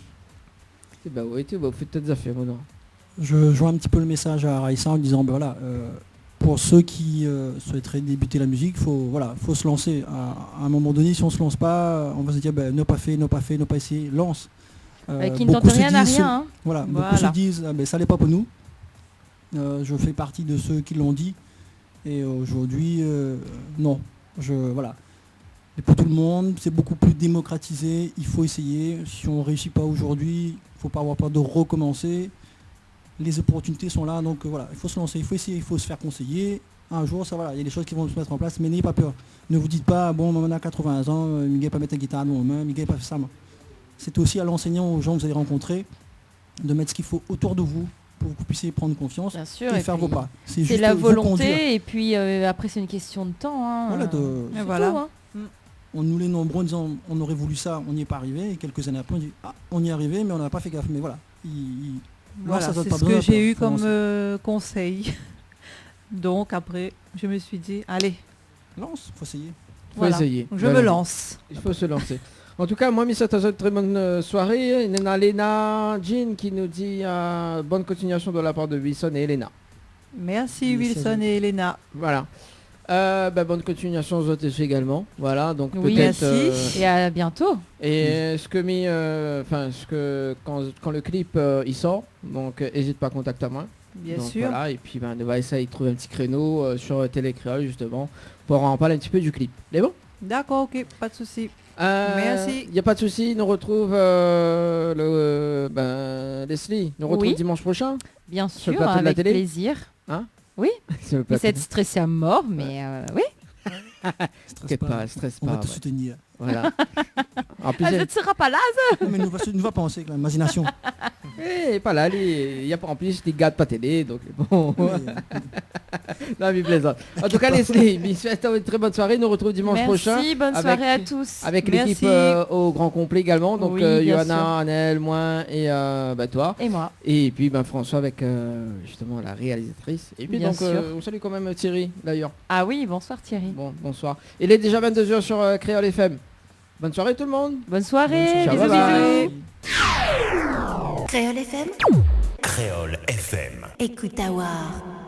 Bah oui, vous faites peut-être des affaires maintenant. Je joins un petit peu le message à Raïssa en disant, pour ceux qui souhaiteraient débuter la musique, faut se lancer. À un moment donné, si on se lance pas, on va se dire, ne pas essayer, lance. Qui ne tente rien à rien. Hein. Voilà, beaucoup se disent, ça n'est pas pour nous. Je fais partie de ceux qui l'ont dit. Et aujourd'hui, non. Et pour tout le monde, c'est beaucoup plus démocratisé. Il faut essayer. Si on ne réussit pas aujourd'hui, il ne faut pas avoir peur de recommencer. Les opportunités sont là. Donc il faut se lancer, il faut essayer, il faut se faire conseiller. Un jour, il y a des choses qui vont se mettre en place. Mais n'ayez pas peur. Ne vous dites pas, maman a 80 ans, il ne pas mettre la guitare dans main, il ne pas faire ça. C'est aussi à l'enseignant, aux gens que vous allez rencontrer, de mettre ce qu'il faut autour de vous pour que vous puissiez prendre confiance. Bien sûr, et faire vos pas. C'est la volonté et puis après c'est une question de temps. Hein. Voilà, tout, hein. On nous les nombreux en disant on aurait voulu ça, on n'y est pas arrivé. Et quelques années après on dit on y est arrivé mais on n'a pas fait gaffe. Mais voilà. Voilà, c'est ce que j'ai eu comme conseil. Donc après je me suis dit allez. Lance, faut essayer. Faut essayer. Je me lance. Il faut se lancer. En tout cas, moi, Miss une très bonne soirée. Il y a Léna Jean qui nous dit bonne continuation de la part de Wilson et Elena. Merci Wilson et Elena. Voilà. Bonne continuation aux autres également. Voilà, donc oui, merci. Et à bientôt. Et quand le clip il sort, donc n'hésite pas à contacter moi. Bien donc, sûr. Voilà, et puis on va essayer de trouver un petit créneau sur Télécréole justement pour en parler un petit peu du clip. C'est bon? D'accord, ok, pas de souci. Merci. Il n'y a pas de souci, nous retrouve Leslie, nous retrouve dimanche prochain. Bien sur le sûr, plateau de la avec télé. plaisir. Hein? Oui. Vous êtes stressé à mort, mais oui. Stresse pas. On va te soutenir. Voilà. En plus, Elle ne sera pas là, ça. Mais nous va penser avec l'imagination. pas là, il y a pas en plus des gars de pas télé, donc bon. Non, mais plaisant. En tout cas, Leslie, une très bonne soirée. Nous retrouvons dimanche prochain. Merci, bonne soirée à tous. Avec l'équipe au grand complet également. Donc, Johanna, Annelle, moi et toi. Et moi. Et puis François avec justement la réalisatrice. Et puis Bien donc, sûr. on salue quand même Thierry d'ailleurs. Ah oui, bonsoir Thierry. Bon, bonsoir. Il est déjà 22h sur Créole FM. Bonne soirée tout le monde. Bonne soirée. Ciao, Bisous, bye bisous. Créole FM. Créole FM. Écoute à voir.